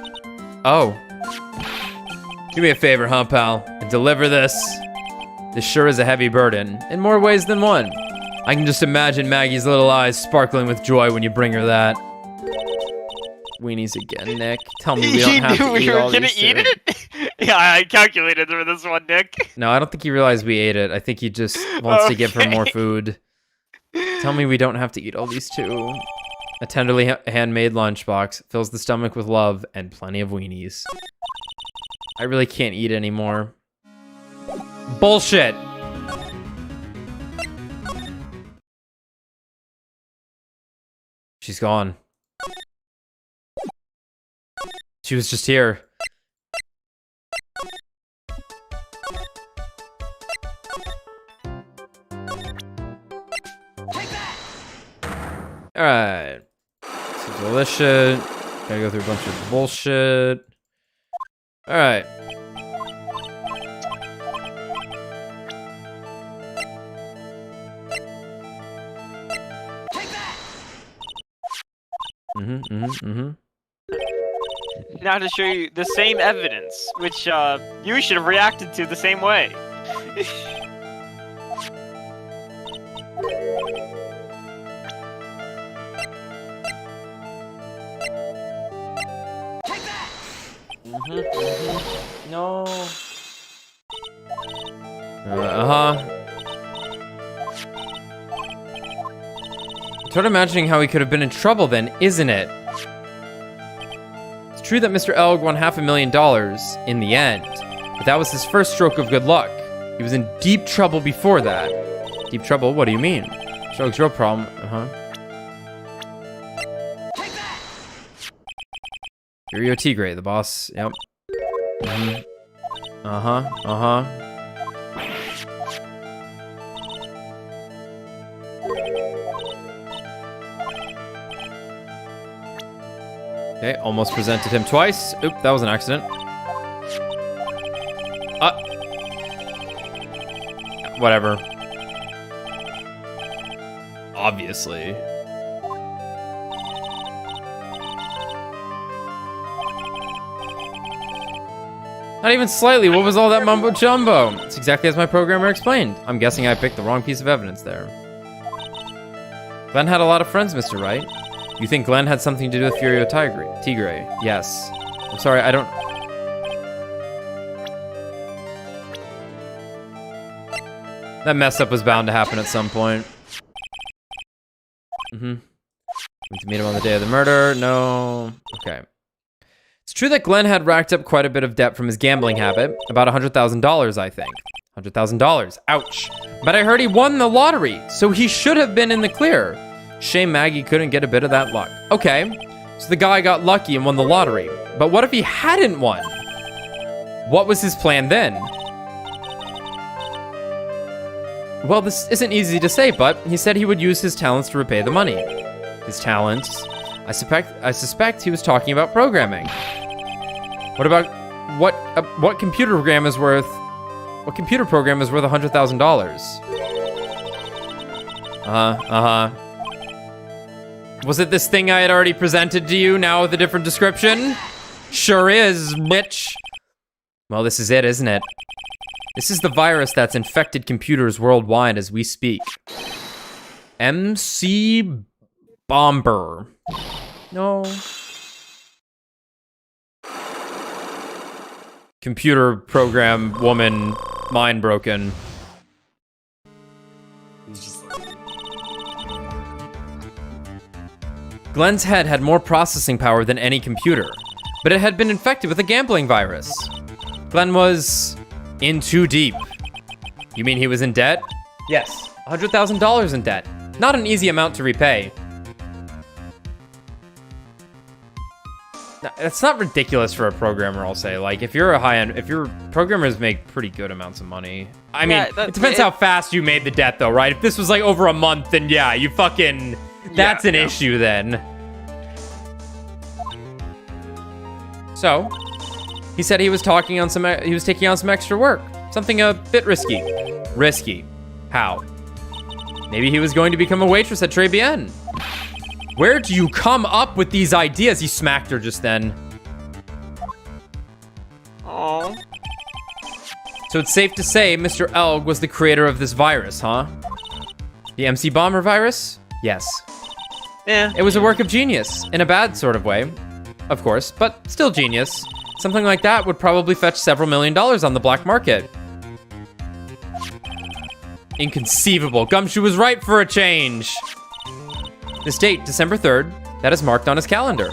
S1: Oh. Do me a favor, huh, pal? And deliver this. This sure is a heavy burden, in more ways than one. I can just imagine Maggie's little eyes sparkling with joy when you bring her that. Weenies again, Nick. Tell me we don't have to eat all these.
S3: You knew we were gonna eat it? Yeah, I calculated for this one, Nick.
S1: No, I don't think he realized we ate it. I think he just wants to give her more food. Tell me we don't have to eat all these too. A tenderly handmade lunchbox fills the stomach with love and plenty of weenies. I really can't eat anymore. Bullshit! She's gone. She was just here. Alright. So delicious. Gotta go through a bunch of bullshit. Alright.
S3: Now to show you the same evidence, which you should have reacted to the same way.
S1: No. Start imagining how he could have been in trouble then, isn't it? It's true that Mr. Elg won $500,000 in the end, but that was his first stroke of good luck. He was in deep trouble before that. Deep trouble? What do you mean? Stroke's real problem. Here you go, Tigre, the boss. Yep. Okay, almost presented him twice. Oop, that was an accident. Whatever. Obviously. Not even slightly. What was all that mumbo jumbo? It's exactly as my programmer explained. I'm guessing I picked the wrong piece of evidence there. Glenn had a lot of friends, Mr. Wright. You think Glenn had something to do with Furio Tigre? Yes. I'm sorry, I don't... That mess up was bound to happen at some point. Went to meet him on the day of the murder. No. Okay. It's true that Glenn had racked up quite a bit of debt from his gambling habit. About $100,000, I think. $100,000. Ouch. But I heard he won the lottery, so he should have been in the clear. Shame Maggie couldn't get a bit of that luck. Okay, so the guy got lucky and won the lottery. But what if he hadn't won? What was his plan then? Well, this isn't easy to say, but he said he would use his talents to repay the money. His talents? I suspect he was talking about programming. What about what computer program is worth $100,000? Was it this thing I had already presented to you, now with a different description? Sure is, bitch. Well, this is it, isn't it? This is the virus that's infected computers worldwide as we speak. MC Bomber. No. Computer program woman, mind broken. Glenn's head had more processing power than any computer, but it had been infected with a gambling virus. Glenn was in too deep. You mean he was in debt? Yes, $100,000 in debt. Not an easy amount to repay. It's not ridiculous for a programmer, I'll say. Like, if you're a high-end, if your programmers make pretty good amounts of money. I mean, it depends how fast you made the debt, though, right? If this was like over a month, then yeah, you fucking, that's an issue then. So, he said he was taking on some extra work, something a bit risky. Risky? How? Maybe he was going to become a waitress at Très Bien. Where do you come up with these ideas? He smacked her just then.
S3: Oh.
S1: So it's safe to say Mr. Elg was the creator of this virus, huh? The MC Bomber virus? Yes.
S3: Yeah.
S1: It was a work of genius, in a bad sort of way, of course, but still genius. Something like that would probably fetch several $1 million on the black market. Inconceivable. Gumshoe was right for a change. This date, December 3rd, that is marked on his calendar.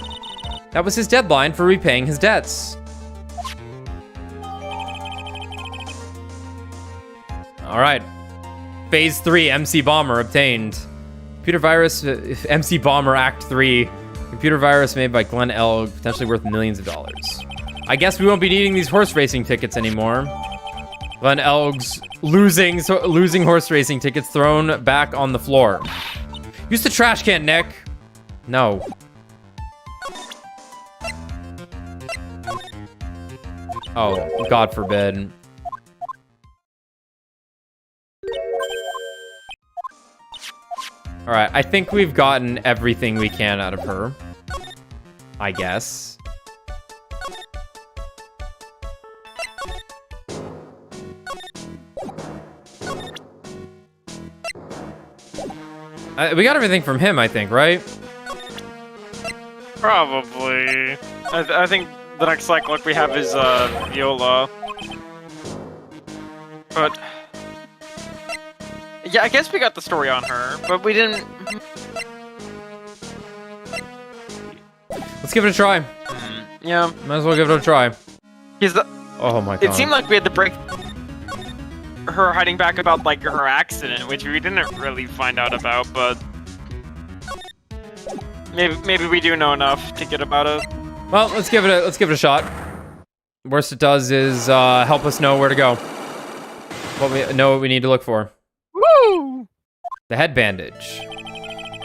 S1: That was his deadline for repaying his debts. All right. Phase 3, MC Bomber obtained. Computer virus, MC Bomber Act 3. Computer virus made by Glenn Elg, potentially worth millions of dollars. I guess we won't be needing these horse racing tickets anymore. Glenn Elg's losing horse racing tickets thrown back on the floor. Use the trash can, Nick. No. Oh, God forbid. All right, I think we've gotten everything we can out of her. I guess. We got everything from him, I think, right?
S3: Probably. I think the next cyclic we have is Viola. But yeah, I guess we got the story on her, but we didn't.
S1: Let's give it a try.
S3: Yeah.
S1: Might as well give it a try. Oh my God.
S3: It seemed like we had to break her hiding back about like her accident, which we didn't really find out about, but maybe we do know enough to get about it.
S1: Well, let's give it a shot. Worst it does is help us know where to go. What we need to look for.
S3: Woo!
S1: The head bandage.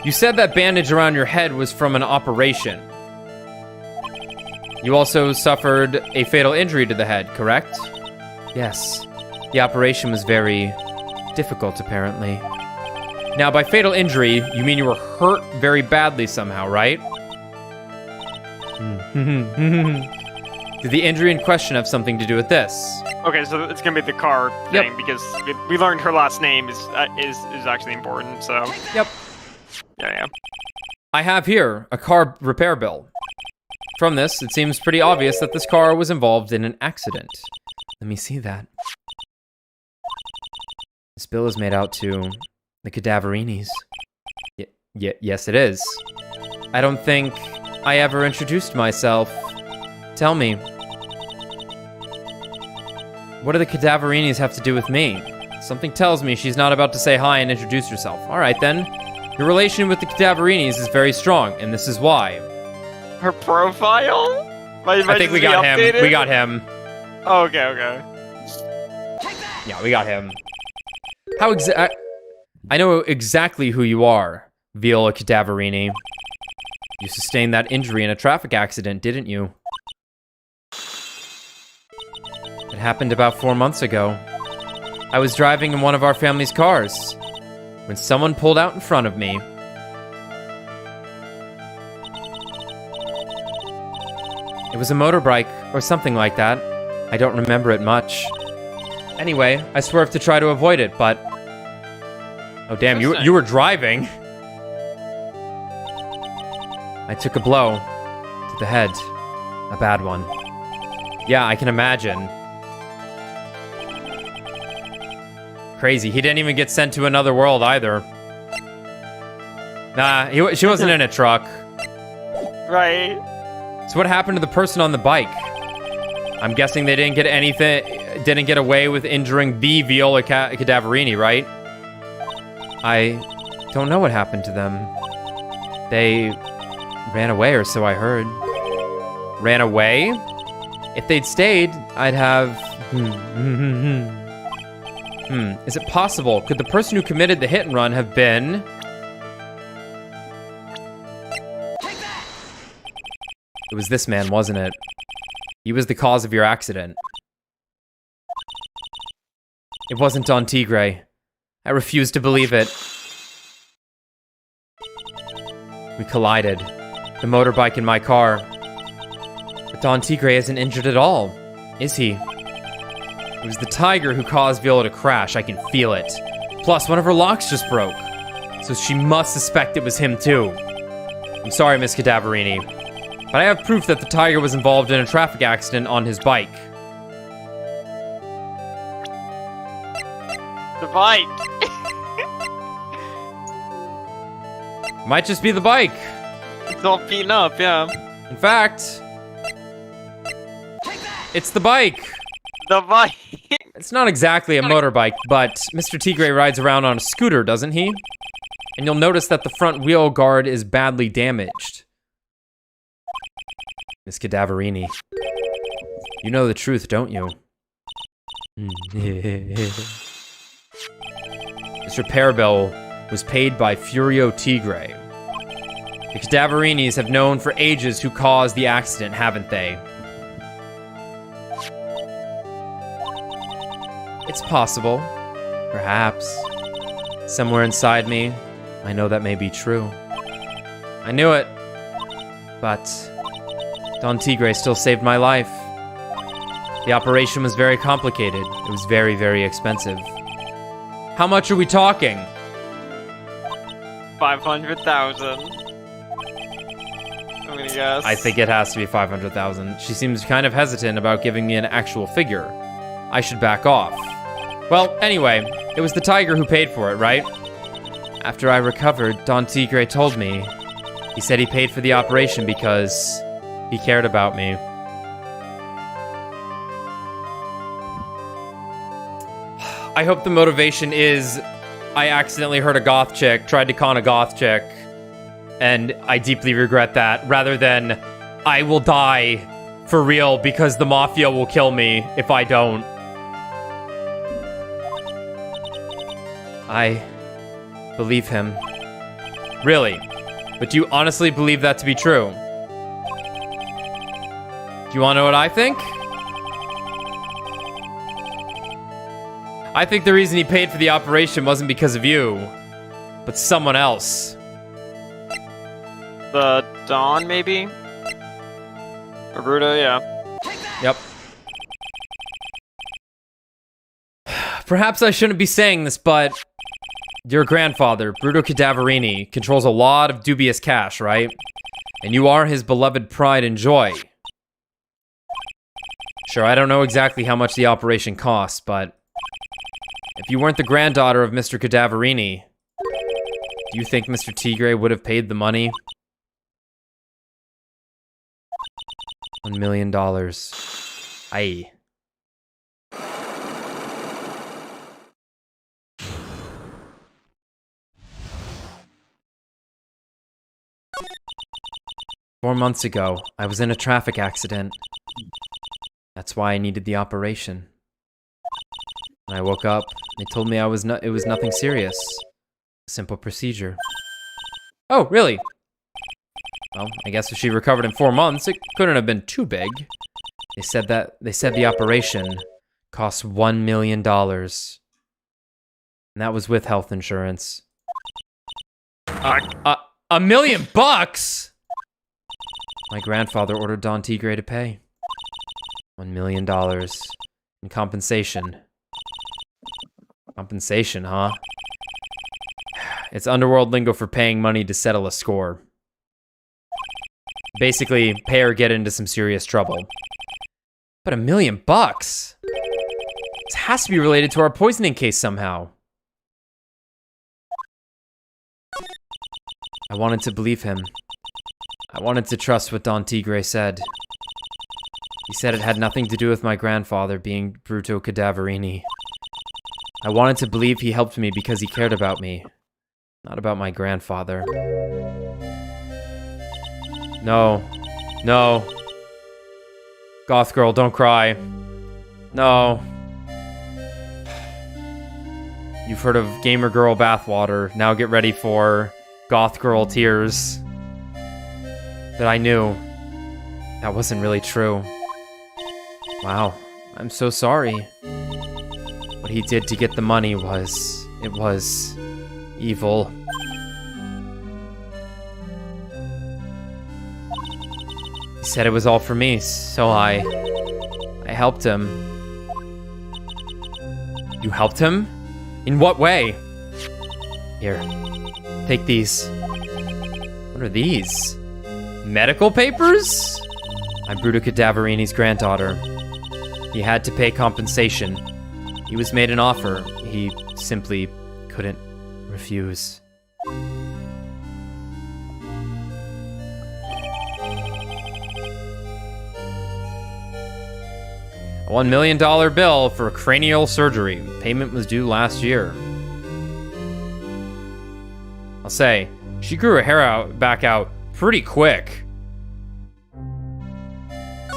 S1: You said that bandage around your head was from an operation. You also suffered a fatal injury to the head, correct? Yes. The operation was very difficult, apparently. Now, by fatal injury, you mean you were hurt very badly somehow, right? Did the injury in question have something to do with this?
S3: Okay, so it's gonna be the car thing because we learned her last name is actually important. So.
S1: Yep.
S3: Yeah.
S1: I have here a car repair bill. From this, it seems pretty obvious that this car was involved in an accident. Let me see that. This bill is made out to the Cadaverinis. Yes, it is. I don't think I ever introduced myself. Tell me. What do the Cadaverinis have to do with me? Something tells me she's not about to say hi and introduce herself. All right, then. Your relation with the Cadaverinis is very strong, and this is why.
S3: Her profile?
S1: I think we got him. We got him.
S3: Oh, okay.
S1: Yeah, we got him. I know exactly who you are, Viola Cadaverini. You sustained that injury in a traffic accident, didn't you? It happened about 4 months ago. I was driving in one of our family's cars when someone pulled out in front of me. It was a motorbike or something like that. I don't remember it much. Anyway, I swerved to try to avoid it, but... Oh damn, you were driving. I took a blow to the head. A bad one. Yeah, I can imagine. Crazy. He didn't even get sent to another world either. Nah, she wasn't in a truck.
S3: Right.
S1: So what happened to the person on the bike? I'm guessing they didn't get away with injuring the Viola Cadaverini, right? I don't know what happened to them. They ran away, or so I heard. Ran away? If they'd stayed, I'd have... Is it possible? Could the person who committed the hit and run have been... It was this man, wasn't it? He was the cause of your accident. It wasn't Don Tigre. I refuse to believe it. We collided. The motorbike and my car. But Don Tigre isn't injured at all, is he? It was the Tigre who caused Viola to crash. I can feel it. Plus, one of her locks just broke. So she must suspect it was him too. I'm sorry, Miss Cadaverini, but I have proof that the Tigre was involved in a traffic accident on his bike.
S3: The bike.
S1: Might just be the bike.
S3: It's all beaten up, yeah.
S1: In fact, it's the bike.
S3: The bike.
S1: It's not exactly a motorbike, but Mr. Tigre rides around on a scooter, doesn't he? And you'll notice that the front wheel guard is badly damaged. Miss Cadaverini, you know the truth, don't you? This repair bill was paid by Furio Tigre. The Cadaverinis have known for ages who caused the accident, haven't they? It's possible. Perhaps. Somewhere inside me, I know that may be true. I knew it. But Don Tigre still saved my life. The operation was very complicated. It was very, very expensive. How much are we talking?
S3: 500,000. I'm gonna guess.
S1: I think it has to be 500,000. She seems kind of hesitant about giving me an actual figure. I should back off. Well, anyway, it was the Tigre who paid for it, right? After I recovered, Don Tigre told me. He said he paid for the operation because he cared about me. I hope the motivation is I accidentally heard a goth chick, tried to con a goth chick, and I deeply regret that, rather than I will die for real because the mafia will kill me if I don't. I believe him. Really? But do you honestly believe that to be true? Do you want to know what I think? I think the reason he paid for the operation wasn't because of you, but someone else.
S3: The Dawn, maybe? Aruda, yeah.
S1: Yep. Perhaps I shouldn't be saying this, but your grandfather, Bruto Cadaverini, controls a lot of dubious cash, right? And you are his beloved pride and joy. Sure, I don't know exactly how much the operation costs, but if you weren't the granddaughter of Mr. Cadaverini, do you think Mr. Tigre would have paid the money? $1 million. Aye. Four months ago, I was in a traffic accident. That's why I needed the operation. When I woke up, they told me it was nothing serious. A simple procedure. Oh, really? Well, I guess if she recovered in 4 months, it couldn't have been too big. They said the operation cost $1 million. And that was with health insurance. $1 million bucks? My grandfather ordered Don Tigre to pay $1 million in compensation. Compensation, huh? It's underworld lingo for paying money to settle a score. Basically, pay or get into some serious trouble. But $1 million bucks? This has to be related to our poisoning case somehow. I wanted to believe him. I wanted to trust what Don Tigre said. He said it had nothing to do with my grandfather being Viola Cadaverini. I wanted to believe he helped me because he cared about me, not about my grandfather. No. No. Goth girl, don't cry. No. You've heard of gamer girl bathwater. Now get ready for goth girl tears. That I knew. That wasn't really true. Wow. I'm so sorry. What he did to get the money was... it was... evil. He said it was all for me, so I helped him. You helped him? In what way? Here, take these. What are these? Medical papers? I'm Viola Cadaverini's granddaughter. He had to pay compensation. He was made an offer. He simply couldn't refuse. A $1 million bill for cranial surgery. Payment was due last year. I'll say, she grew her hair back out pretty quick.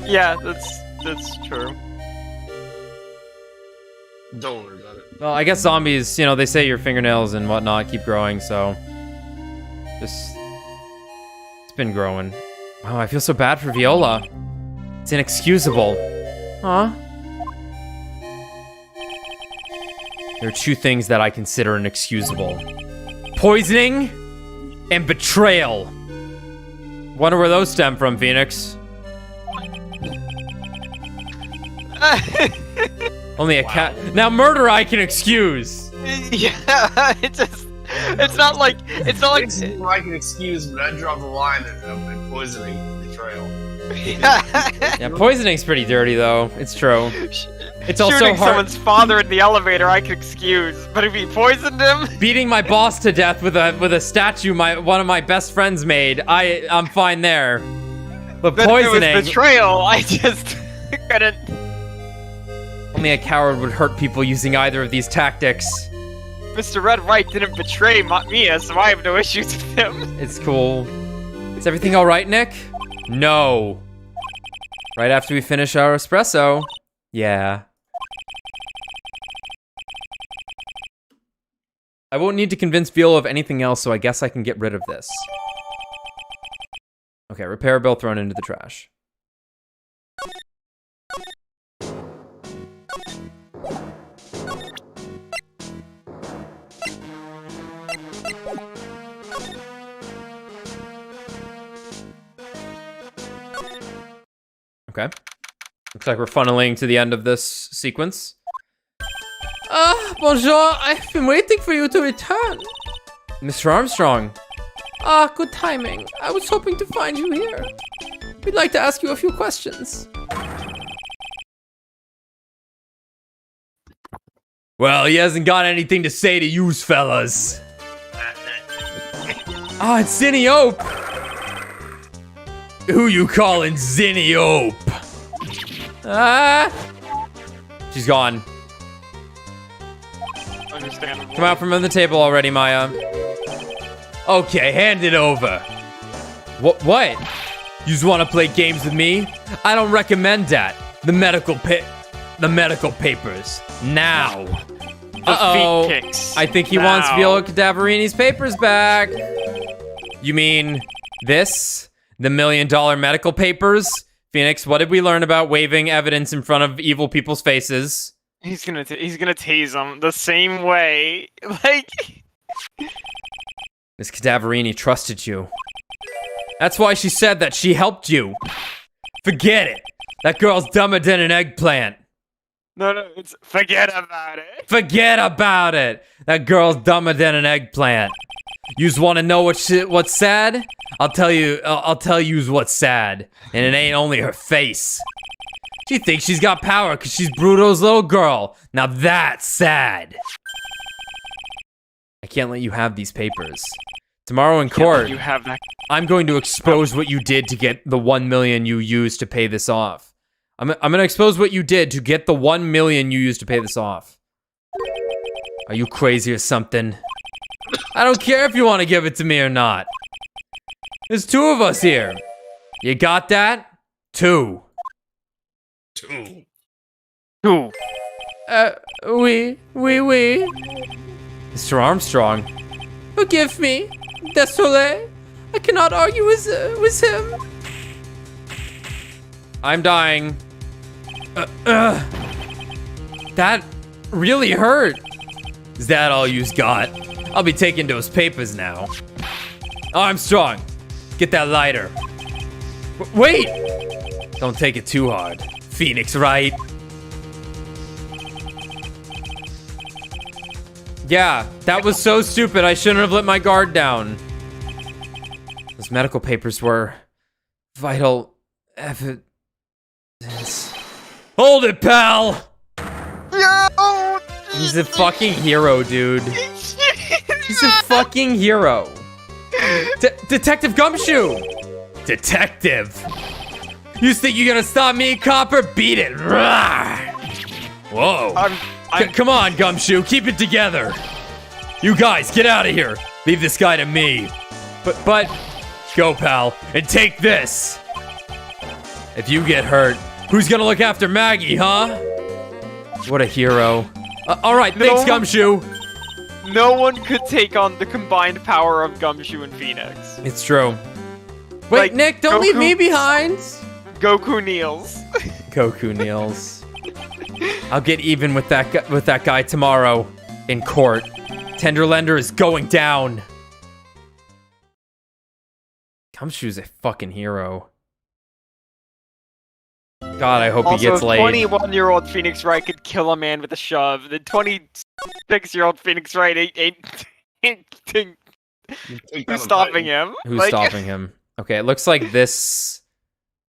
S3: Yeah, that's true.
S2: Don't worry about it.
S1: Well, I guess zombies, you know, they say your fingernails and whatnot keep growing, so... it's been growing. Wow, I feel so bad for Viola. It's inexcusable. Huh? There are two things that I consider inexcusable. Poisoning and betrayal. Wonder where those stem from, Phoenix. Only a cat. Now murder I can excuse.
S3: Yeah, it's not like
S2: I can excuse, but I draw the line at poisoning and betrayal.
S1: Yeah, poisoning's pretty dirty though. It's true. It's also
S3: shooting
S1: hard.
S3: someone's father in the elevator I could excuse, but if he poisoned him,
S1: Beating my boss to death with a statue one of my best friends made, I'm fine there. But
S3: then
S1: poisoning,
S3: if it was betrayal, I just couldn't.
S1: only a coward would hurt people using either of these tactics.
S3: Mr. Red Wright didn't betray Mia, so I have no issues with him.
S1: It's cool. Is everything all right, Nick? No. Right after we finish our espresso. Yeah. I won't need to convince Viola of anything else, so I guess I can get rid of this. Okay, repair bill thrown into the trash. Okay. Looks like we're funneling to the end of this sequence. Bonjour, I've been waiting for you to return. Mr. Armstrong. Good timing. I was hoping to find you here. We'd like to ask you a few questions. Well, he hasn't got anything to say to yous fellas. It's Zinny Ope. Who you calling Zinny Ope? She's gone.
S3: Understandable.
S1: Come out from under the table already, Maya. Okay, hand it over. What? You just want to play games with me? I don't recommend that. The medical papers. Now. Uh-oh.
S3: Feet kicks.
S1: I think he
S3: Now.
S1: wants Viola Cadaverini's papers back. You mean this? The $1 million medical papers? Phoenix, what did we learn about waving evidence in front of evil people's faces?
S3: He's gonna tase him the same way. Like,
S1: Miss Cadaverini trusted you. That's why she said that she helped you. Forget it. That girl's dumber than an eggplant.
S3: no, it's forget about it.
S1: Forget about it. That girl's dumber than an eggplant. Yous want to know what's sad? I'll tell yous what's sad, and it ain't only her face. She thinks she's got power because she's Bruto's little girl. Now that's sad. I can't let you have these papers. Tomorrow in court,
S3: You have that.
S1: I'm going to expose what you did to get the 1 million you used to pay this off. I'm going to expose what you did to get the 1 million you used to pay this off. Are you crazy or something? I don't care if you want to give it to me or not. There's 2 of us here. You got that? 2.
S3: Who?
S1: Oui. Mr. Armstrong. Forgive me. Désolé. I cannot argue with him. I'm dying. That really hurt. Is that all you's got? I'll be taking those papers now. Armstrong, get that lighter. Wait! Don't take it too hard. Phoenix, Wright. Yeah, that was so stupid. I shouldn't have let my guard down. Those medical papers were vital evidence. Hold it, pal!
S3: No!
S1: He's a fucking hero, dude. He's a fucking hero. Detective Gumshoe! Detective! You think you're gonna stop me, copper? Beat it! Rawr! Whoa. Come on, Gumshoe, keep it together. You guys, get out of here. Leave this guy to me. But, go, pal, and take this. If you get hurt, who's gonna look after Maggie, huh? What a hero. All right, thanks, Gumshoe.
S3: No one could take on the combined power of Gumshoe and Phoenix.
S1: It's true. Wait,
S3: Like,
S1: Nick, don't leave me behind.
S3: Goku kneels.
S1: Goku kneels. I'll get even with that guy tomorrow in court. Tenderlender is going down. Gumshoe's a fucking hero. God, I hope he gets laid.
S3: 21-year-old Phoenix Wright could kill a man with a shove. The 26-year-old Phoenix Wright ain't who's stopping him?
S1: Who's stopping him? Okay, it looks like this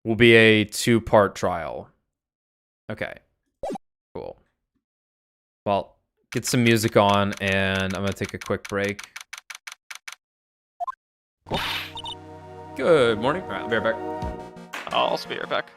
S1: will be a 2-part trial. Okay. Cool. Well, get some music on, and I'm gonna take a quick break.
S3: Cool.
S1: Good morning. All right, I'll be right back.
S3: I'll also be right back.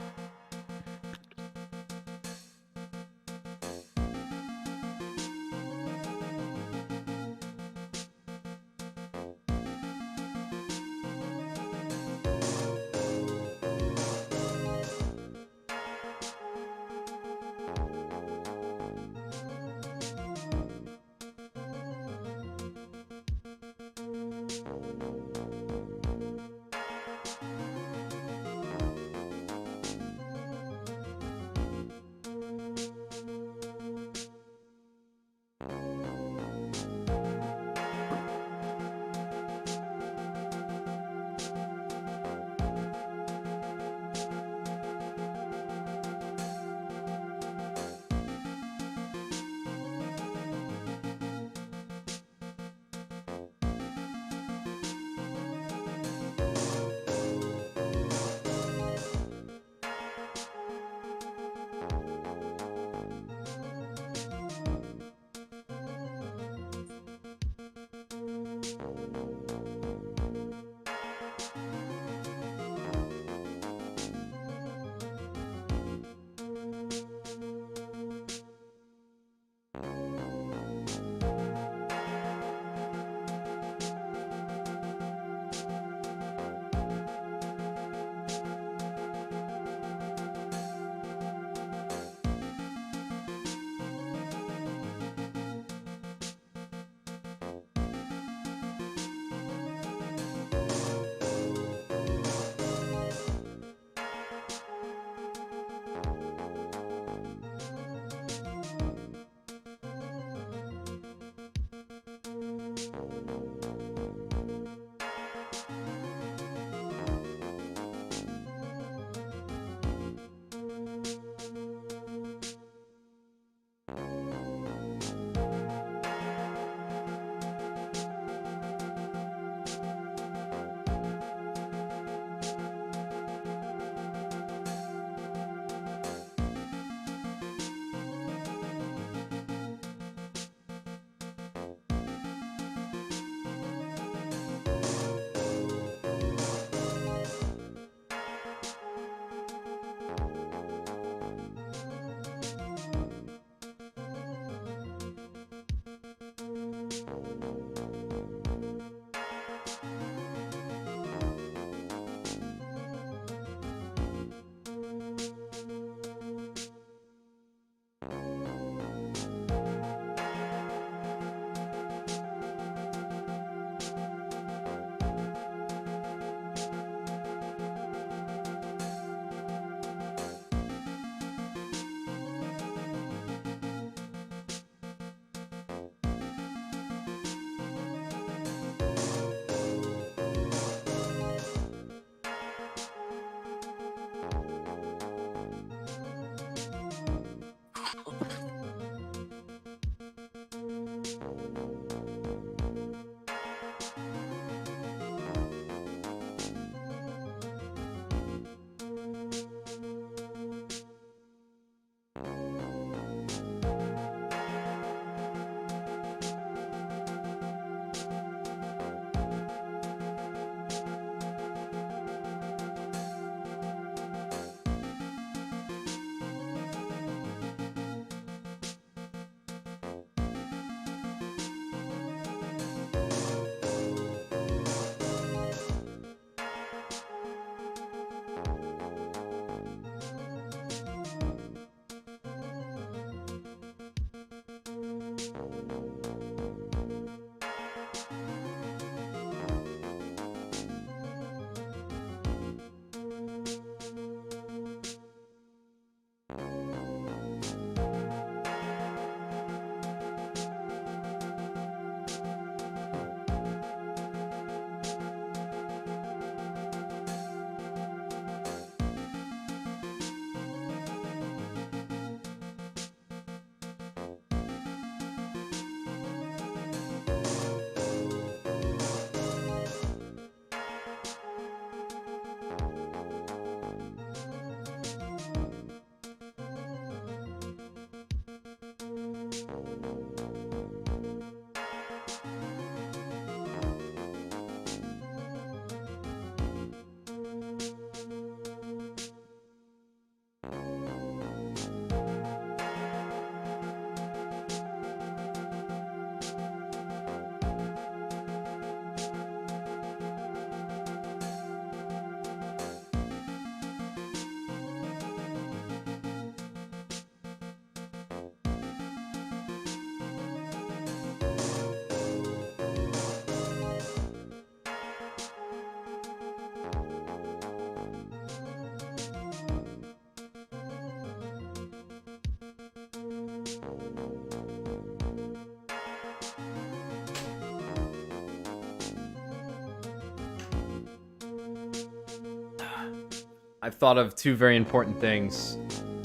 S1: I've thought of two very important things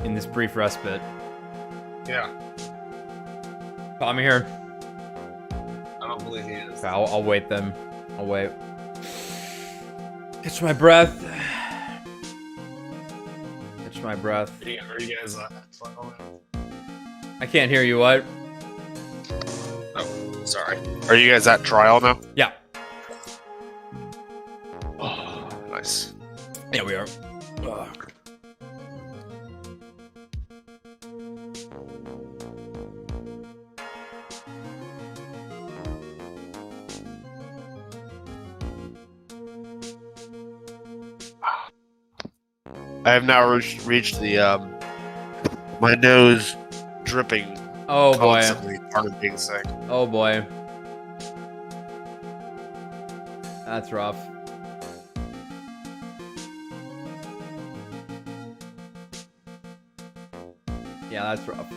S1: in this brief respite.
S2: Yeah.
S1: Tommy here.
S2: I don't believe he is.
S1: I'll wait then. I'll wait. Catch my breath. Catch my breath.
S2: Are you guys
S1: I can't hear you, what?
S2: Oh, sorry. Are you guys at trial now?
S1: Yeah.
S2: Oh, nice.
S1: Yeah, we are. Ugh.
S2: I have now reached the my nose dripping.
S1: Oh boy.
S2: Constantly, part of being sick.
S1: Oh boy. That's rough. Yeah, that's rough.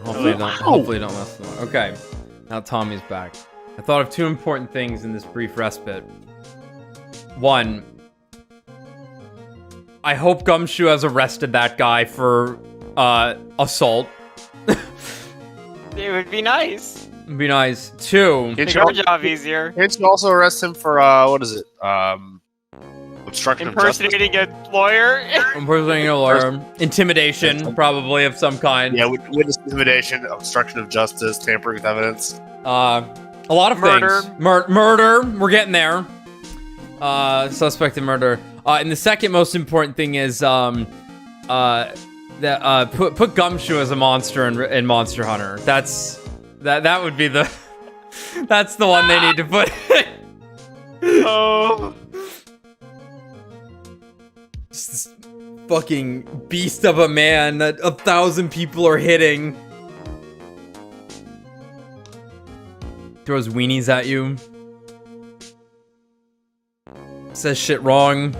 S1: Hopefully you don't mess with them. Okay. Now Tommy's back. I thought of two important things in this brief respite. One, I hope Gumshoe has arrested that guy for assault.
S3: It would be nice.
S1: It'd be nice. Two,
S3: Make our job easier.
S2: Can't you also arrest him for what is it? Obstruction of justice.
S3: Impersonating a lawyer.
S1: impersonating a lawyer, intimidation, probably of some kind.
S2: Yeah, witness intimidation, obstruction of justice, tampering with evidence.
S1: A lot of
S3: Murder.
S1: things. Murder. We're getting there. Suspect in murder. And the second most important thing is put Gumshoe as a monster in Monster Hunter. That would be the that's the one they need to put.
S3: Oh.
S1: Just this fucking beast of a man that 1,000 people are hitting. Throws weenies at you. Says shit wrong.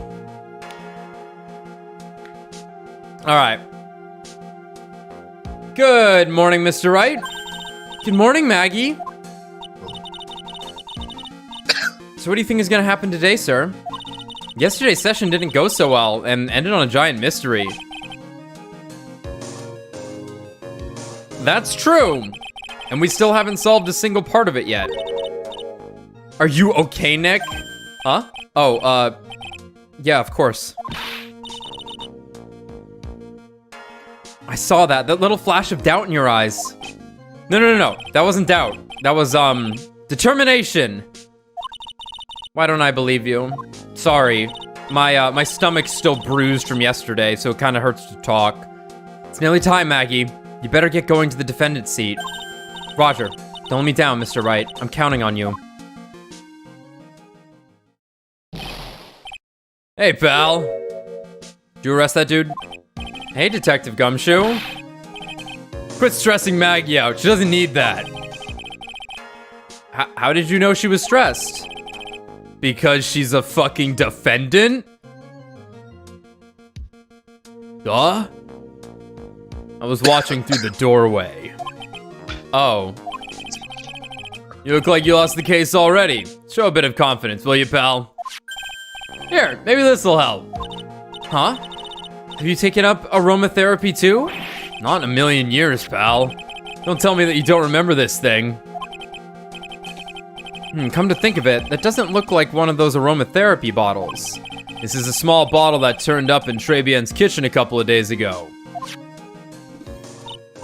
S1: Alright. Good morning, Mr. Wright. Good morning, Maggie. So what do you think is gonna happen today, sir? Yesterday's session didn't go so well and ended on a giant mystery. That's true. And we still haven't solved a single part of it yet. Are you okay, Nick? Huh? Oh, yeah, of course. I saw that little flash of doubt in your eyes. No. That wasn't doubt. That was, determination. Why don't I believe you? Sorry. My stomach's still bruised from yesterday, so it kind of hurts to talk. It's nearly time, Maggie. You better get going to the defendant's seat. Roger. Don't let me down, Mr. Wright. I'm counting on you. Hey, pal. Did you arrest that dude? Hey, Detective Gumshoe. Quit stressing Maggie out. She doesn't need that. How did you know she was stressed? Because she's a fucking defendant? Duh? I was watching through the doorway. Oh. You look like you lost the case already. Show a bit of confidence, will you, pal? Here, maybe this'll help. Huh? Have you taken up aromatherapy too? Not in a million years, pal. Don't tell me that you don't remember this thing. Come to think of it, that doesn't look like one of those aromatherapy bottles. This is a small bottle that turned up in Trebian's kitchen a couple of days ago.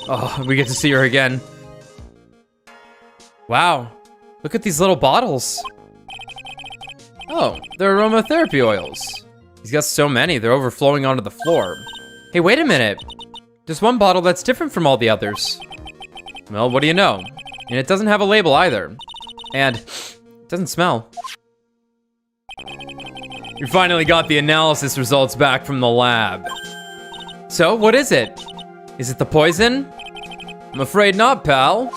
S1: Oh, we get to see her again. Wow, look at these little bottles. Oh, they're aromatherapy oils. He's got so many, they're overflowing onto the floor. Hey, wait a minute. There's one bottle that's different from all the others. Well, what do you know? And it doesn't have a label either. And it doesn't smell. You finally got the analysis results back from the lab. So, what is it? Is it the poison? I'm afraid not, pal.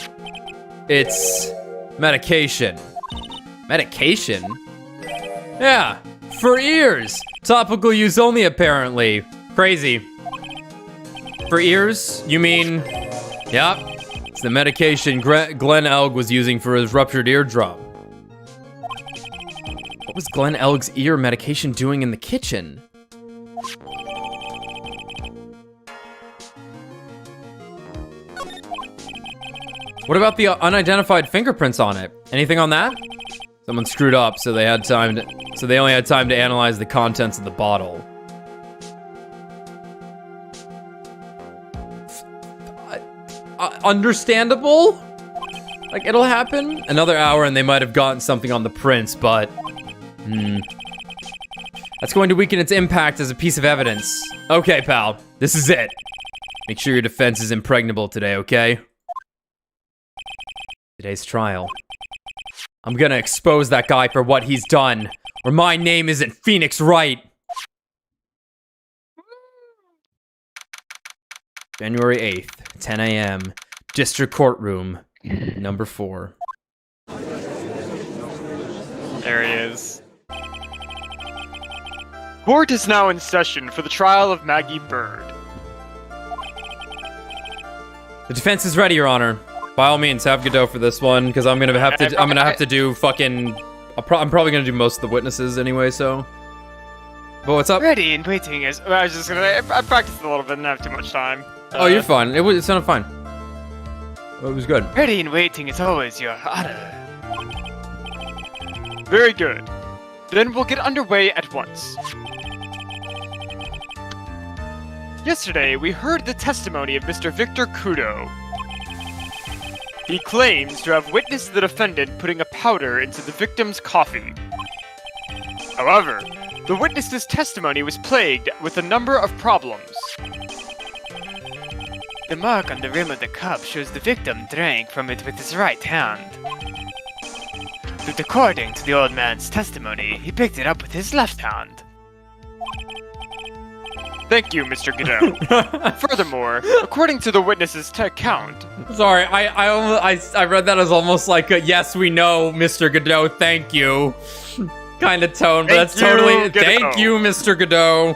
S1: It's medication. Medication? Yeah, for ears. Topical use only, apparently. Crazy. For ears, you mean... Yep. It's the medication Glenn Elg was using for his ruptured eardrum. What was Glenn Elg's ear medication doing in the kitchen? What about the unidentified fingerprints on it? Anything on that? Someone screwed up, so they only had time to analyze the contents of the bottle. Understandable? Like, it'll happen. Another hour and they might have gotten something on the prints, but... That's going to weaken its impact as a piece of evidence. Okay, pal. This is it. Make sure your defense is impregnable today, okay? Today's trial. I'm gonna expose that guy for what he's done, or my name isn't Phoenix Wright. January 8th, 10 a.m. District Courtroom, number 4.
S3: There he is. Court is now in session for the trial of Maggie Bird.
S1: The defense is ready, Your Honor. By all means, have Godot for this one, because I'm gonna have to do fucking. I'm probably gonna do most of the witnesses anyway. So, but what's up?
S3: Ready and waiting as I was just gonna. I practiced a little bit, didn't have too much time.
S1: Oh, you're fine. It sounded fine. It was good.
S3: Ready and waiting as always, Your Honor. Very good. Then we'll get underway at once. Yesterday, we heard the testimony of Mr. Victor Kudo. He claims to have witnessed the defendant putting a powder into the victim's coffee. However, the witness's testimony was plagued with a number of problems. The mark on the rim of the cup shows the victim drank from it with his right hand. But according to the old man's testimony, he picked it up with his left hand. Thank you, Mr. Godot. Furthermore, according to the witness's account...
S1: Sorry, I read that as almost like a yes, we know, Mr. Godot, thank you kind of tone, but that's totally... Thank you, Mr. Godot.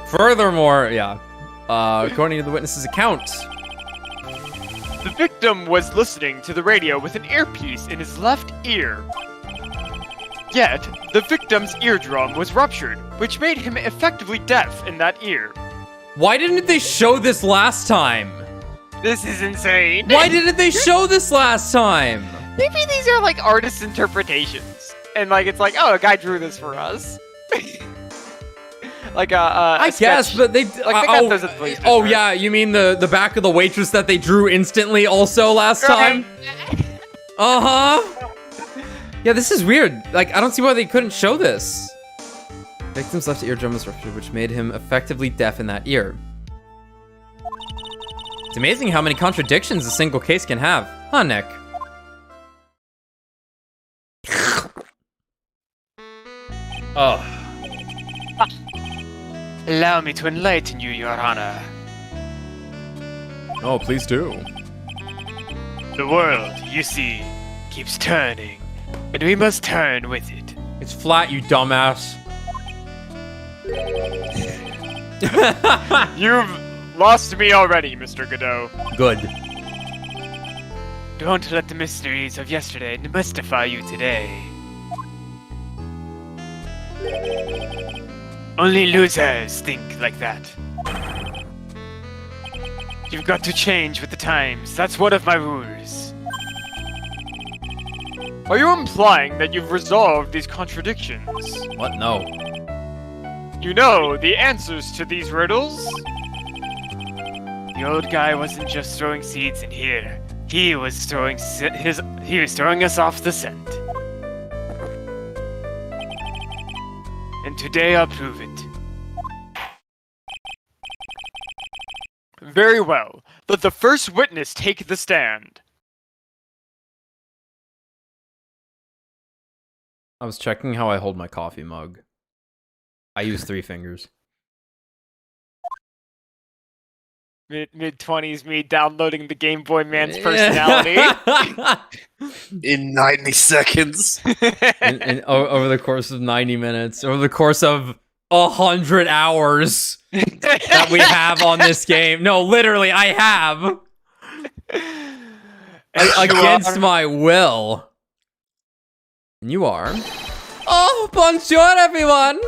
S1: Furthermore, yeah. According to the witness's account...
S3: The victim was listening to the radio with an earpiece in his left ear. Yet, the victim's eardrum was ruptured, which made him effectively deaf in that ear.
S1: Why didn't they show this last time?
S3: This is insane.
S1: Why didn't they show this last time?
S3: Maybe these are like artist interpretations. And like, it's like, oh, a guy drew this for us. Like
S1: I guess,
S3: sketch.
S1: but they
S3: got those at the police
S1: oh
S3: right?
S1: yeah, you mean the back of the waitress that they drew instantly also last time? Uh-huh. Yeah, this is weird. Like, I don't see why they couldn't show this. Victim's left eardrum was ruptured, which made him effectively deaf in that ear. It's amazing how many contradictions a single case can have, huh, Nick? Oh.
S3: Allow me to enlighten you, Your Honor.
S1: Oh, please do.
S3: The world, you see, keeps turning, and we must turn with it.
S1: It's flat, you dumbass.
S3: You've lost me already, Mr. Godot.
S1: Good.
S3: Don't let the mysteries of yesterday mystify you today. Only losers think like that. You've got to change with the times. That's one of my rules. Are you implying that you've resolved these contradictions?
S1: What? No.
S3: You know the answers to these riddles? The old guy wasn't just throwing seeds in here. He was throwing us off the scent. And today I'll prove it. Very well. Let the first witness take the stand.
S1: I was checking how I hold my coffee mug. I use 3 fingers.
S3: Mid-20s me downloading the Game Boy Man's personality.
S2: In 90 seconds.
S1: Over the course of 90 minutes. Over the course of 100 hours that we have on this game. No, literally, I have. Against my will. And you are? Oh, bonjour, everyone.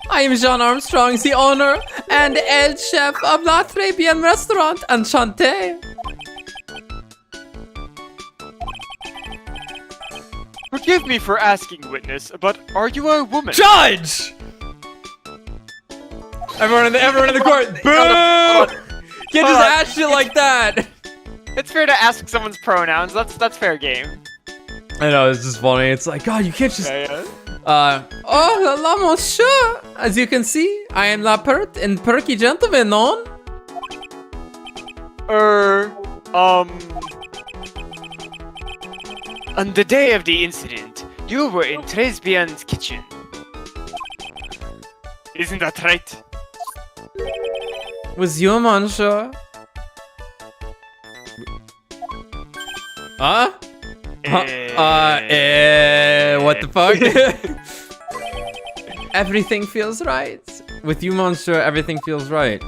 S1: I am Jean Armstrong, the owner and head chef of La Très Bien Restaurant. Enchanté.
S3: Forgive me for asking, witness, but are you a woman?
S1: Judge! Everyone in the court, boo! Can't just ask shit like that.
S3: It's fair to ask someone's pronouns. That's fair game.
S1: I know, it's just funny. It's like, God, you can't just...
S3: Yeah.
S1: Oh, la monsieur. As you can see, I am la pert and perky gentleman, non?
S3: On the day of the incident, you were in Très Bien's kitchen. Isn't that right?
S1: Was you, monsieur? Huh? What the fuck? Everything feels right. With you, monsieur, everything feels right.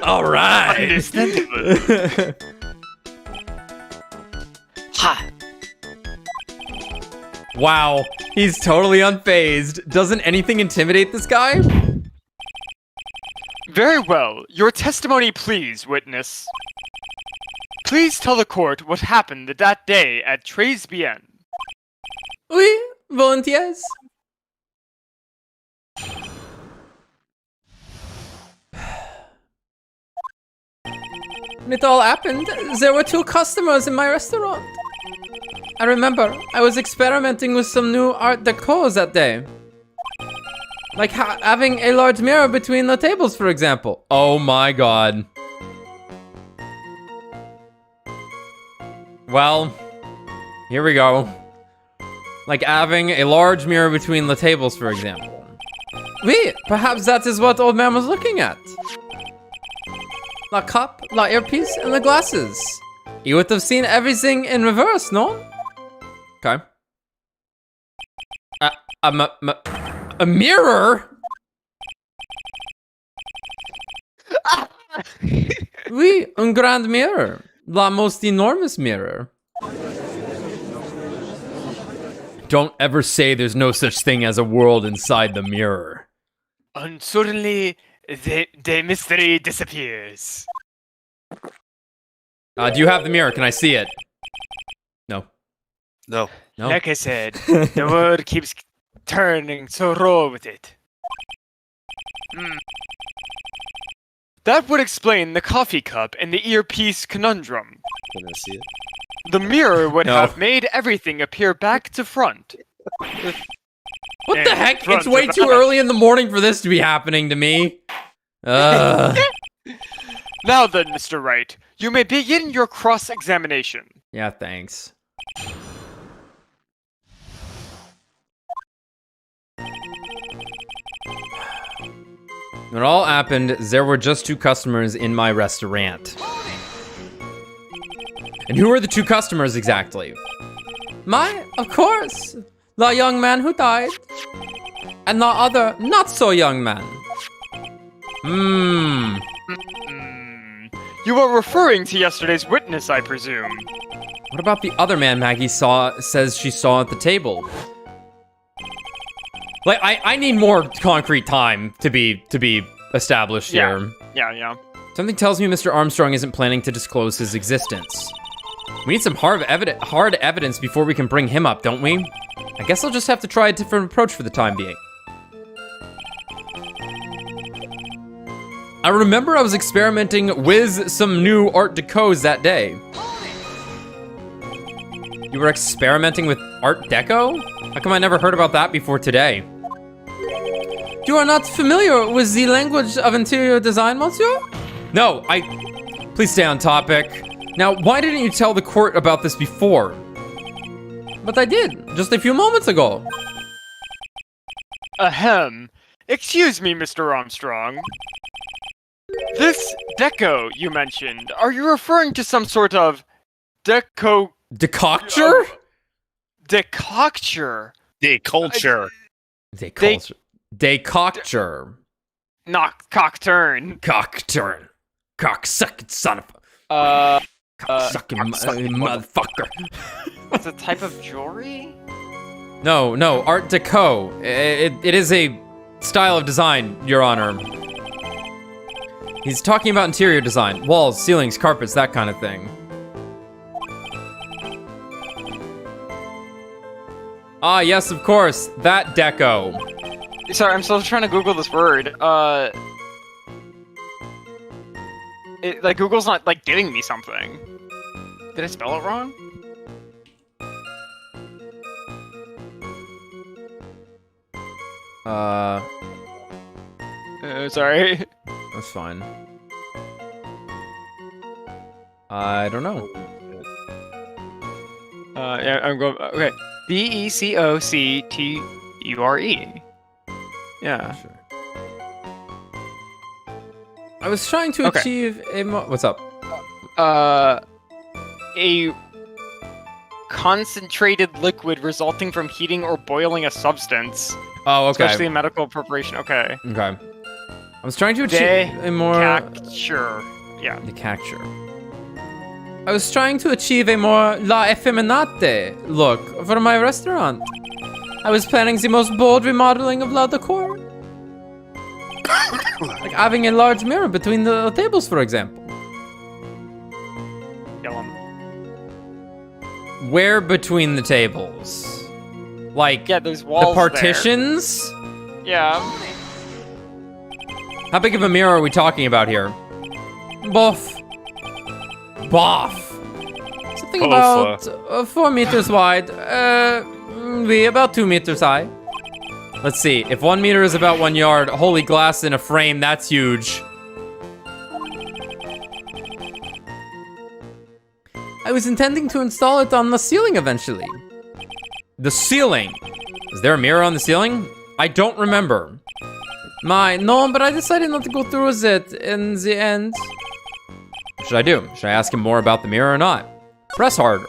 S1: Alright!
S3: Understandable. Ha!
S1: Wow, he's totally unfazed. Doesn't anything intimidate this guy?
S3: Very well. Your testimony, please, witness. Please tell the court what happened that day at Très Bien.
S1: Oui, volontiers. When it all happened, there were 2 customers in my restaurant. I remember, I was experimenting with some new art deco that day. Like having a large mirror between the tables, for example. Oh my god. Well, here we go. Like having a large mirror between the tables, for example. Oui, perhaps that is what old man was looking at. La cup, la earpiece, and the glasses. You would have seen everything in reverse, no? Okay. A mirror? Oui, un grand mirror. La most enormous mirror. Don't ever say there's no such thing as a world inside the mirror.
S3: And suddenly, the mystery disappears.
S1: Do you have the mirror? Can I see it? No.
S2: No.
S1: No?
S3: Like I said, the word keeps turning, so roll with it. That would explain the coffee cup and the earpiece conundrum.
S2: Can I see it?
S3: The mirror would
S1: No.
S3: have made everything appear back to front.
S1: What the heck?
S3: front
S1: It's way
S3: to
S1: too
S3: back.
S1: early in the morning for this to be happening to me.
S3: Now then, Mr. Wright, you may begin your cross-examination.
S1: Yeah, thanks. When it all happened, there were just 2 customers in my restaurant. And who are the 2 customers exactly? Of course, the young man who died, and the other not-so-young man.
S3: You are referring to yesterday's witness, I presume.
S1: What about the other man Maggie says she saw at the table? Like, I need more concrete time to be established here.
S3: Yeah.
S1: Something tells me Mr. Armstrong isn't planning to disclose his existence. We need some hard evidence before we can bring him up, don't we? I guess I'll just have to try a different approach for the time being. I remember I was experimenting with some new art decos that day. You were experimenting with art deco? How come I never heard about that before today? You are not familiar with the language of interior design, monsieur? No, please stay on topic. Now, why didn't you tell the court about this before? But I did, just a few moments ago.
S3: Ahem. Excuse me, Mr. Armstrong. This deco you mentioned, are you referring to some sort of
S1: Decocture?
S3: Decocture?
S2: Deculture.
S1: Decocture.
S3: Not cockturn.
S1: Cockturn. Cocksucking son of a... Cocksucking motherfucker.
S3: It's a type of jewelry?
S1: No, Art Deco. It is a style of design, Your Honor. He's talking about interior design. Walls, ceilings, carpets, that kind of thing. Ah, yes, of course. That deco.
S3: Sorry, I'm still trying to Google this word. Like, Google's not, like, giving me something. Did I spell it wrong? Sorry.
S1: That's fine. I don't know.
S3: Yeah, I'm going. Okay. Becocture. Yeah.
S1: Sure. I was trying to achieve a what's up?
S3: A concentrated liquid resulting from heating or boiling a substance.
S1: Oh, okay.
S3: Especially in medical preparation. Okay.
S1: Okay. I was trying to achieve a more...
S3: Decature. Yeah.
S1: Decature. I was trying to achieve a more la effeminate look for my restaurant. I was planning the most bold remodeling of la decor. Like having a large mirror between the tables, for example.
S3: Kill him.
S1: Where between the tables? Like,
S3: yeah, there's walls
S1: the partitions?
S3: There. Yeah.
S1: How big of a mirror are we talking about here? Boff. Something about 4 meters wide. About 2 meters high. Let's see. If 1 meter is about 1 yard, holy glass in a frame, that's huge. I was intending to install it on the ceiling eventually. The ceiling? Is there a mirror on the ceiling? I don't remember. No, but I decided not to go through with it in the end. What should I do? Should I ask him more about the mirror or not? Press harder.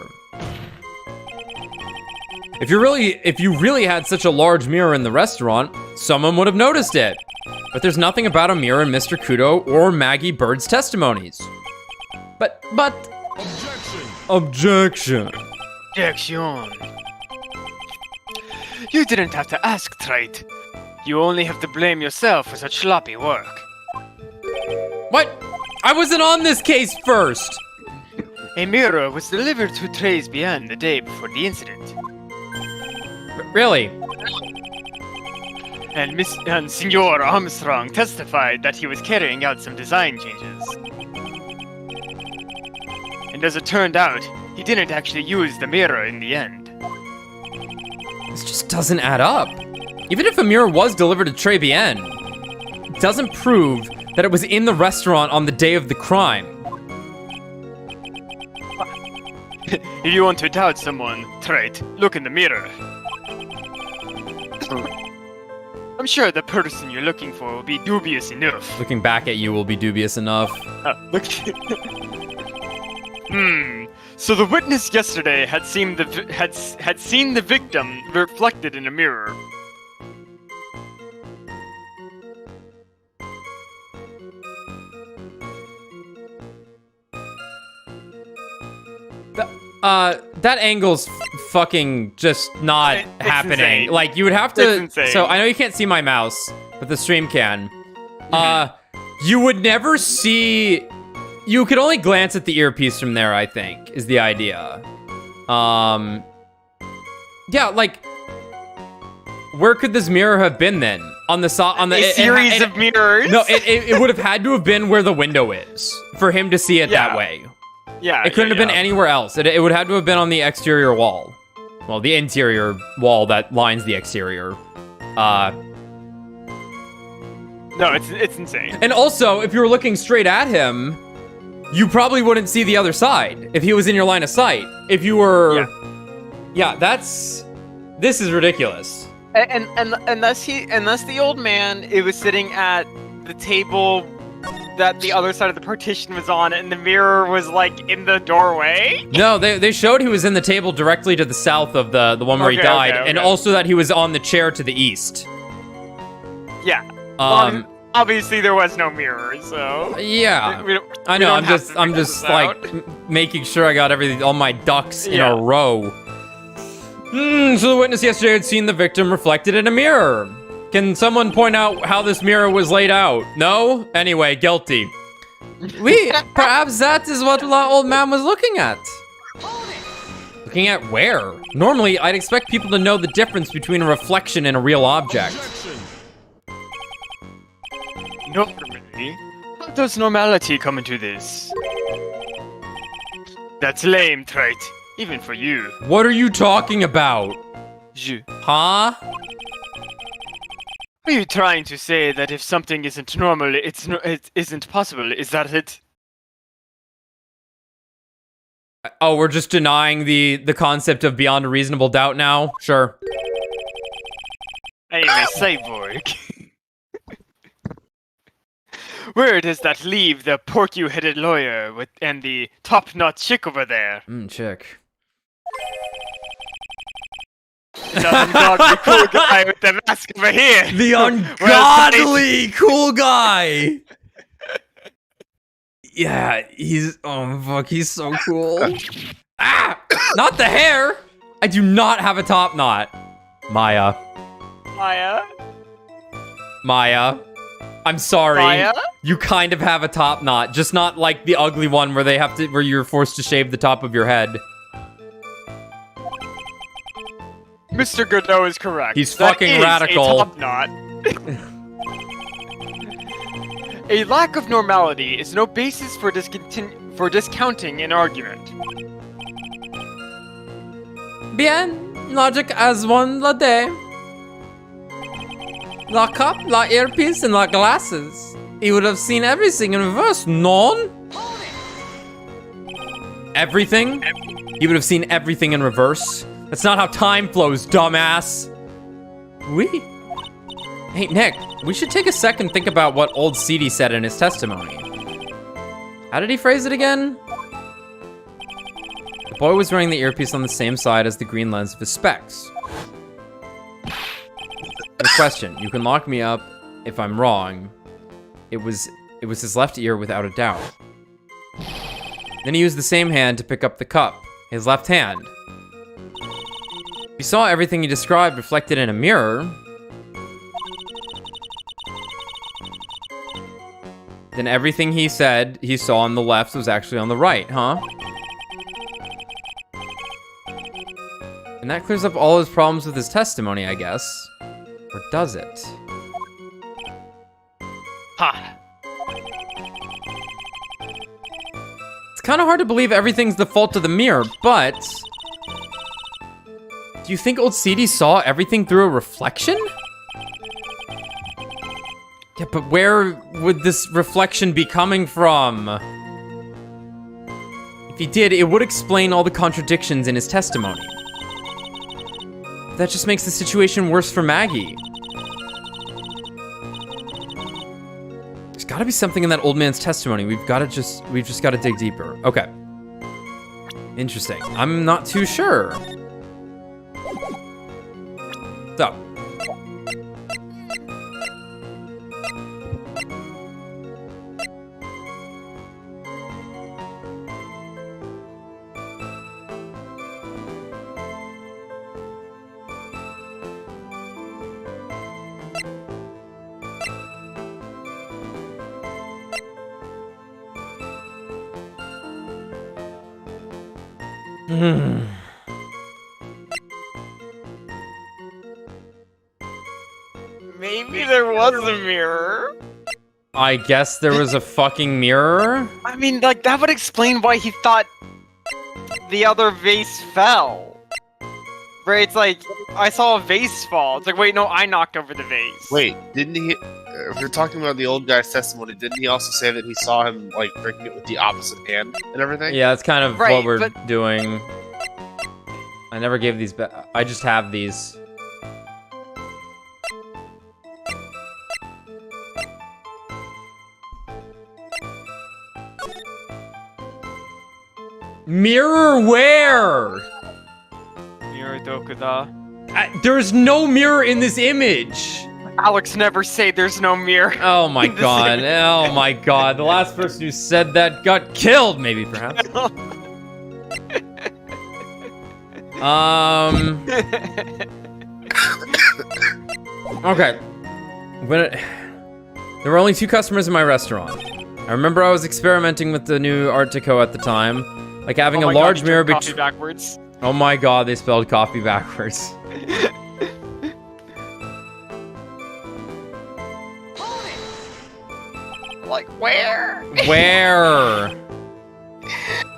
S1: If you really had such a large mirror in the restaurant, someone would have noticed it. But there's nothing about a mirror in Mr. Kudo or Maggie Bird's testimonies. But... Objection.
S3: You didn't have to ask, Wright. You only have to blame yourself for such sloppy work.
S1: What? I wasn't on this case first!
S3: A mirror was delivered to Tres Bien the day before the incident.
S1: Really?
S3: And Senor Armstrong testified that he was carrying out some design changes. And as it turned out, he didn't actually use the mirror in the end.
S1: This just doesn't add up. Even if a mirror was delivered to Tres Bien, it doesn't prove that it was in the restaurant on the day of the crime.
S3: If you want to doubt someone, Wright, look in the mirror. I'm sure the person you're looking for will be dubious enough.
S1: Looking back at you will be dubious enough.
S3: Look. So the witness yesterday had seen the victim reflected in a mirror.
S1: That angle's fucking just not happening.
S3: Insane.
S1: Like, you would have to... So, I know you can't see my mouse, but the stream can. You would never see... You could only glance at the earpiece from there, I think, is the idea. Yeah, like... Where could this mirror have been then? On the
S3: series of mirrors?
S1: No, it would have had to have been where the window is, for him to see it that way.
S3: Yeah,
S1: it couldn't have been anywhere else. It would have to have been on the exterior wall. Well, the interior wall that lines the exterior.
S3: No, it's insane.
S1: And also, if you were looking straight at him, you probably wouldn't see the other side if he was in your line of sight. If you were... Yeah, this is ridiculous.
S3: And unless the old man, it was sitting at the table that the other side of the partition was on, and the mirror was like in the doorway.
S1: No, they showed he was in the table directly to the south of the one where he died, and also that he was on the chair to the east.
S3: Yeah. Obviously there was no mirror, so
S1: yeah. I know. I'm just like making sure I got all my ducks in a row. So the witness yesterday had seen the victim reflected in a mirror. Can someone point out how this mirror was laid out? No? Anyway, guilty. Perhaps that is what the old man was looking at. Looking at where? Normally, I'd expect people to know the difference between a reflection and a real object.
S3: Normally? How does normality come into this? That's lame, Wright. Even for you.
S1: What are you talking about? Huh?
S3: Are you trying to say that if something isn't normal, it isn't possible? Is that it?
S1: Oh, we're just denying the concept of beyond a reasonable doubt now? Sure.
S3: I am a cyborg. Where does that leave the porky-headed lawyer and the top-notch chick over there?
S1: Chick.
S3: The ungodly cool guy with the mask over here.
S1: The ungodly cool guy. Yeah, oh fuck, he's so cool. Not the hair. I do not have a top knot. Maya. I'm sorry.
S3: Maya?
S1: You kind of have a top knot, just not like the ugly one where where you're forced to shave the top of your head.
S3: Mr. Godot is correct.
S1: He's
S3: That
S1: fucking
S3: is
S1: radical.
S3: A top knot. A lack of normality is no basis for discounting an argument.
S1: Bien, logic as one la day. La cup, la earpiece, and la glasses. He would have seen everything in reverse, non? Everything? He would have seen everything in reverse? That's not how time flows, dumbass. Hey, Nick, we should take a second and think about what old CD said in his testimony. How did he phrase it again? The boy was wearing the earpiece on the same side as the green lens of his specs. The question, you can lock me up if I'm wrong. It was his left ear without a doubt. Then he used the same hand to pick up the cup, his left hand. He saw everything he described reflected in a mirror. Then everything he said he saw on the left was actually on the right, huh? And that clears up all his problems with his testimony, I guess. Or does it?
S3: Ha!
S1: It's kind of hard to believe everything's the fault of the mirror, but... Do you think old CD saw everything through a reflection? Yeah, but where would this reflection be coming from? If he did, it would explain all the contradictions in his testimony. That just makes the situation worse for Maggie. There's gotta be something in that old man's testimony. We've just gotta dig deeper. Okay. Interesting. I'm not too sure. So.
S3: Maybe there was a mirror.
S1: I guess there was a fucking mirror?
S3: I mean, like, that would explain why he thought the other vase fell. Right? It's like, I saw a vase fall. It's like, wait, no, I knocked over the vase.
S2: Wait, didn't he? If you're talking about the old guy's testimony, didn't he also say that he saw him like drinking it with the opposite hand and everything?
S1: Yeah, that's kind of
S3: Right,
S1: what we're
S3: but-
S1: doing. I never gave these back. I just have these. Mirror where?
S3: Mirror Dokuda.
S1: There's no mirror in this image.
S3: Alex never say there's no mirror.
S1: Oh my
S3: in this
S1: god.
S3: image.
S1: Oh my god. The last person who said that got killed, maybe, perhaps. Okay. There were only 2 customers in my restaurant. I remember I was experimenting with the new Art Deco at the time, like having a large mirror
S3: coffee backwards.
S1: Oh my god, they spelled coffee backwards.
S3: Like, where?
S1: Where?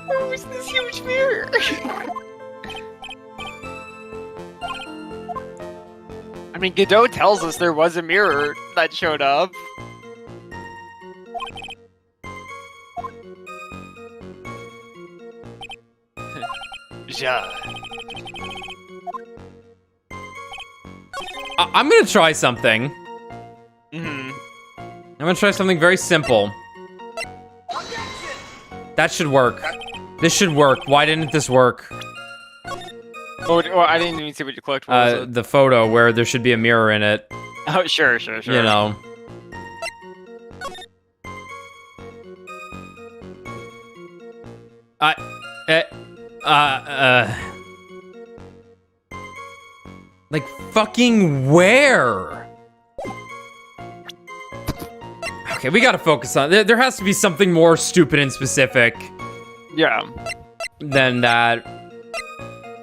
S3: Where was this huge mirror? I mean, Godot tells us there was a mirror that showed up. Yeah.
S1: I'm gonna try something.
S3: Mm-hmm.
S1: I'm gonna try something very simple. That should work. This should work. Why didn't this work?
S3: Oh, I didn't even see what you clicked. What was it?
S1: The photo where there should be a mirror in it.
S3: Oh, sure.
S1: You know. Like fucking where? Okay, we gotta focus on. There has to be something more stupid and specific.
S3: Yeah.
S1: Than that.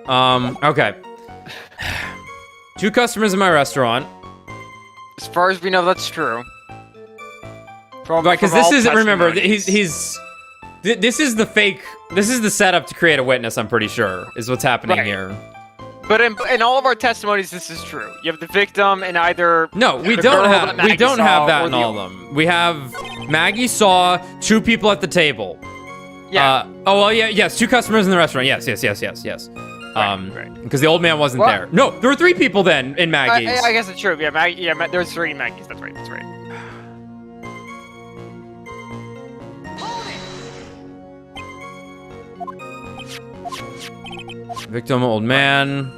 S1: Okay. 2 customers in my restaurant.
S3: As far as we know, that's true.
S1: Right, because this is, remember, this is the fake, this is the setup to create a witness, I'm pretty sure, is what's happening here.
S3: But in all of our testimonies, this is true. You have the victim and either...
S1: No, we don't have that in all of them. We have Maggie saw 2 people at the table.
S3: Yeah.
S1: Oh, well, yeah, yes, 2 customers in the restaurant. Yes.
S3: Right.
S1: Because the old man wasn't there. No, there were 3 people then in Maggie's.
S3: I guess it's true. Yeah, Maggie. Yeah, there's 3 Maggies. That's right.
S1: Victim, old man.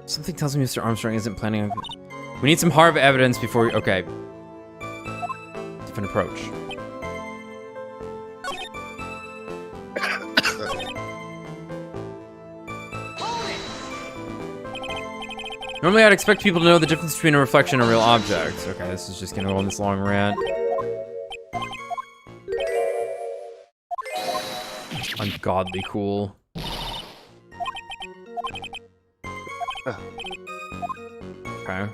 S1: Something tells me Mr. Armstrong isn't planning on... We need some hard evidence before we... Okay. Different approach. Normally I'd expect people to know the difference between a reflection and a real object. Okay, this is just gonna go on this long rant. Ungodly cool. Okay.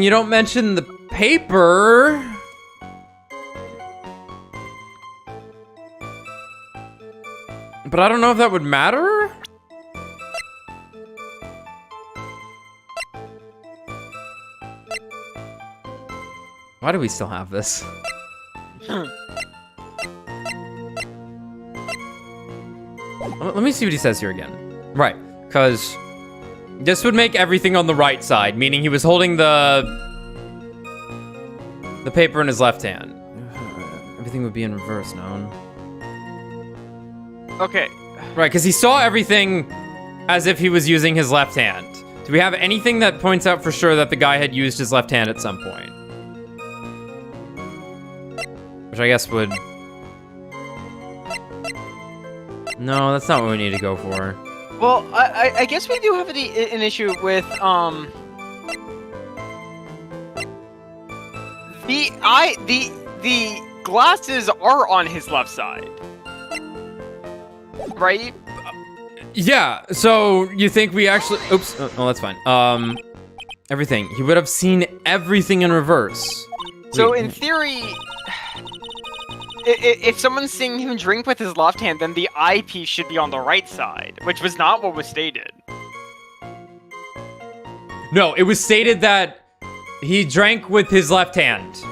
S1: You don't mention the paper. But I don't know if that would matter. Why do we still have this? Let me see what he says here again. Right, because this would make everything on the right side, meaning he was holding the paper in his left hand. Everything would be in reverse, no?
S3: Okay.
S1: Right, because he saw everything as if he was using his left hand. Do we have anything that points out for sure that the guy had used his left hand at some point? Which I guess would... No, that's not what we need to go for.
S3: Well, I guess we do have an issue with, the glasses are on his left side. Right?
S1: Yeah, so you think we actually... Oops, oh, that's fine. Everything. He would have seen everything in reverse.
S3: So in theory, if someone's seeing him drink with his left hand, then the eyepiece should be on the right side, which was not what was stated.
S1: No, it was stated that he drank with his left hand.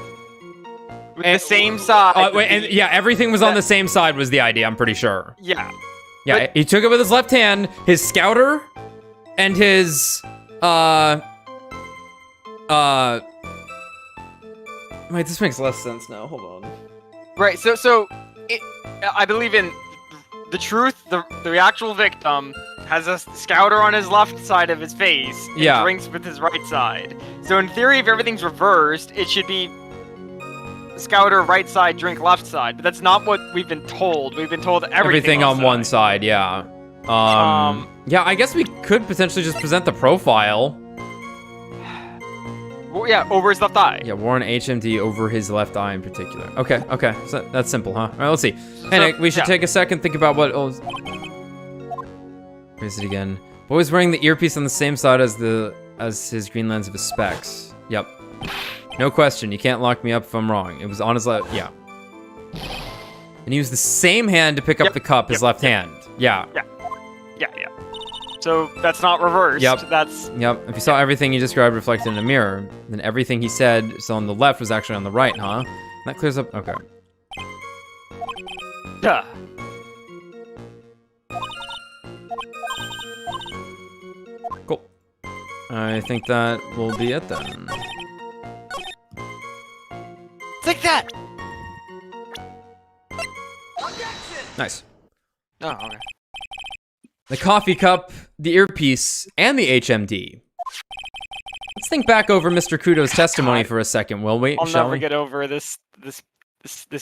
S3: With the same side.
S1: Yeah, everything was on the same side was the idea, I'm pretty sure.
S3: Yeah.
S1: Yeah,
S3: But,
S1: he took it with his left hand, his scouter, and his, wait, this makes less sense now, hold on.
S3: right, so I believe in the truth. The actual victim has a scouter on his left side of his face and drinks with his right side. So in theory, if everything's reversed, it should be scouter right side, drink left side. But that's not what we've been told. We've been told everything
S1: on one side, yeah. Yeah, I guess we could potentially just present the profile.
S3: Well, yeah, over his left eye.
S1: Yeah, wore an HMD over his left eye in particular. Okay, so that's simple, huh? All right, let's see. Hey, Nick, we should take a second, think about what... Oh, where is it again? Boy was wearing the earpiece on the same side as his green lens of his specs. Yep. No question, you can't lock me up if I'm wrong. It was on his left, yeah. And he used the same hand to pick up the cup, his left hand. Yeah.
S3: Yeah. So that's not reversed.
S1: Yep.
S3: That's...
S1: Yep. If you saw everything he described reflected in a mirror, then everything he said on the left was actually on the right, huh? That clears up... Okay.
S3: Duh.
S1: Cool. I think that will be it then.
S3: Take that!
S1: Nice.
S3: Oh, okay.
S1: The coffee cup, the earpiece, and the HMD. Let's think back over Mr. Kudo's testimony for a second, will we?
S3: I'll never get over this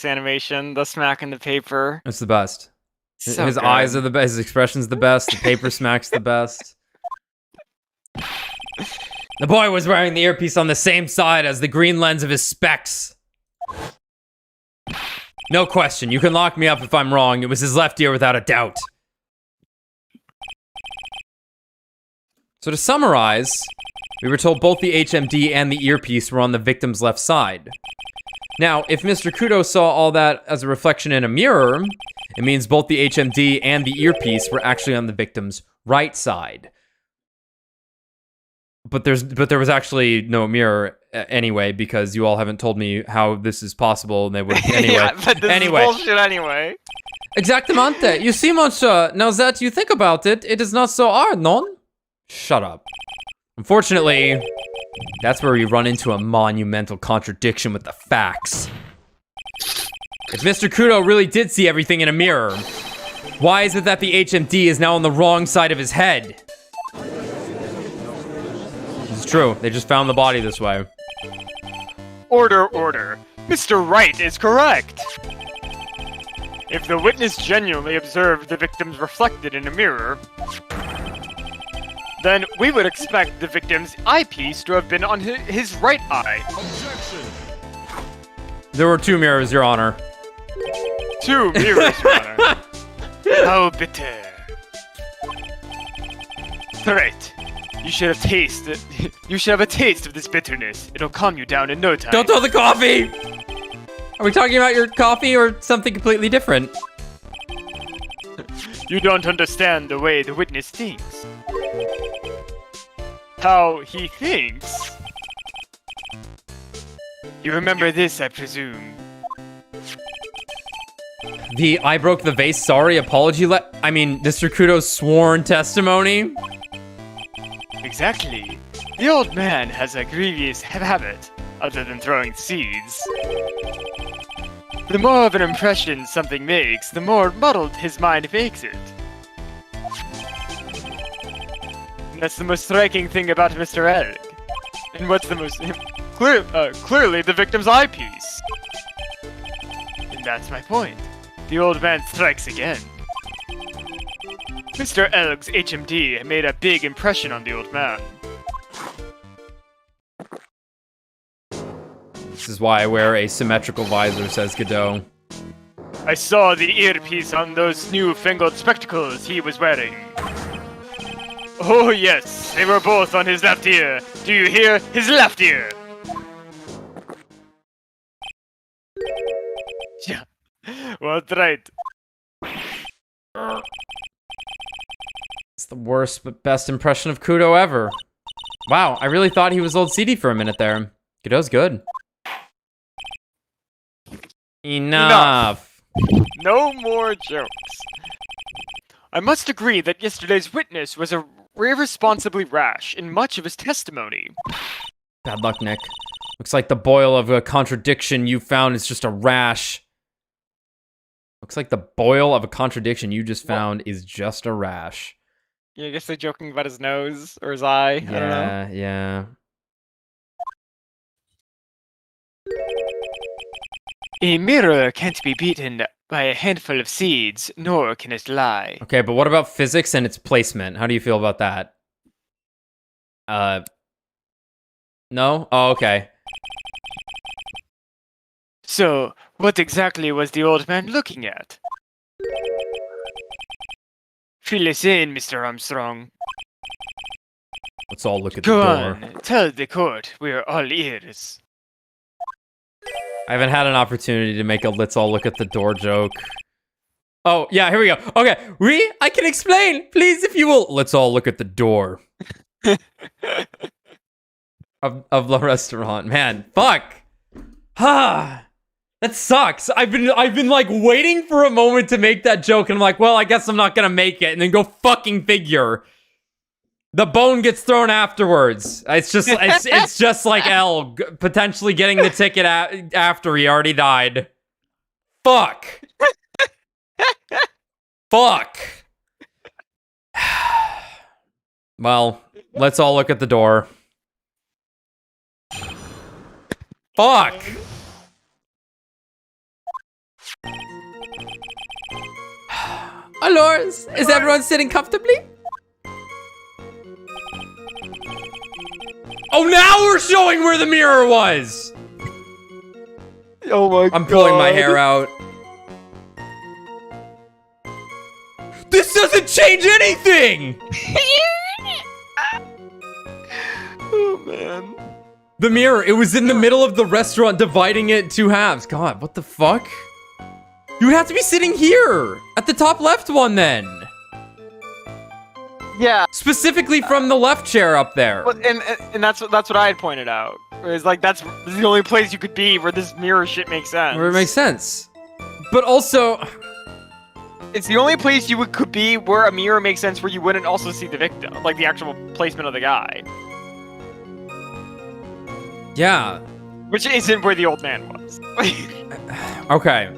S3: animation, the smack in the paper.
S1: It's the best.
S3: So
S1: his
S3: good.
S1: eyes are the best, his expression's the best, the paper smack's the best. The boy was wearing the earpiece on the same side as the green lens of his specs. No question, you can lock me up if I'm wrong. It was his left ear without a doubt. So to summarize, we were told both the HMD and the earpiece were on the victim's left side. Now, if Mr. Kudo saw all that as a reflection in a mirror, it means both the HMD and the earpiece were actually on the victim's right side. But there was actually no mirror anyway, because you all haven't told me how this is possible, and they would anyway.
S3: Yeah, but this is bullshit anyway.
S1: Exactamente. You see, monsieur, now that you think about it, it is not so hard, non? Shut up. Unfortunately, that's where we run into a monumental contradiction with the facts. If Mr. Kudo really did see everything in a mirror, why is it that the HMD is now on the wrong side of his head? It's true, they just found the body this way.
S3: Order. Mr. Wright is correct. If the witness genuinely observed the victims reflected in a mirror, then we would expect the victim's eyepiece to have been on his right eye.
S4: Objection!
S1: There were two mirrors, Your Honor.
S3: 2 mirrors, Your Honor. How bitter. Right. You should have a taste of this bitterness. It'll calm you down in no time.
S1: Don't throw the coffee! Are we talking about your coffee or something completely different?
S3: You don't understand the way the witness thinks. How he thinks? You remember this, I presume.
S1: The I broke the vase sorry apology Mr. Kudo's sworn testimony?
S3: Exactly. The old man has a grievous habit, other than throwing seeds. The more of an impression something makes, the more muddled his mind makes it. That's the most striking thing about Mr. Egg. And what's the most... clearly the victim's eyepiece. And that's my point. The old man strikes again. Mr. Elg's HMD made a big impression on the old man.
S1: This is why I wear a symmetrical visor, says Godot.
S3: I saw the earpiece on those new-fangled spectacles he was wearing. Oh yes, they were both on his left ear. Do you hear? His left ear! Yeah, well, right.
S1: It's the worst but best impression of Kudo ever. Wow, I really thought he was old CD for a minute there. Godot's good. Enough.
S3: No more jokes. I must agree that yesterday's witness was irresponsibly rash in much of his testimony.
S1: Bad luck, Nick. Looks like the boil of a contradiction you found is just a rash. Looks like the boil of a contradiction you just found is just a rash.
S3: Yeah, I guess they're joking about his nose or his eye. I don't know.
S1: Yeah.
S3: A mirror can't be beaten by a handful of seeds, nor can it lie.
S1: Okay, but what about physics and its placement? How do you feel about that? No? Oh, okay.
S3: So, what exactly was the old man looking at? Fill us in, Mr. Armstrong.
S1: Let's all look at
S3: Go
S1: the door.
S3: on, tell the court we are all ears.
S1: I haven't had an opportunity to make a let's all look at the door joke. Oh, yeah, here we go. Okay, I can explain. Please, if you will. Let's all look at the door. of the restaurant. Man, fuck. That sucks. I've been like waiting for a moment to make that joke, and I'm like, well, I guess I'm not gonna make it, and then go fucking figure. The bone gets thrown afterwards. It's just like L potentially getting the ticket after he already died. Fuck. Fuck. Well, let's all look at the door. Fuck. Allors, is everyone sitting comfortably? Oh, now we're showing where the mirror was!
S3: Oh my god.
S1: I'm pulling my hair out. This doesn't change anything!
S3: Oh man.
S1: The mirror, it was in the middle of the restaurant, dividing it in two halves. God, what the fuck? You would have to be sitting here! At the top left one, then!
S3: Yeah.
S1: Specifically from the left chair up there.
S3: Well, and that's what I had pointed out. It's like that's the only place you could be where this mirror shit makes sense.
S1: Where it makes sense. But also,
S3: it's the only place you could be where a mirror makes sense where you wouldn't also see the victim, like the actual placement of the guy.
S1: yeah.
S3: Which isn't where the old man was.
S1: Okay.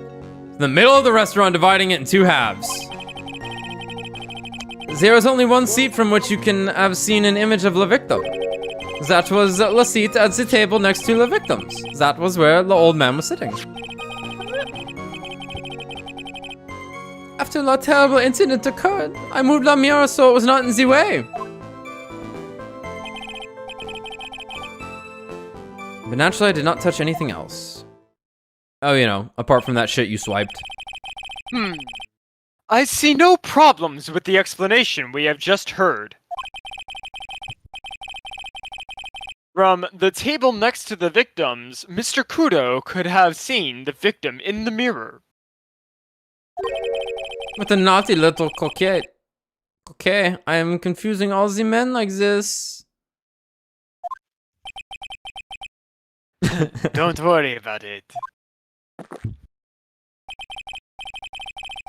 S1: The middle of the restaurant, dividing it in two halves. There is only one seat from which you can have seen an image of the victim. That was the seat at the table next to the victims. That was where the old man was sitting. After the terrible incident occurred, I moved the mirror so it was not in the way. But naturally, I did not touch anything else. Oh, you know, apart from that shit you swiped.
S3: I see no problems with the explanation we have just heard. From the table next to the victims, Mr. Kudo could have seen the victim in the mirror.
S1: What a naughty little coquette. Okay, I am confusing all the men like this.
S3: Don't worry about it.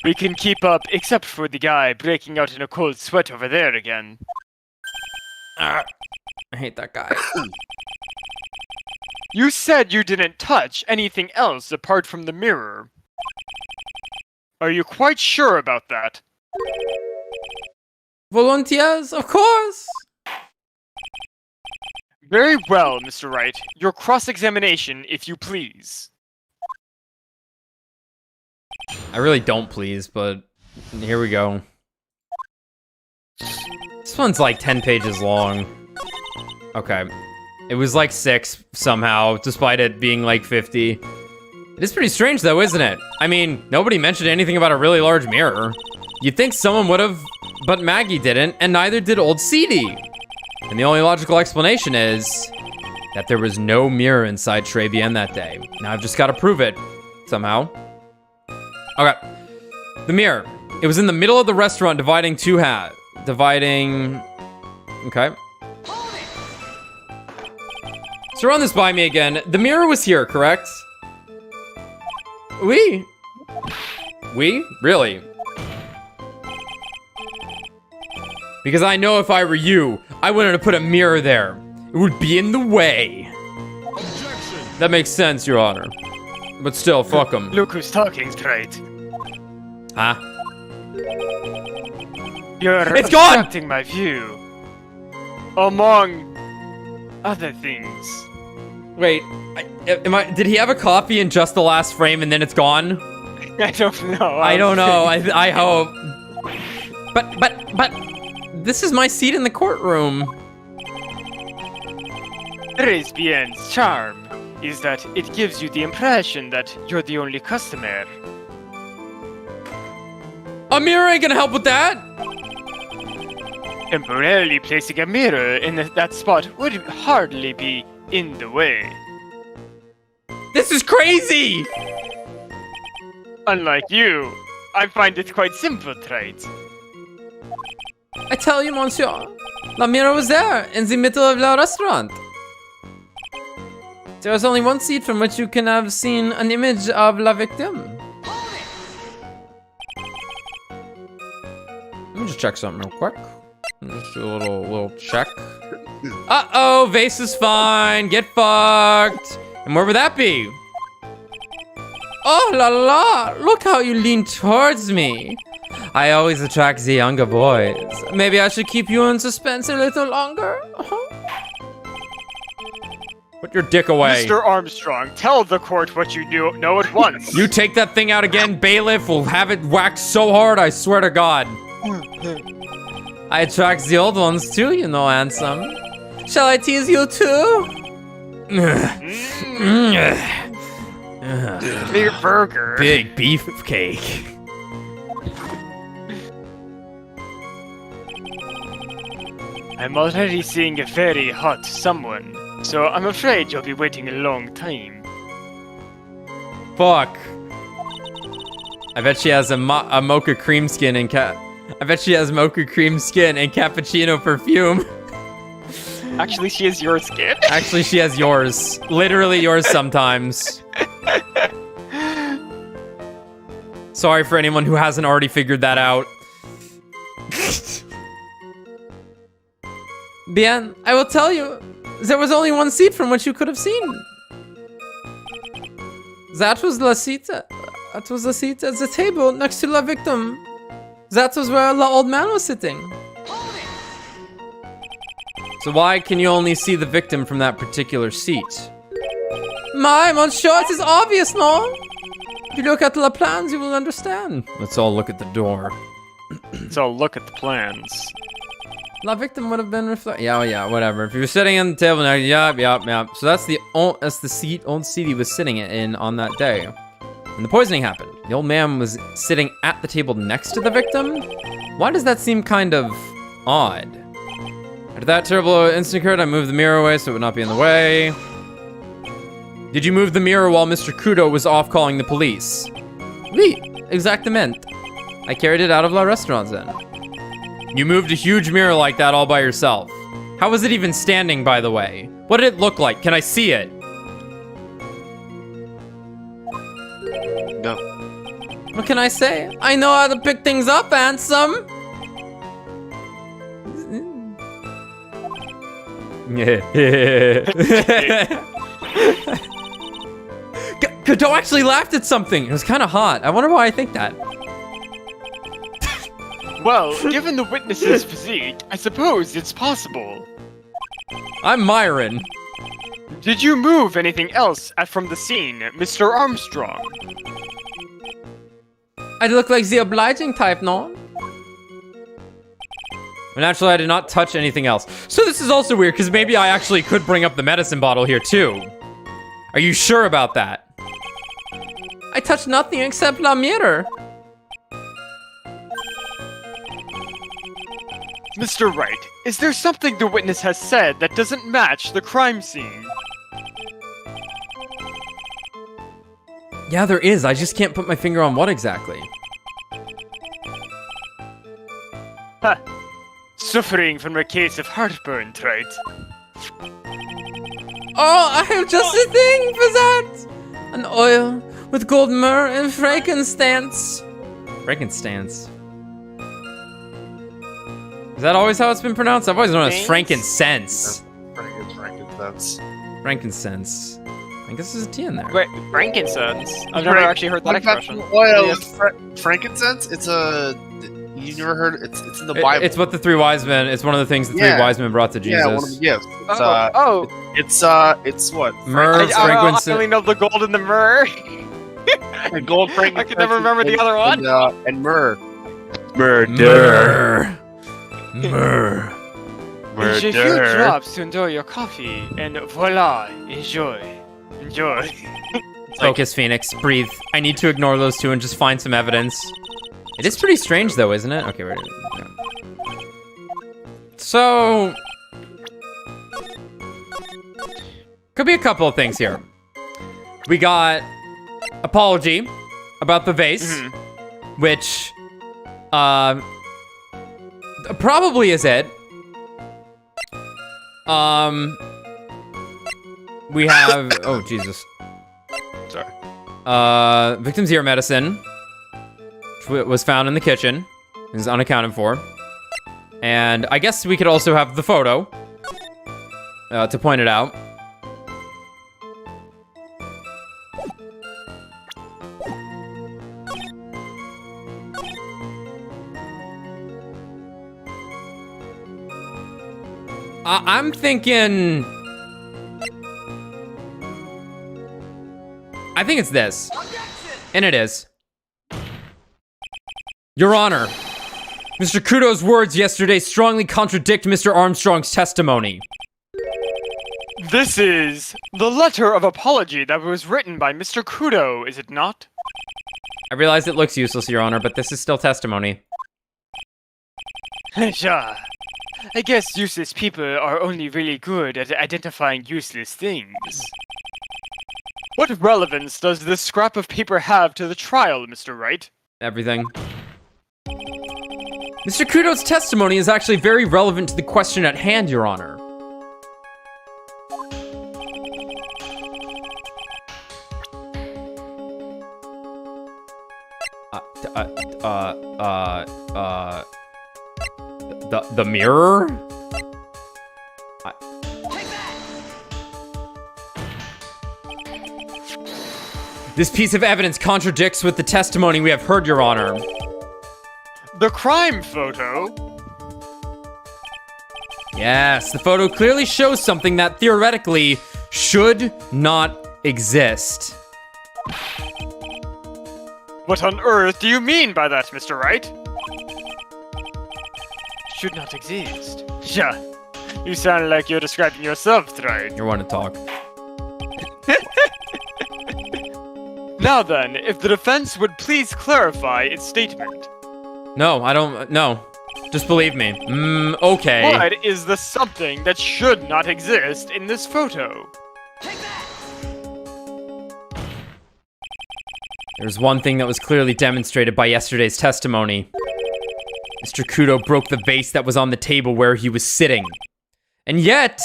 S3: We can keep up, except for the guy breaking out in a cold sweat over there again.
S1: I hate that guy.
S3: You said you didn't touch anything else apart from the mirror. Are you quite sure about that?
S1: Volunteers, of course!
S3: Very well, Mr. Wright. Your cross-examination, if you please.
S1: I really don't please, but here we go. This one's like 10 pages long. Okay. It was like 6 somehow, despite it being like 50. It is pretty strange though, isn't it? I mean, nobody mentioned anything about a really large mirror. You'd think someone would have, but Maggie didn't, and neither did old CD. And the only logical explanation is that there was no mirror inside Trebian that day. Now I've just got to prove it somehow. Okay. The mirror. It was in the middle of the restaurant, dividing two halves. Okay. So run this by me again. The mirror was here, correct? Oui. Really? Because I know if I were you, I wouldn't have put a mirror there. It would be in the way. Objection. That makes sense, Your Honor. But still, fuck him.
S3: Look who's talking straight.
S1: Huh?
S3: You're
S1: It's gone!
S3: obstructing my view. Among other things.
S1: Wait, did he have a copy in just the last frame and then it's gone?
S3: I don't know.
S1: I don't know. I hope. But this is my seat in the courtroom.
S3: Lesbian's charm is that it gives you the impression that you're the only customer.
S1: A mirror ain't gonna help with that.
S3: Temporarily placing a mirror in that spot would hardly be in the way.
S1: This is crazy.
S3: Unlike you, I find it quite simple, right?
S1: I tell you, monsieur, the mirror was there in the middle of the restaurant. There was only one seat from which you can have seen an image of la victim. Let me just check something real quick. Just do a little check. Uh-oh, vase is fine. Get fucked. And where would that be? Oh la la, look how you lean towards me. I always attract the younger boys. Maybe I should keep you in suspense a little longer? Put your dick away.
S3: Mr. Armstrong, tell the court what you know at once.
S1: You take that thing out again, bailiff will have it whacked so hard, I swear to God. I attract the old ones too, you know, handsome. Shall I tease you too?
S3: Big burger.
S1: Big beef cake.
S3: I'm already seeing a very hot someone, so I'm afraid you'll be waiting a long time.
S1: Fuck. I bet she has a mocha cream skin and I bet she has mocha cream skin and cappuccino perfume.
S3: Actually, she is your skin.
S1: Actually, she has yours. Literally yours sometimes. Sorry for anyone who hasn't already figured that out. Bien, I will tell you, there was only one seat from which you could have seen. That was the seat. That was the seat at the table next to the victim. That was where the old man was sitting. So why can you only see the victim from that particular seat? My, monsieur, it is obvious, no? If you look at the plans, you will understand. Let's all look at the door.
S3: So look at the plans.
S1: La victim would have been yeah, whatever. If you were sitting on the table now, yeah. So that's the old seat he was sitting in on that day. When the poisoning happened, the old man was sitting at the table next to the victim. Why does that seem kind of odd? After that terrible incident occurred, I moved the mirror away so it would not be in the way. Did you move the mirror while Mr. Kudo was off calling the police? Oui, exactement. I carried it out of la restaurant then. You moved a huge mirror like that all by yourself. How was it even standing, by the way? What did it look like? Can I see it?
S2: No.
S1: What can I say? I know how to pick things up, handsome. Godot actually laughed at something. It was kind of hot. I wonder why I think that.
S3: Well, given the witness's physique, I suppose it's possible.
S1: I'm Myron.
S3: Did you move anything else from the scene, Mr. Armstrong?
S1: I look like the obliging type, no? Well, naturally, I did not touch anything else. So this is also weird, because maybe I actually could bring up the medicine bottle here, too. Are you sure about that? I touched nothing except la mirror.
S3: Mr. Wright, is there something the witness has said that doesn't match the crime scene?
S1: Yeah, there is. I just can't put my finger on what exactly.
S3: Huh. Suffering from a case of heartburn, right?
S1: Oh, I have just a thing for that! An oil with gold myrrh and frankincense. Frankincense? Is that always how it's been pronounced? I've always known it as frankincense.
S2: Frankincense.
S1: Frankincense. I guess there's a T in there.
S3: Wait, frankincense? I've never actually heard that expression.
S2: Frankincense? It's a... You never heard... It's in the Bible.
S1: It's what the three wise men... It's one of the things the three wise men brought to Jesus.
S2: Yeah, one of the gifts. It's what?
S1: Myrrh, frankincense...
S3: I only know the gold and the myrrh.
S2: The gold, frankincense...
S3: I can never remember the other one.
S2: And myrrh.
S1: Myrrh.
S3: It's a few drops to enjoy your coffee, and voila, enjoy.
S1: Focus, Phoenix. Breathe. I need to ignore those two and just find some evidence. It is pretty strange, though, isn't it? Okay, wait. Yeah. So... Could be a couple of things here. We got... Apology about the vase, which... probably is it. We have... Oh, Jesus.
S2: Sorry.
S1: Victim's ear medicine, which was found in the kitchen. Is unaccounted for. And I guess we could also have the photo to point it out. I'm thinking... I think it's this. And it is. Your Honor, Mr. Kudo's words yesterday strongly contradict Mr. Armstrong's testimony.
S3: This is the letter of apology that was written by Mr. Kudo, is it not?
S1: I realize it looks useless, Your Honor, but this is still testimony.
S3: Yeah. I guess useless people are only really good at identifying useless things. What relevance does this scrap of paper have to the trial, Mr. Wright?
S1: Everything. Mr. Kudo's testimony is actually very relevant to the question at hand, Your Honor. The mirror? This piece of evidence contradicts with the testimony we have heard, Your Honor.
S3: The crime photo?
S1: Yes, the photo clearly shows something that theoretically should not exist.
S3: What on earth do you mean by that, Mr. Wright? Should not exist. Yeah, you sound like you're describing yourself, right?
S1: You want to talk.
S3: Now then, if the defense would please clarify its statement.
S1: No, I don't. No. Just believe me. Okay.
S3: What is the something that should not exist in this photo?
S1: There's one thing that was clearly demonstrated by yesterday's testimony. Mr. Kudo broke the vase that was on the table where he was sitting. And yet,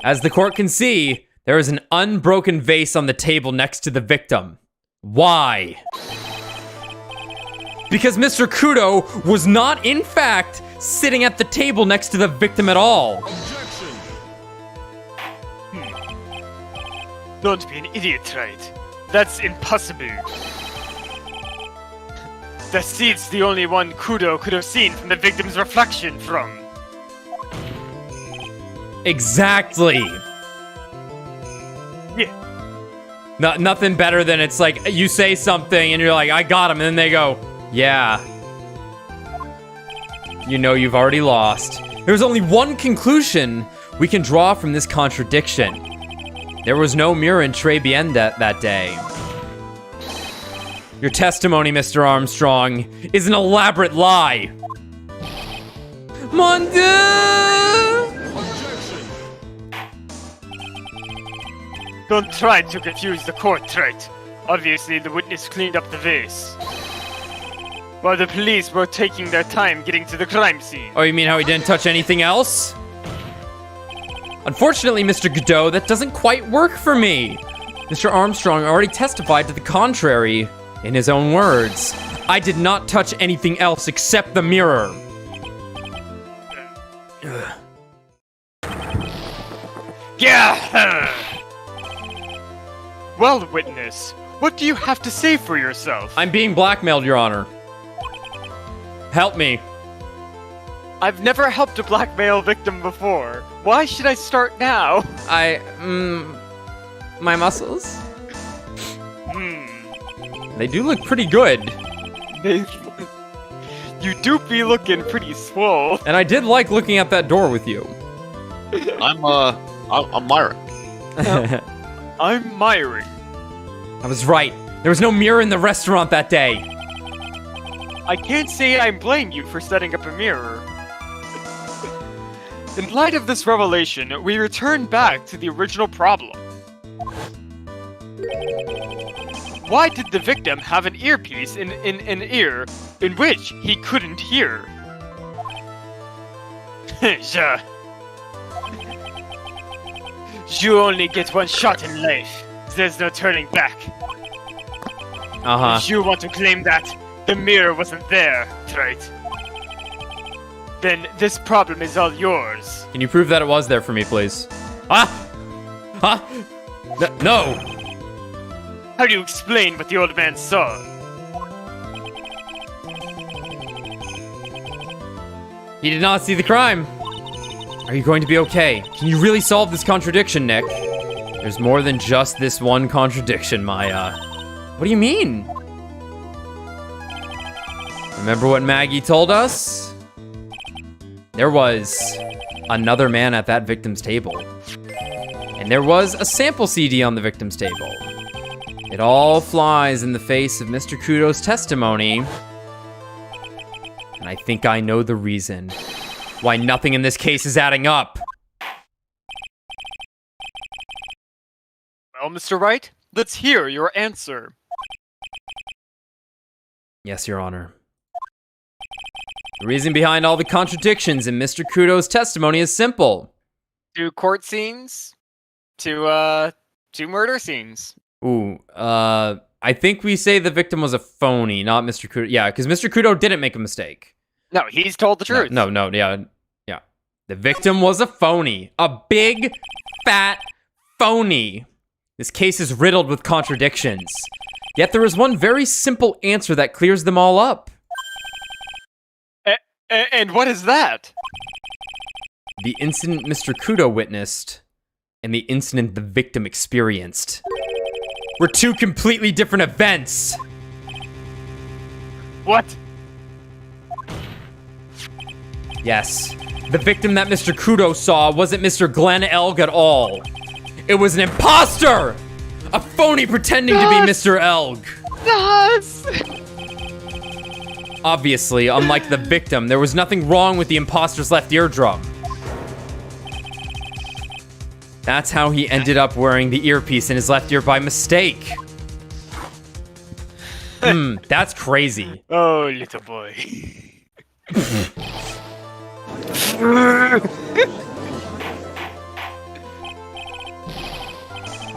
S1: as the court can see, there is an unbroken vase on the table next to the victim. Why? Because Mr. Kudo was not, in fact, sitting at the table next to the victim at all.
S3: Objection. Don't be an idiot, Wright. That's impossible. The seat's the only one Kudo could have seen from the victim's reflection from.
S1: Exactly.
S3: Yeah.
S1: Nothing better than it's like you say something and you're like, I got him, and then they go, yeah. You know you've already lost. There's only one conclusion we can draw from this contradiction. There was no mirror in Tres Bien that day. Your testimony, Mr. Armstrong, is an elaborate lie. Mon Dieu!
S3: Objection. Don't try to confuse the court, Wright. Obviously, the witness cleaned up the vase, while the police were taking their time getting to the crime scene.
S1: Oh, you mean how he didn't touch anything else? Unfortunately, Mr. Godot, that doesn't quite work for me. Mr. Armstrong already testified to the contrary in his own words. I did not touch anything else except the mirror.
S3: Yeah. Well, witness, what do you have to say for yourself?
S1: I'm being blackmailed, Your Honor. Help me.
S3: I've never helped a blackmail victim before. Why should I start now?
S1: My muscles?
S3: Hmm.
S1: They do look pretty good.
S3: You do be looking pretty swole.
S1: And I did like looking at that door with you.
S2: I'm Myron.
S3: I'm Myron.
S1: I was right. There was no mirror in the restaurant that day.
S3: I can't say I blame you for setting up a mirror. In light of this revelation, we return back to the original problem. Why did the victim have an earpiece in an ear in which he couldn't hear? Ja. You only get one shot in life. There's no turning back.
S1: Uh-huh.
S3: If you want to claim that the mirror wasn't there, right? Then this problem is all yours.
S1: Can you prove that it was there for me, please? Ah! Huh? No!
S3: How do you explain what the old man saw?
S1: He did not see the crime. Are you going to be okay? Can you really solve this contradiction, Nick? There's more than just this one contradiction, Maya. What do you mean? Remember what Maggie told us? There was another man at that victim's table. And there was a sample CD on the victim's table. It all flies in the face of Mr. Kudo's testimony. And I think I know the reason why nothing in this case is adding up.
S3: Well, Mr. Wright, let's hear your answer.
S1: Yes, Your Honor. The reason behind all the contradictions in Mr. Kudo's testimony is simple.
S3: 2 court scenes, 2 murder scenes.
S1: Ooh, I think we say the victim was a phony, not Mr. Kudo. Yeah, because Mr. Kudo didn't make a mistake.
S3: No, he's told the truth.
S1: No, yeah. The victim was a phony. A big, fat phony. This case is riddled with contradictions. Yet there is one very simple answer that clears them all up.
S3: And what is that?
S1: The incident Mr. Kudo witnessed and the incident the victim experienced were 2 completely different events.
S3: What?
S1: Yes, the victim that Mr. Kudo saw wasn't Mr. Glenn Elg at all. It was an imposter! A phony pretending to be Mr. Elg.
S3: Yes!
S1: Obviously, unlike the victim, there was nothing wrong with the imposter's left eardrum. That's how he ended up wearing the earpiece in his left ear by mistake. That's crazy.
S3: Oh, little boy.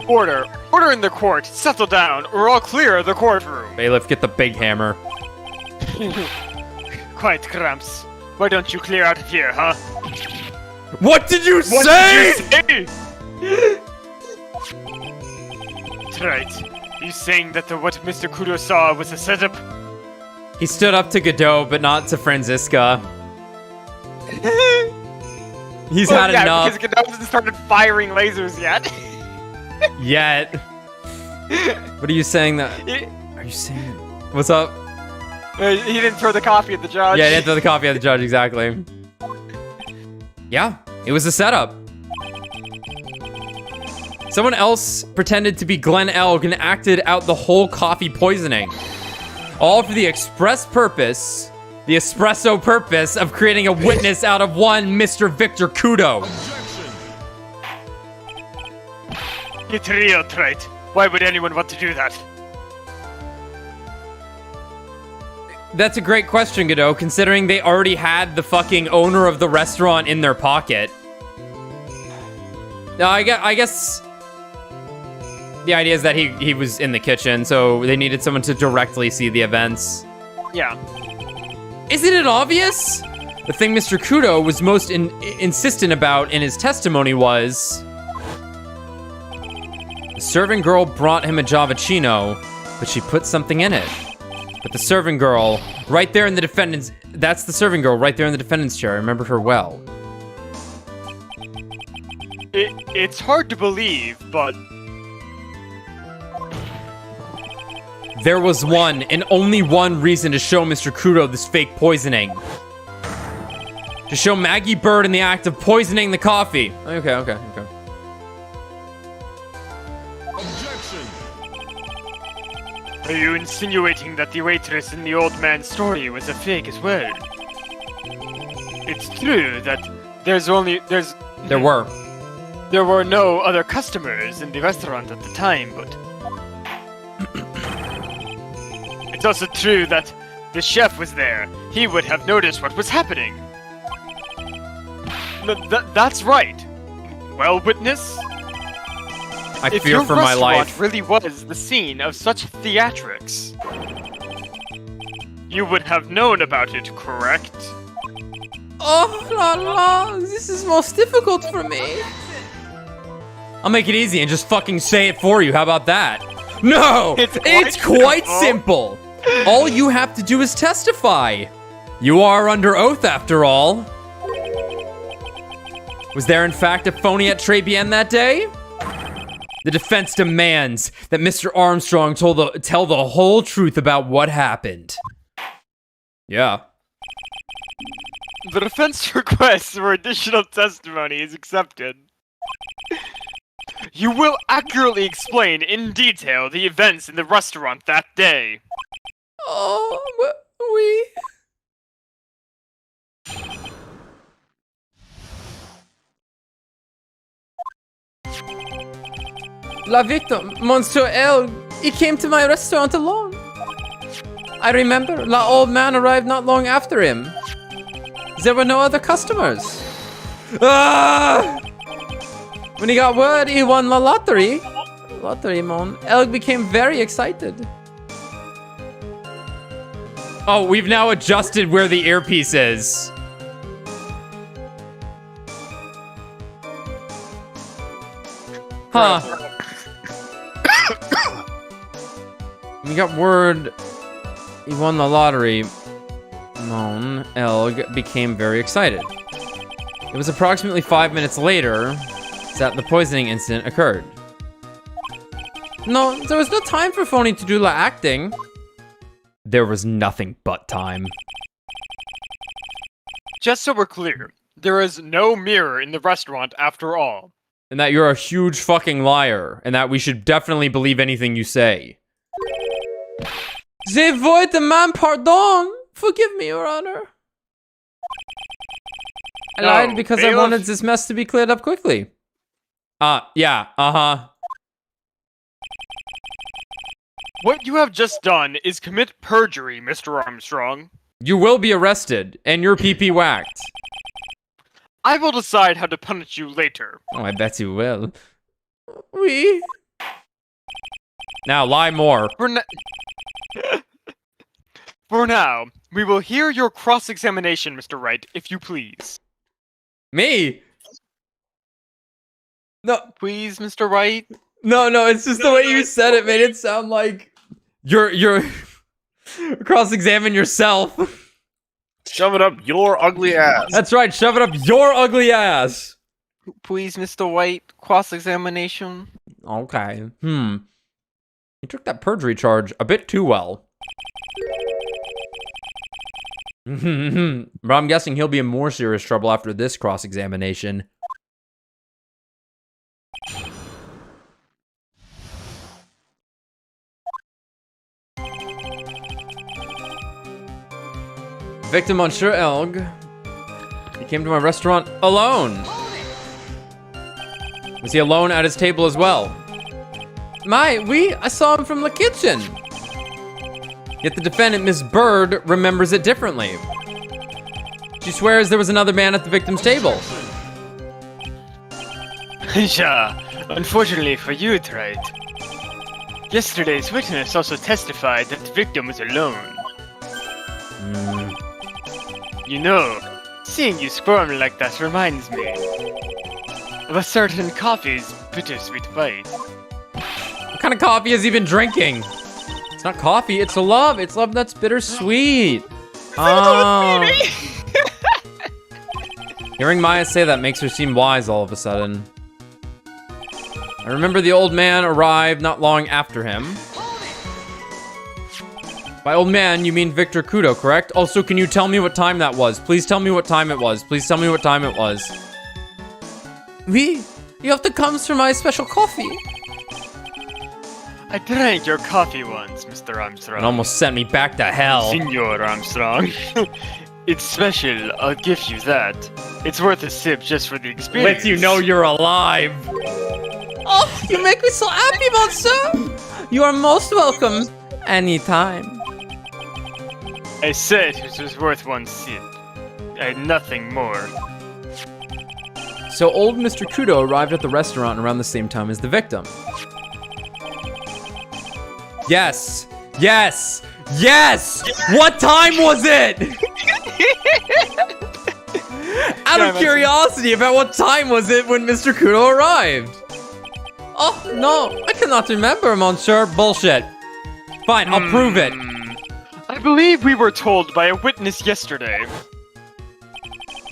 S3: Order in the court. Settle down. We're all clear of the courtroom.
S1: Bailiff, get the big hammer.
S3: Quiet, Cramps. Why don't you clear out of here, huh?
S1: What did you
S3: What
S1: say?
S3: did you say? That's right. You saying that what Mr. Kudo saw was a setup?
S1: He stood up to Godot, but not to Franziska. He's had enough.
S3: Because Godot hasn't started firing lasers yet.
S1: Yet. What are you saying that... Are you saying... What's up?
S3: He didn't throw the coffee at the judge.
S1: Yeah, he didn't throw the coffee at the judge, exactly. Yeah, it was a setup. Someone else pretended to be Glenn Elg and acted out the whole coffee poisoning. All for the express purpose, the espresso purpose of creating a witness out of one Mr. Victor Kudo.
S3: It's real, Trite. Why would anyone want to do that?
S1: That's a great question, Godot, considering they already had the fucking owner of the restaurant in their pocket. No, I guess the idea is that he was in the kitchen, so they needed someone to directly see the events.
S3: Yeah.
S1: Isn't it obvious? The thing Mr. Kudo was most insistent about in his testimony was The serving girl brought him a Javachino, but she put something in it. But the serving girl, right there in the defendant's... That's the serving girl right there in the defendant's chair. I remember her well.
S3: It's hard to believe, but...
S1: There was one, and only one reason to show Mr. Kudo this fake poisoning. To show Maggie Bird in the act of poisoning the coffee. Okay.
S3: Are you insinuating that the waitress in the old man's story was a fake as well? It's true that there were no other customers in the restaurant at the time, but it's also true that the chef was there. He would have noticed what was happening. That's right. Well, witness?
S1: I fear for my life.
S3: If your restaurant really was the scene of such theatrics, you would have known about it, correct?
S1: Oh, la, this is most difficult for me. I'll make it easy and just fucking say it for you. How about that? No! It's quite simple. All you have to do is testify. You are under oath, after all. Was there, in fact, a phony at Trebien that day? The defense demands that Mr. Armstrong tell the whole truth about what happened. Yeah.
S3: The defense request for additional testimony is accepted. You will accurately explain in detail the events in the restaurant that day.
S1: Oh, we... La victim, Monsieur L, he came to my restaurant alone. I remember, la old man arrived not long after him. There were no other customers. Ah! When he got word he won la lottery, Elg became very excited. Oh, we've now adjusted where the earpiece is. Huh. We got word he won the lottery. Elg became very excited. It was approximately 5 minutes later that the poisoning incident occurred. No, there was no time for Phony to do la acting. There was nothing but time.
S3: Just so we're clear, there is no mirror in the restaurant after all.
S1: And that you're a huge fucking liar, and that we should definitely believe anything you say. Je void man pardon. Forgive me, Your Honor. I lied because I wanted this mess to be cleared up quickly. Yeah, uh-huh.
S3: What you have just done is commit perjury, Mr. Armstrong.
S1: You will be arrested, and your pee-pee whacked.
S3: I will decide how to punish you later.
S1: Oh, I bet you will. We. Now, lie more.
S3: For now, we will hear your cross-examination, Mr. Wright, if you please.
S1: Me? No.
S3: Please, Mr. Wright?
S1: No, it's just the way you said it made it sound like you're cross-examine yourself.
S2: Shove it up your ugly ass.
S1: That's right, shove it up your ugly ass.
S3: Please, Mr. White, cross-examination.
S1: Okay. He took that perjury charge a bit too well. But I'm guessing he'll be in more serious trouble after this cross-examination. Victim Monsieur Elg. He came to my restaurant alone. Was he alone at his table as well? I saw him from the kitchen. Yet the defendant, Miss Bird, remembers it differently. She swears there was another man at the victim's table.
S3: Yeah, unfortunately for you, Wright. Yesterday's witness also testified that the victim was alone. You know, seeing you squirm like that reminds me of a certain coffee's bittersweet bite.
S1: kind of coffee is he even drinking? It's not coffee, it's love. It's love that's bittersweet. Oh. Hearing Maya say that makes her seem wise all of a sudden. I remember the old man arrived not long after him. By old man, you mean Victor Kudo, correct? Also, can you tell me what time that was? Please tell me what time it was. Please tell me what time it was. Oui, you have to come for my special coffee.
S3: I drank your coffee once, Mr. Armstrong.
S1: It almost sent me back to hell.
S3: Senor Armstrong. It's special, I'll give you that. It's worth a sip just for the experience.
S1: Lets you know you're alive. Oh, you make me so happy, monsieur. You are most welcome. Anytime.
S3: I said it was worth one sip. Nothing more.
S1: So old Mr. Kudo arrived at the restaurant around the same time as the victim. Yes! Yes! Yes! What time was it? Out of curiosity, about what time was it when Mr. Kudo arrived? Oh, no, I cannot remember, monsieur. Bullshit. Fine, I'll prove it.
S3: I believe we were told by a witness yesterday.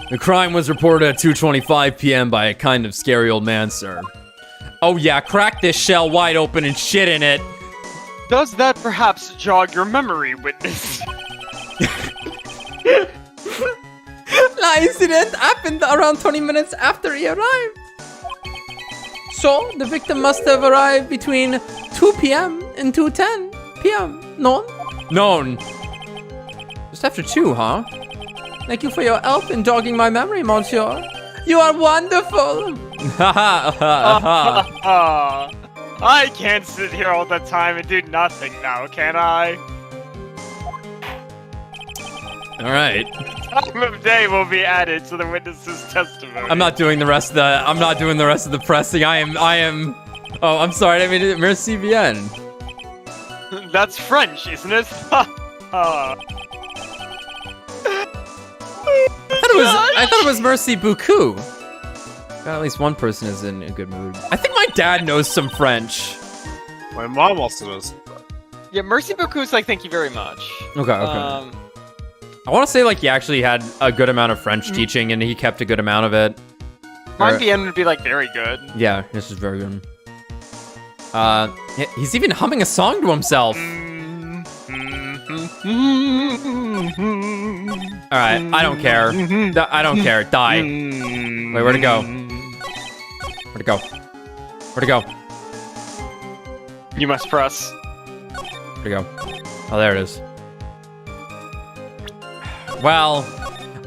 S1: The crime was reported at 2:25 p.m. by a kind of scary old man, sir. Oh yeah, crack this shell wide open and shit in it.
S3: Does that perhaps jog your memory, witness?
S1: The incident happened around 20 minutes after he arrived. So, the victim must have arrived between 2 p.m. and 2:10 p.m. Known? Known. Just after 2, huh? Thank you for your help in jogging my memory, monsieur. You are wonderful.
S3: I can't sit here all the time and do nothing now, can I?
S1: All right.
S3: Time of day will be added to the witness's testimony.
S1: I'm not doing the rest of the. I'm not doing the rest of the pressing. I am. Oh, I'm sorry. I mean, merci bien.
S3: That's French, isn't it?
S1: I thought it was merci beaucoup. At least one person is in a good mood. I think my dad knows some French.
S2: My mom also knows.
S3: Yeah, merci beaucoup is like thank you very much.
S1: Okay. I want to say like he actually had a good amount of French teaching and he kept a good amount of it.
S3: Mine BN would be like very good.
S1: Yeah, this is very good. He's even humming a song to himself. All right, I don't care. I don't care. Die. Wait, where'd it go? Where'd it go? Where'd it go?
S3: You must press.
S1: Where'd it go? Oh, there it is. Well,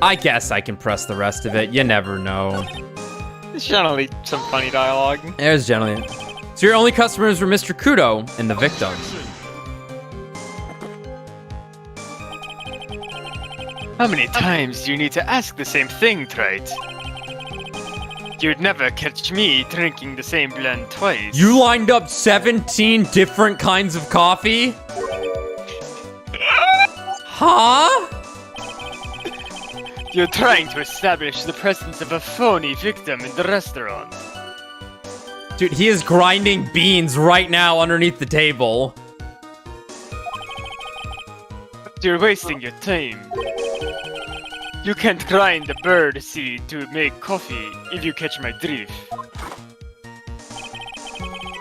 S1: I guess I can press the rest of it. You never know.
S3: There's generally some funny dialogue.
S1: There's generally. So your only customers were Mr. Kudo and the victim.
S3: How many times do you need to ask the same thing, Wright? You'd never catch me drinking the same blend twice.
S1: You lined up 17 different kinds of coffee? Huh?
S3: You're trying to establish the presence of a phony victim in the restaurant.
S1: Dude, he is grinding beans right now underneath the table.
S3: You're wasting your time. You can't grind the bird seed to make coffee, if you catch my drift.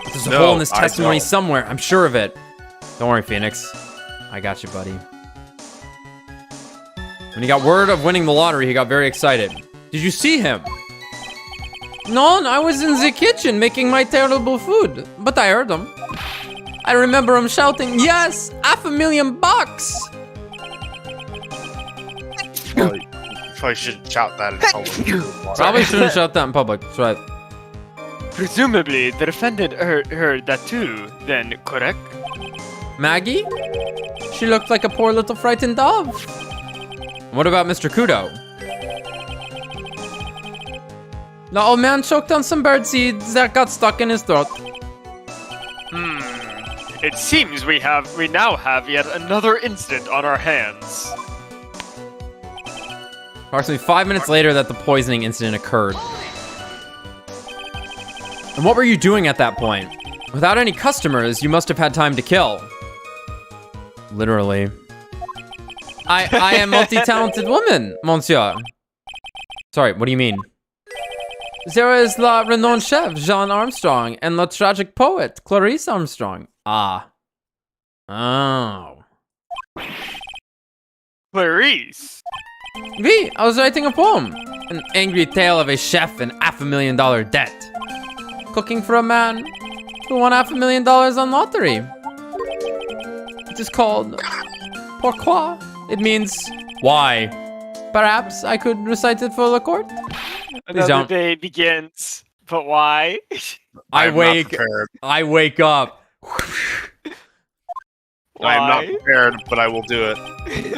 S1: There's a hole in this testimony somewhere. I'm sure of it. Don't worry, Phoenix. I got you, buddy. When he got word of winning the lottery, he got very excited. Did you see him? No, I was in the kitchen making my terrible food, but I heard him. I remember him shouting, "Yes, $500,000!"
S2: Probably shouldn't shout that in public.
S1: Probably shouldn't shout that in public. That's right.
S3: Presumably, the defendant heard that too, then, correct?
S1: Maggie? She looked like a poor little frightened dove. What about Mr. Kudo? The old man choked on some bird seeds that got stuck in his throat.
S3: It seems we now have yet another incident on our hands.
S1: Approximately 5 minutes later that the poisoning incident occurred. And what were you doing at that point? Without any customers, you must have had time to kill. Literally. I am multi-talented woman, monsieur. Sorry, what do you mean? There is la renowned chef, Jean Armstrong, and la tragic poet, Clarice Armstrong. Ah. Oh.
S3: Clarice?
S1: Oui, I was writing a poem. An angry tale of a chef in $500,000 debt. Cooking for a man who won $500,000 on lottery. It is called Pourquoi? It means why. Perhaps I could recite it for the court?
S3: Another day begins, but why?
S1: I wake up.
S2: I am not prepared, but I will do it.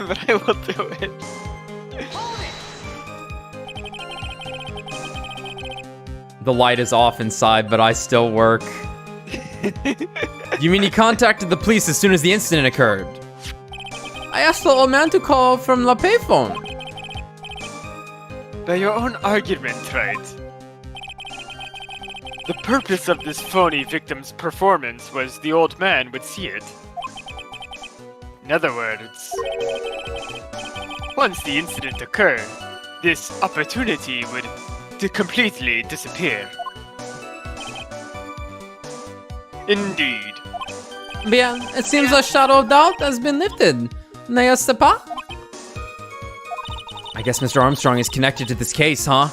S3: But I will do it.
S1: The light is off inside, but I still work. You mean he contacted the police as soon as the incident occurred? I asked the old man to call from the payphone.
S3: By your own argument, Wright. The purpose of this phony victim's performance was the old man would see it. In other words, once the incident occurred, this opportunity would completely disappear. Indeed.
S1: Bien, it seems a shadow of doubt has been lifted. N'est-ce pas? I guess Mr. Armstrong is connected to this case, huh?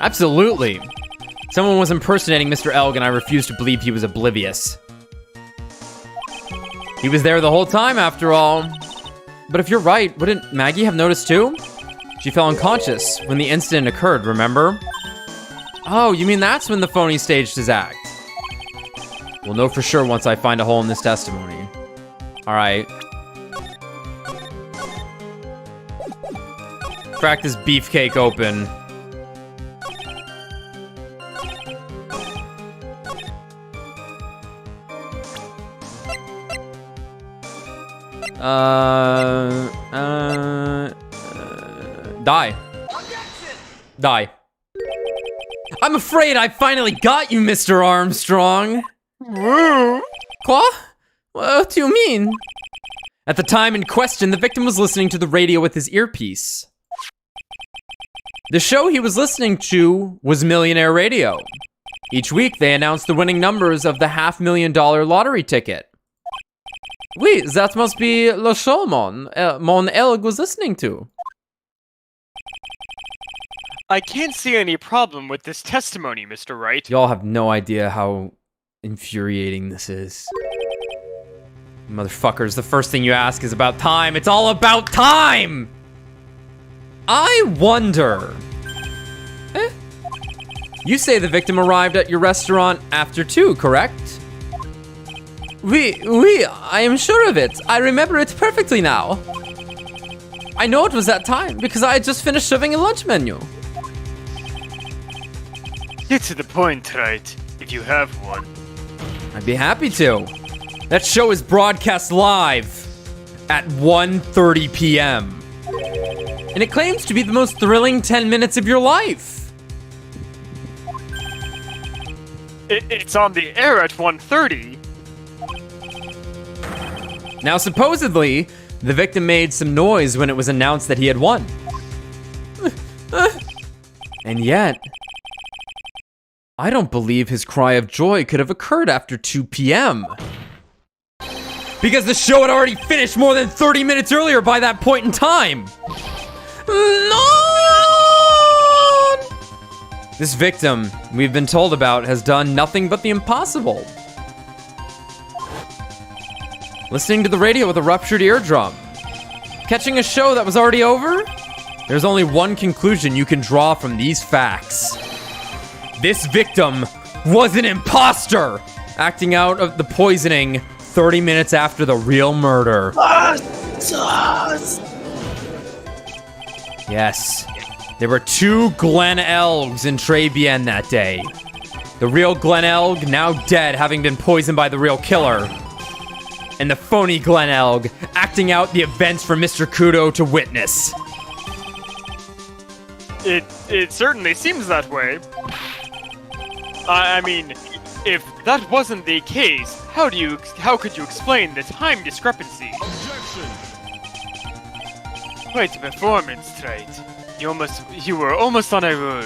S1: Absolutely. Someone was impersonating Mr. Elg and I refused to believe he was oblivious. He was there the whole time, after all. But if you're right, wouldn't Maggie have noticed too? She fell unconscious when the incident occurred, remember? Oh, you mean that's when the phony staged his act? We'll know for sure once I find a hole in this testimony. Alright. Crack this beefcake open. Die. Die. I'm afraid I finally got you, Mr. Armstrong.
S3: Woo!
S1: Quoi? What do you mean? At the time in question, the victim was listening to the radio with his earpiece. The show he was listening to was Millionaire Radio. Each week, they announced the winning numbers of the $500,000 lottery ticket. Oui, that must be le show mon Elg was listening to.
S3: I can't see any problem with this testimony, Mr. Wright.
S1: Y'all have no idea how infuriating this is. Motherfuckers, the first thing you ask is about time. It's all about time! I wonder... You say the victim arrived at your restaurant after 2, correct? Oui, I am sure of it. I remember it perfectly now. I know it was that time because I had just finished serving a lunch menu.
S3: Get to the point, Wright, if you have one.
S1: I'd be happy to. That show is broadcast live at 1:30 p.m. And it claims to be the most thrilling 10 minutes of your life.
S3: It's on the air at 1:30.
S1: Now, supposedly, the victim made some noise when it was announced that he had won. And yet, I don't believe his cry of joy could have occurred after 2 p.m. Because the show had already finished more than 30 minutes earlier by that point in time. No! This victim we've been told about has done nothing but the impossible. Listening to the radio with a ruptured eardrum. Catching a show that was already over? There's only one conclusion you can draw from these facts. This victim was an imposter, acting out of the poisoning 30 minutes after the real murder. Yes, there were 2 Glen Elgs in Trebienne that day. The real Glen Elg, now dead, having been poisoned by the real killer. And the phony Glen Elg, acting out the events for Mr. Kudo to witness.
S3: It certainly seems that way. I mean, If that wasn't the case, how could you explain the time discrepancy?
S4: Objection!
S3: Quite a performance, Wright. You were almost on a roll.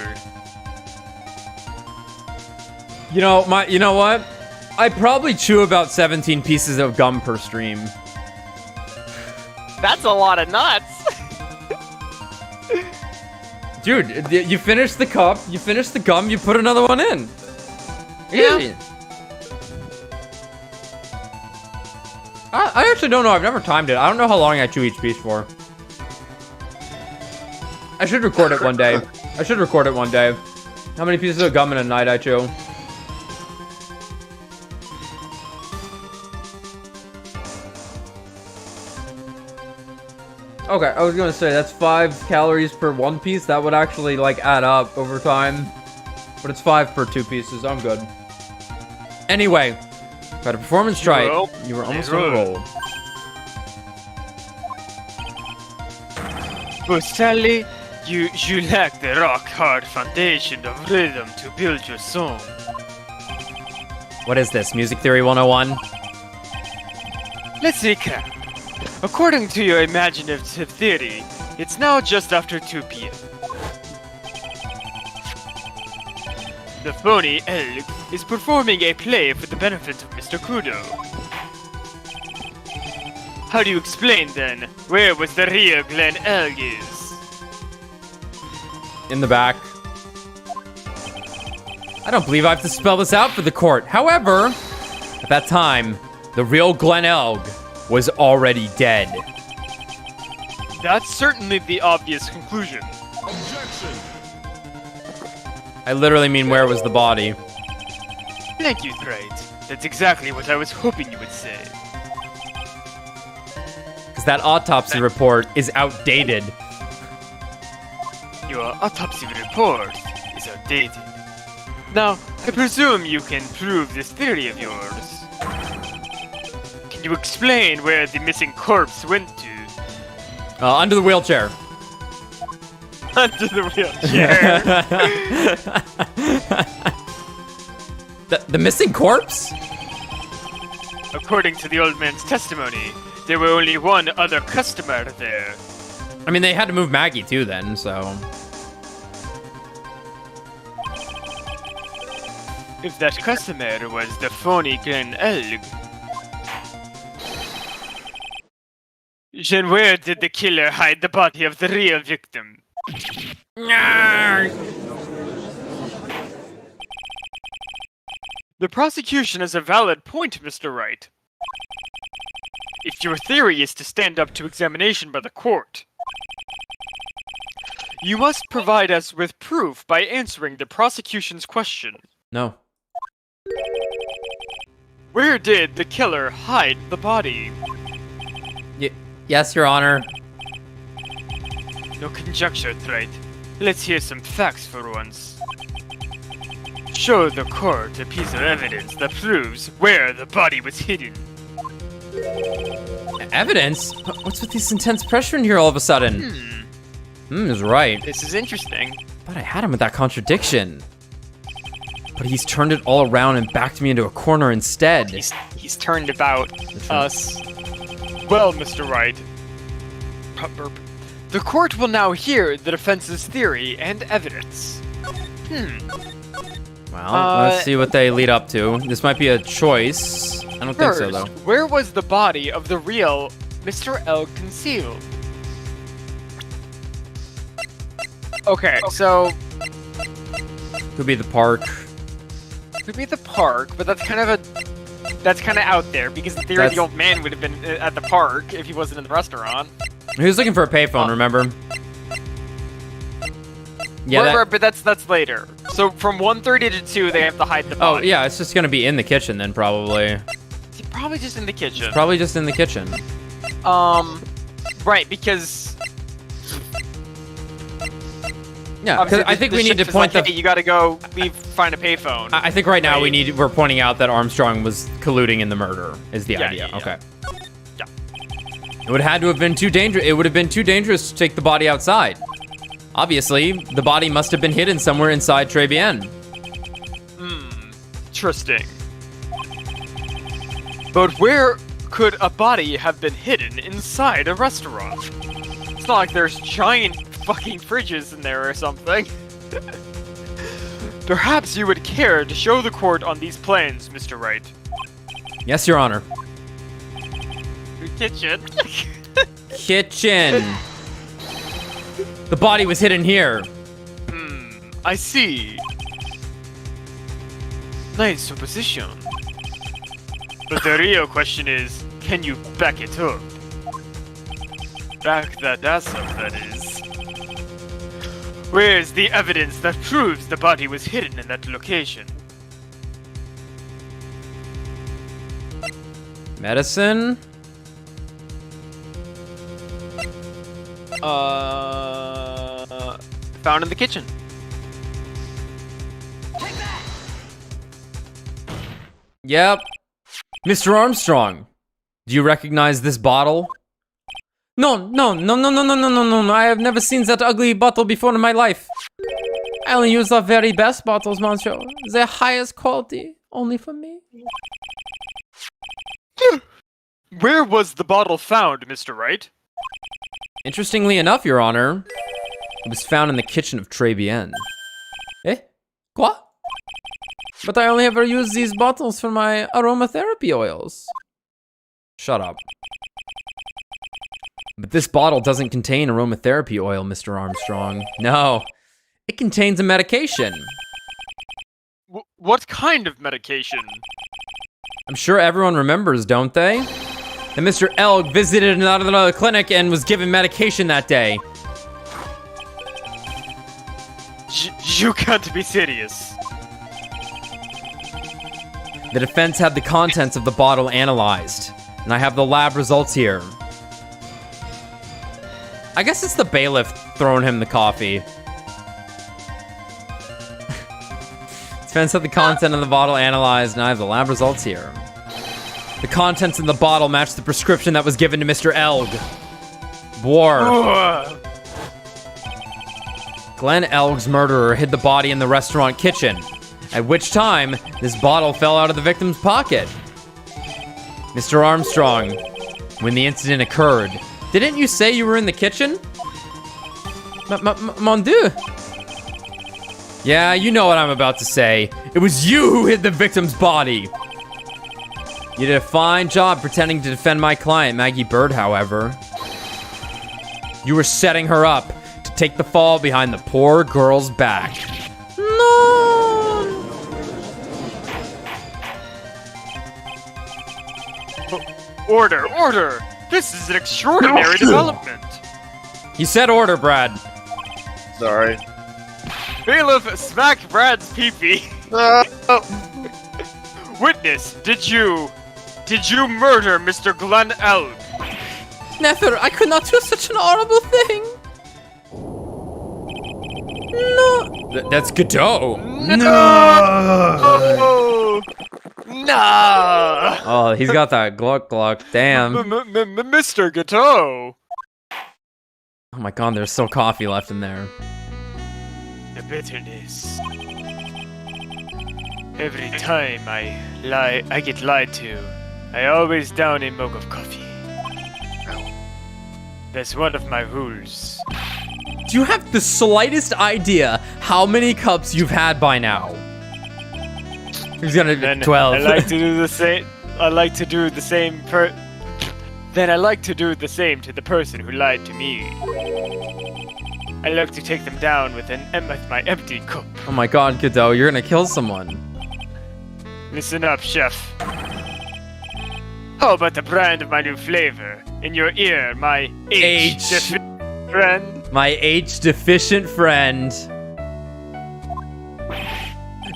S1: You know what? I probably chew about 17 pieces of gum per stream.
S3: That's a lot of nuts.
S1: Dude, you finish the cup, you finish the gum, you put another one in.
S3: Yeah.
S1: Easy. I actually don't know. I've never timed it. I don't know how long I chew each piece for. I should record it one day. How many pieces of gum in a night I chew? Okay, I was gonna say, that's 5 calories per one piece. That would actually, like, add up over time. But it's 5 per 2 pieces. I'm good. Anyway, got a performance try. You were almost on a roll.
S3: But Stanley, you lack the rock-hard foundation of rhythm to build your song.
S1: What is this, Music Theory 101?
S3: Let's recap. According to your imaginative theory, it's now just after 2 p.m. The phony elk is performing a play for the benefit of Mr. Kudo. How do you explain then? Where was the real Glen Elgis?
S1: In the back. I don't believe I have to spell this out for the court. However, at that time, the real Glen Elg was already dead.
S3: That's certainly the obvious conclusion.
S4: Objection!
S1: I literally mean, where was the body?
S3: Thank you, Wright. That's exactly what I was hoping you would say.
S1: Because that autopsy report is outdated.
S3: Your autopsy report is outdated. Now, I presume you can prove this theory of yours. Can you explain where the missing corpse went to?
S1: Under the wheelchair.
S3: Under the wheelchair.
S1: The missing corpse?
S3: According to the old man's testimony, there were only one other customer there.
S1: I mean, they had to move Maggie too then, so...
S3: If that customer was the phony Glen Elg, then where did the killer hide the body of the real victim? The prosecution has a valid point, Mr. Wright. If your theory is to stand up to examination by the court, you must provide us with proof by answering the prosecution's question.
S1: No.
S3: Where did the killer hide the body?
S1: Yes, Your Honor.
S3: No conjecture, Wright. Let's hear some facts for once. Show the court a piece of evidence that proves where the body was hidden.
S1: Evidence? What's with this intense pressure in here all of a sudden? Is right.
S3: This is interesting.
S1: But I had him with that contradiction. But he's turned it all around and backed me into a corner instead.
S3: He's turned about us. Well, Mr. Wright, the court will now hear the defense's theory and evidence.
S1: Well, let's see what they lead up to. This might be a choice. I don't think so, though.
S3: Where was the body of the real Mr. L concealed? Okay, so...
S1: Could be the park.
S3: Could be the park, but that's kind of out there, because in theory the old man would have been at the park if he wasn't in the restaurant.
S1: He was looking for a payphone, remember? Yeah,
S3: but that's later. So from 1:30 to 2, they have to hide the body.
S1: Oh, yeah, it's just gonna be in the kitchen then, probably.
S3: It's probably just in the kitchen.
S1: It's probably just in the kitchen.
S3: Right, because...
S1: Yeah, because I think we need to point
S3: like, hey, you gotta go find a payphone.
S1: I think right now we're pointing out that Armstrong was colluding in the murder, is the idea.
S3: Yeah.
S1: Okay.
S3: Yeah.
S1: It would have been too dangerous. It would have been too dangerous to take the body outside. Obviously, the body must have been hidden somewhere inside Trebienne.
S3: interesting. But where could a body have been hidden inside a restaurant? It's not like there's giant fucking fridges in there or something. Perhaps you would care to show the court on these plans, Mr. Wright.
S1: Yes, Your Honor.
S3: Kitchen.
S1: Kitchen. The body was hidden here.
S3: I see. Nice supposition. But the real question is, can you back it up? Back that ass up, that is. Where's the evidence that proves the body was hidden in that location?
S1: Medicine?
S3: Found in the kitchen.
S1: Yep. Mr. Armstrong, do you recognize this bottle? No. I have never seen that ugly bottle before in my life. I only use the very best bottles, monsieur. The highest quality, only for me.
S3: Where was the bottle found, Mr. Wright?
S1: Interestingly enough, Your Honor, it was found in the kitchen of Très Bien. Eh? Quoi? But I only ever use these bottles for my aromatherapy oils. Shut up. But this bottle doesn't contain aromatherapy oil, Mr. Armstrong. No, it contains a medication.
S3: What kind of medication?
S1: I'm sure everyone remembers, don't they? That Mr. Elg visited another clinic and was given medication that day.
S3: You can't be serious.
S1: The defense had the contents of the bottle analyzed, and I have the lab results here. I guess it's the bailiff throwing him the coffee. Defense had the content of the bottle analyzed, and I have the lab results here. The contents in the bottle match the prescription that was given to Mr. Elg. War. Glenn Elg's murderer hid the body in the restaurant kitchen, at which time this bottle fell out of the victim's pocket. Mr. Armstrong, when the incident occurred, didn't you say you were in the kitchen? Mon Dieu. Yeah, you know what I'm about to say. It was you who hid the victim's body. You did a fine job pretending to defend my client, Maggie Bird, however. You were setting her up to take the fall behind the poor girl's back. No!
S3: Order! This is an extraordinary development.
S1: He said order, Brad.
S2: Sorry.
S3: Bailiff smacked Brad's peepee. Witness, did you murder Mr. Glenn Elg?
S1: Never, I could not do such an horrible thing. No. That's Godot.
S3: No! No!
S1: Oh, he's got that gluck. Damn.
S3: Mr. Godot.
S1: Oh my god, there's still coffee left in there.
S3: The bitterness. Every time I get lied to, I always down a mug of coffee. That's one of my rules.
S1: Do you have the slightest idea how many cups you've had by now? He's gonna be 12.
S3: I like to do the same. Then I like to do the same to the person who lied to me. I like to take them down with my empty cup.
S1: Oh my god, Godot, you're gonna kill someone.
S3: Listen up, chef. How about the brand of my new flavor? In your ear, my H-deficient friend.
S1: My H-deficient friend.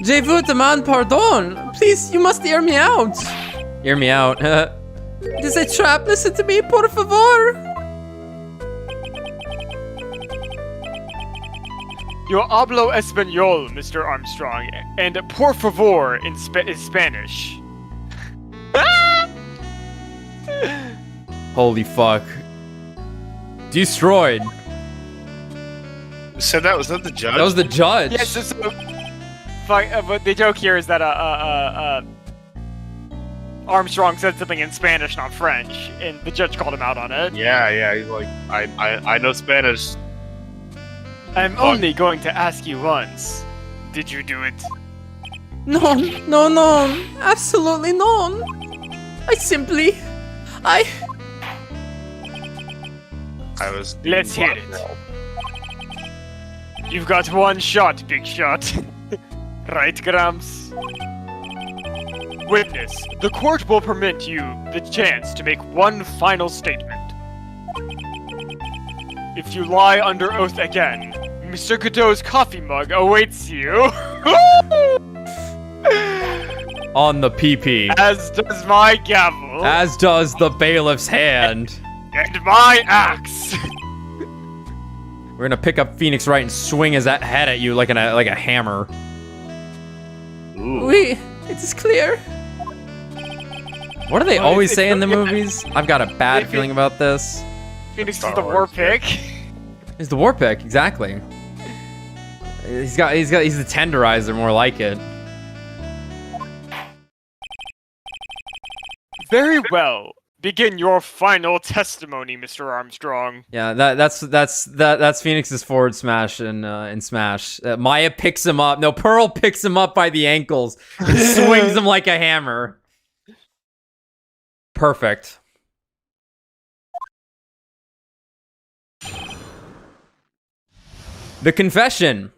S1: Je vous demande pardon. Please, you must hear me out. Hear me out. It is a trap. Listen to me, por favor.
S3: Yo hablo español, Mr. Armstrong, and por favor in Spanish.
S1: Holy fuck. Destroyed.
S2: So was that the judge?
S1: That was the judge.
S3: Yes, but the joke here is that Armstrong said something in Spanish, not French, and the judge called him out on it.
S2: Yeah, he's like, I know Spanish.
S3: I'm only going to ask you once. Did you do it?
S1: No, absolutely no. I
S2: was.
S3: Let's hear it. You've got one shot, big shot. Right, Grumps? Witness, the court will permit you the chance to make one final statement. If you lie under oath again, Mr. Godot's coffee mug awaits you.
S1: on the PP.
S3: As does my gavel.
S1: As does the bailiff's hand.
S3: And my axe.
S1: We're gonna pick up Phoenix Wright and swing his head at you like a hammer.
S2: Ooh.
S1: Oui, it is clear. What do they always say in the movies? I've got a bad feeling about this.
S3: Phoenix is the war pick.
S1: He's the war pick, exactly. He's the tenderizer, more like it.
S3: Very well. Begin your final testimony, Mr. Armstrong.
S1: Yeah, that's Phoenix's forward smash in Smash. Maya picks him up. No, Pearl picks him up by the ankles and swings him like a hammer. Perfect. The confession.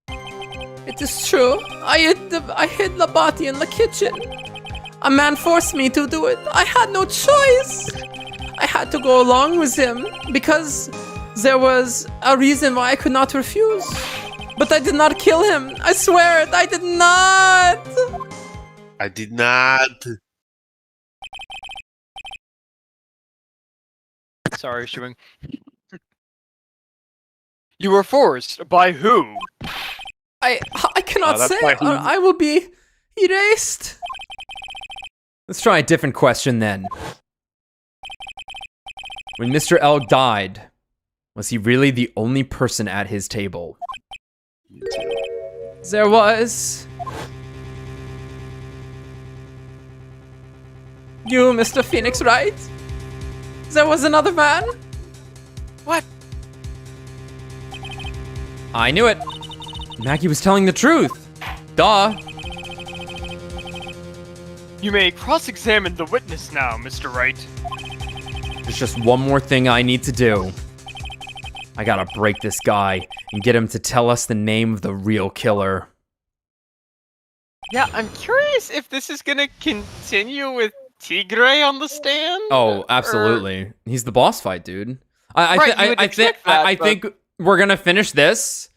S1: It is true. I hid the body in the kitchen. A man forced me to do it. I had no choice. I had to go along with him because there was a reason why I could not refuse. But I did not kill him. I swear it. I did not.
S2: I did not.
S3: Sorry, Shuing. You were forced by who?
S1: I cannot
S2: that's
S1: say.
S2: why he-
S1: I will be erased. Let's try a different question then. When Mr. Elg died, was he really the only person at his table? There was. You, Mr. Phoenix Wright? There was another man?
S3: What?
S1: I knew it. Maggie was telling the truth. Duh.
S3: You may cross-examine the witness now, Mr. Wright.
S1: There's just one more thing I need to do. I gotta break this guy and get him to tell us the name of the real killer.
S3: Yeah, I'm curious if this is gonna continue with Tigre on the stand?
S1: Oh, absolutely. He's the boss fight, dude. I think we're gonna finish this.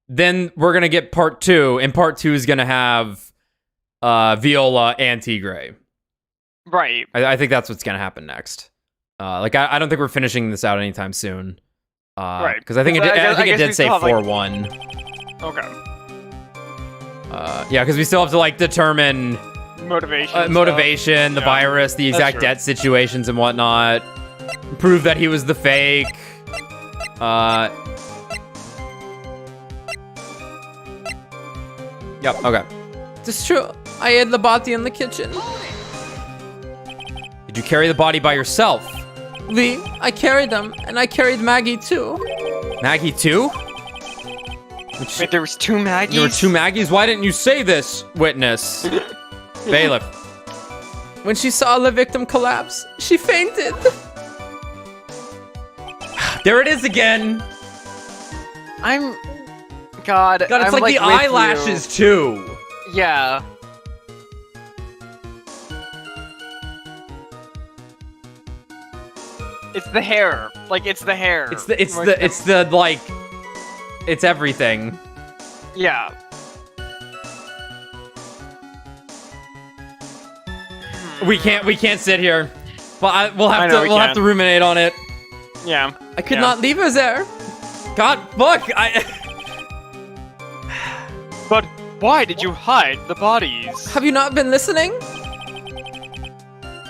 S1: Then we're gonna get part 2, and part 2 is gonna have Viola and Tigre.
S3: Right.
S1: I think that's what's gonna happen next. I don't think we're finishing this out anytime soon.
S3: Right.
S1: Because I think it did say 4-1.
S3: Okay.
S1: Yeah, because we still have to determine
S3: Motivation,
S1: the virus, the exact debt situations and whatnot. Prove that he was the fake. Yep. Okay. It's true. I hid the body in the kitchen. Did you carry the body by yourself? I carried them, and I carried Maggie too. Maggie too?
S3: Wait, there was 2 Maggies?
S1: There were 2 Maggies? Why didn't you say this, witness? Bailiff. When she saw the victim collapse, she fainted. There it is again.
S3: God,
S1: it's
S3: I'm
S1: like the
S3: with
S1: eyelashes too.
S3: You. Yeah. It's the hair. It's the hair.
S1: It's everything.
S3: Yeah.
S1: We can't sit here. But we'll have to ruminate on it.
S3: Yeah.
S1: I could not leave her there. God, fuck.
S3: But why did you hide the bodies?
S1: Have you not been listening?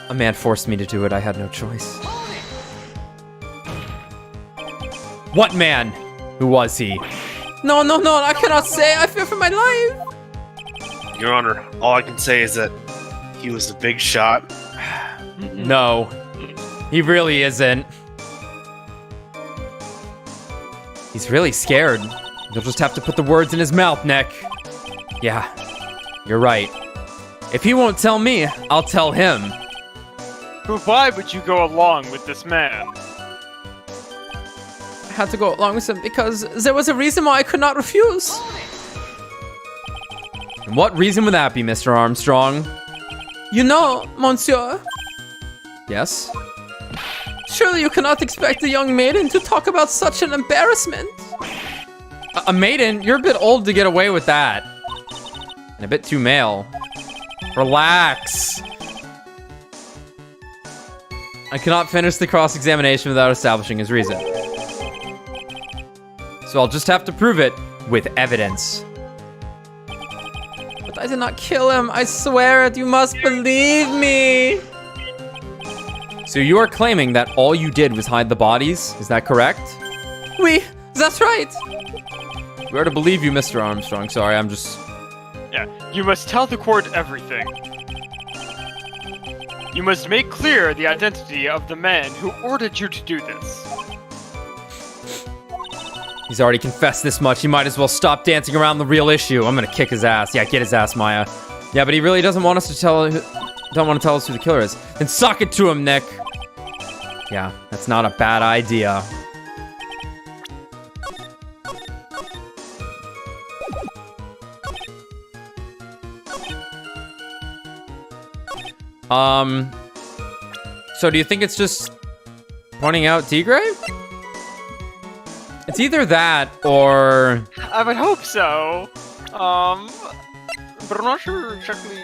S1: A man forced me to do it. I had no choice. What man? Who was he? No, I cannot say. I fear for my life.
S2: Your Honor, all I can say is that he was a big shot.
S1: No, he really isn't. He's really scared. You'll just have to put the words in his mouth, Nick. Yeah, you're right. If he won't tell me, I'll tell him.
S3: But why would you go along with this man?
S1: I had to go along with him because there was a reason why I could not refuse. And what reason would that be, Mr. Armstrong? You know, monsieur. Yes? Surely you cannot expect a young maiden to talk about such an embarrassment. A maiden? You're a bit old to get away with that. And a bit too male. Relax. I cannot finish the cross-examination without establishing his reason. So I'll just have to prove it with evidence. But I did not kill him. I swear it. You must believe me. So you are claiming that all you did was hide the bodies? Is that correct? Oui, that's right. We are to believe you, Mr. Armstrong. Sorry, I'm just...
S3: Yeah, you must tell the court everything. You must make clear the identity of the man who ordered you to do this.
S1: He's already confessed this much. He might as well stop dancing around the real issue. I'm gonna kick his ass. Yeah, get his ass, Maya. Yeah, but he really doesn't want us to tell... Don't want to tell us who the killer is. Then suck it to him, Nick. Yeah, that's not a bad idea. So do you think it's just pointing out Tigre? It's either that or...
S3: I would hope so. But I'm not sure exactly,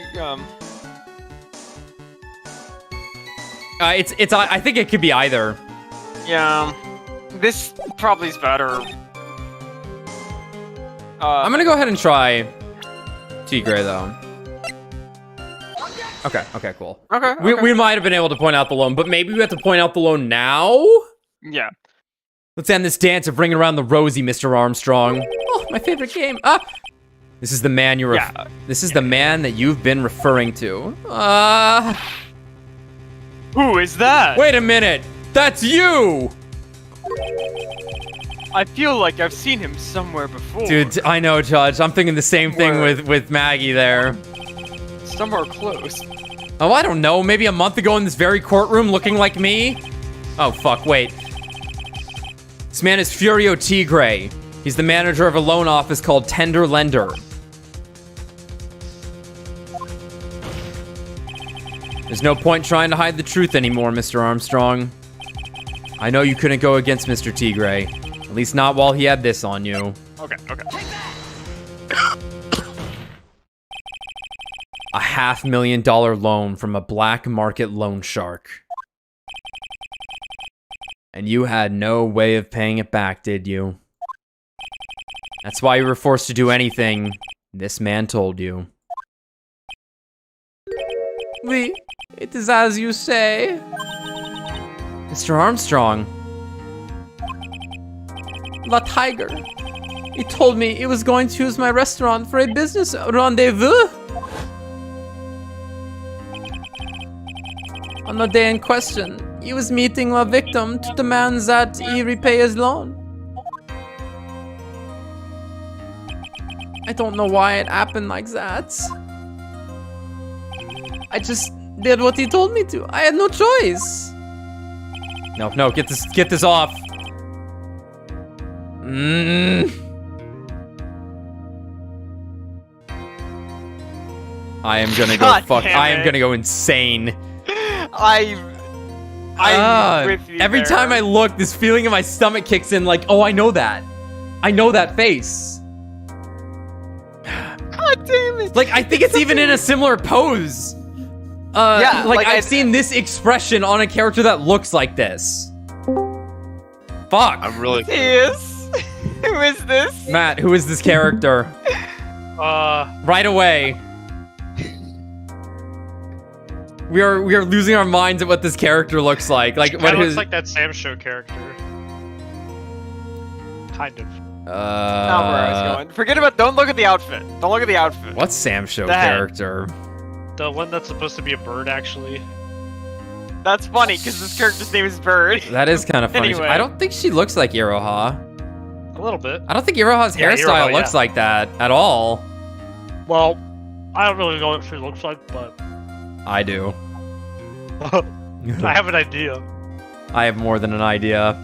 S1: I think it could be either.
S3: Yeah. This probably is better.
S1: I'm gonna go ahead and try Tigre, though. Okay, cool.
S3: Okay.
S1: We might have been able to point out the loan, but maybe we have to point out the loan now?
S3: Yeah.
S1: Let's end this dance of bringing around the rosy, Mr. Armstrong. Oh, my favorite game. This is the man the man that you've been referring to.
S3: Who is that?
S1: Wait a minute. That's you!
S3: I feel like I've seen him somewhere before.
S1: Dude, I know, Judge. I'm thinking the same thing with Maggie there.
S3: Somewhere close.
S1: Oh, I don't know. Maybe a month ago in this very courtroom looking like me? Oh, fuck. Wait. This man is Furio Tigre. He's the manager of a loan office called Tender Lender. There's no point trying to hide the truth anymore, Mr. Armstrong. I know you couldn't go against Mr. Tigre. At least not while he had this on you.
S3: Okay.
S1: A $500,000 loan from a black market loan shark. And you had no way of paying it back, did you? That's why you were forced to do anything this man told you. Oui, it is as you say. Mr. Armstrong. La Tigre. He told me he was going to use my restaurant for a business rendezvous. On the day in question, he was meeting the victim to demand that he repay his loan. I don't know why it happened like that. I just did what he told me to. I had no choice. No, get this off. I am gonna go I am gonna go insane.
S3: I'm with you
S1: every
S3: there.
S1: time I look, this feeling in my stomach kicks in like, oh, I know that. I know that face.
S3: God damn it.
S1: Like, I think it's even in a similar pose.
S3: Yeah,
S1: like I've seen this expression on a character that looks like this. Fuck.
S2: I'm really...
S3: Yes. Who is this?
S1: Matt, who is this character? Right away. We are losing our minds at what this character looks like. Like what
S4: looks like that Sam Show character. Kind of.
S3: Not where I was going. Forget about. Don't look at the outfit. Don't look at the outfit.
S1: What's Sam Show
S3: The head.
S1: character?
S4: The one that's supposed to be a bird, actually.
S3: That's funny because this character's name is Bird.
S1: That is kind of funny.
S3: Anyway.
S1: I don't think she looks like Iroha.
S4: A little bit.
S1: I don't think Iroha's
S4: Yeah,
S1: hairstyle
S4: Iroha,
S1: looks
S4: yeah.
S1: like that at all.
S4: Well, I don't really know what she looks like, but
S1: I do.
S4: I have an idea.
S1: I have more than an idea.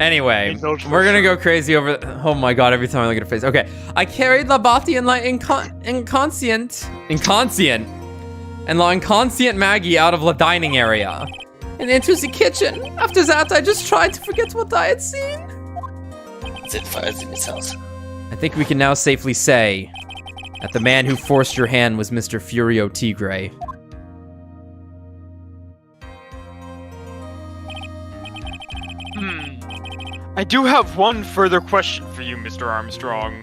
S1: Anyway,
S4: He knows for
S1: we're gonna
S4: sure.
S1: go crazy over. Oh my god! Every time I look at her face. Okay, I carried La Bati and La inconscient and La inconscient Maggie out of La dining area and into the kitchen. After that, I just tried to forget what I had seen.
S5: Set fires in his house.
S1: I think we can now safely say that the man who forced your hand was Mr. Furio Tigre.
S3: I do have one further question for you, Mr. Armstrong.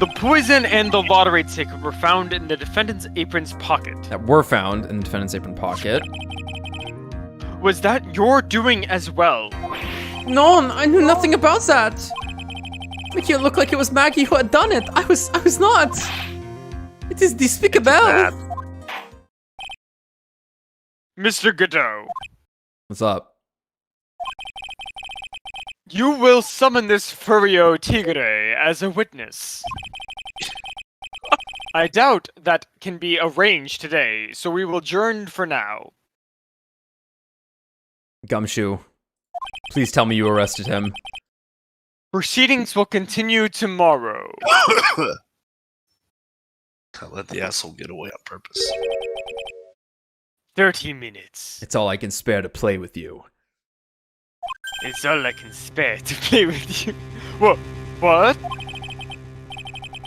S3: The poison and the lottery ticket were found in the defendant's apron's pocket.
S1: That were found in the defendant's apron pocket.
S3: Was that your doing as well?
S1: No, I knew nothing about that. Make it look like it was Maggie who had done it. I was not. It is despicable.
S3: Mr. Godot,
S1: What's up?
S3: you will summon this Furio Tigre as a witness. I doubt that can be arranged today, so we will adjourn for now.
S1: Gumshoe, please tell me you arrested him.
S3: Proceedings will continue tomorrow.
S5: I let the asshole get away on purpose.
S3: 30 minutes.
S1: It's all I can spare to play with you.
S3: It's all I can spare to play with you. What?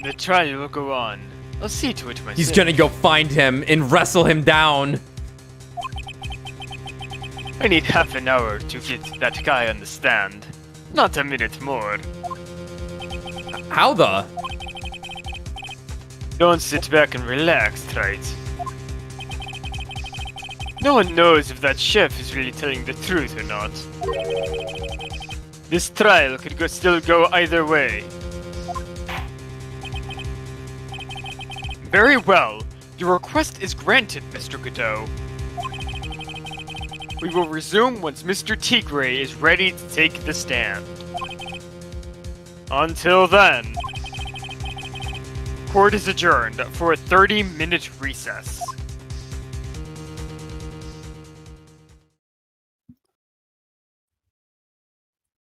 S3: The trial will go on. I'll see to it myself.
S1: He's gonna go find him and wrestle him down.
S3: I need half an hour to get that guy on the stand. Not a minute more.
S1: How the?
S3: Don't sit back and relax, Wright. No one knows if that chef is really telling the truth or not. This trial could still go either way. Very well. Your request is granted, Mr. Godot. We will resume once Mr. Tigre is ready to take the stand. Until then, court is adjourned for a 30-minute recess.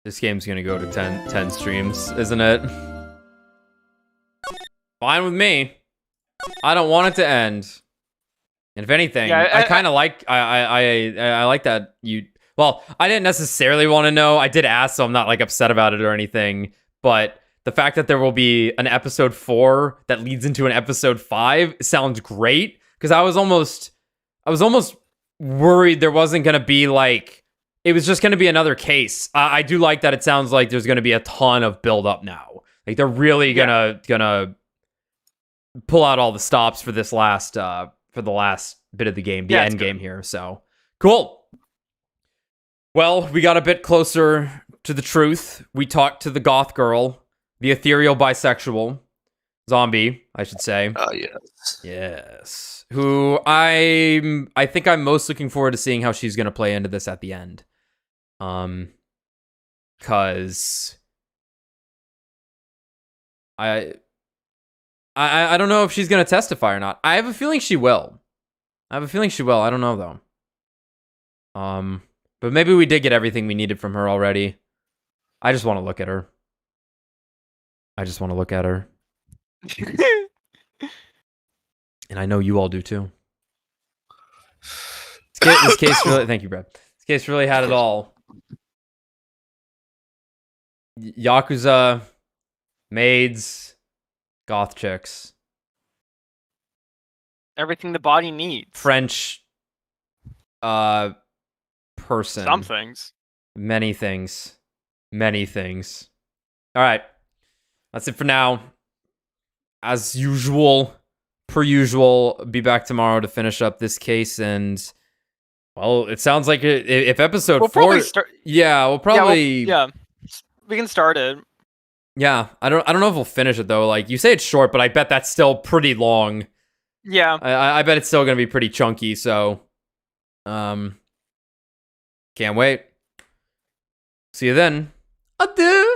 S1: This game's gonna go to 10 streams, isn't it? Fine with me. I don't want it to end. And if anything,
S3: Yeah,
S1: I kind of like I like that you. Well, I didn't necessarily want to know. I did ask, so I'm not like upset about it or anything. But the fact that there will be an episode 4 that leads into an episode 5 sounds great. Because I was almost worried there wasn't gonna be like. It was just going to be another case. I do like that it sounds like there's going to be a ton of build up now. Like they're really gonna pull out all the stops for this last for the last bit of the game, the end game here. So cool. Well, we got a bit closer to the truth. We talked to the goth girl, the ethereal bisexual zombie, I should say.
S5: Oh, yes.
S1: Yes. Who I think I'm most looking forward to seeing how she's going to play into this at the end. Cause I don't know if she's gonna testify or not. I have a feeling she will. I don't know though. But maybe we did get everything we needed from her already. I just want to look at her. And I know you all do too. This case really, thank you, Brad. This case really had it all. Yakuza, maids, goth chicks,
S3: Everything the body needs.
S1: French, person.
S3: Some things.
S1: Many things. All right, that's it for now. As usual, per usual, be back tomorrow to finish up this case. And well, it sounds like if episode
S3: We'll
S1: 4,
S3: probably start.
S1: yeah, we'll probably
S3: Yeah. We can start it.
S1: Yeah, I don't know if we'll finish it though. Like you say it's short, but I bet that's still pretty long.
S3: Yeah.
S1: I bet it's still gonna be pretty chunky. So, can't wait. See you then. Adieu.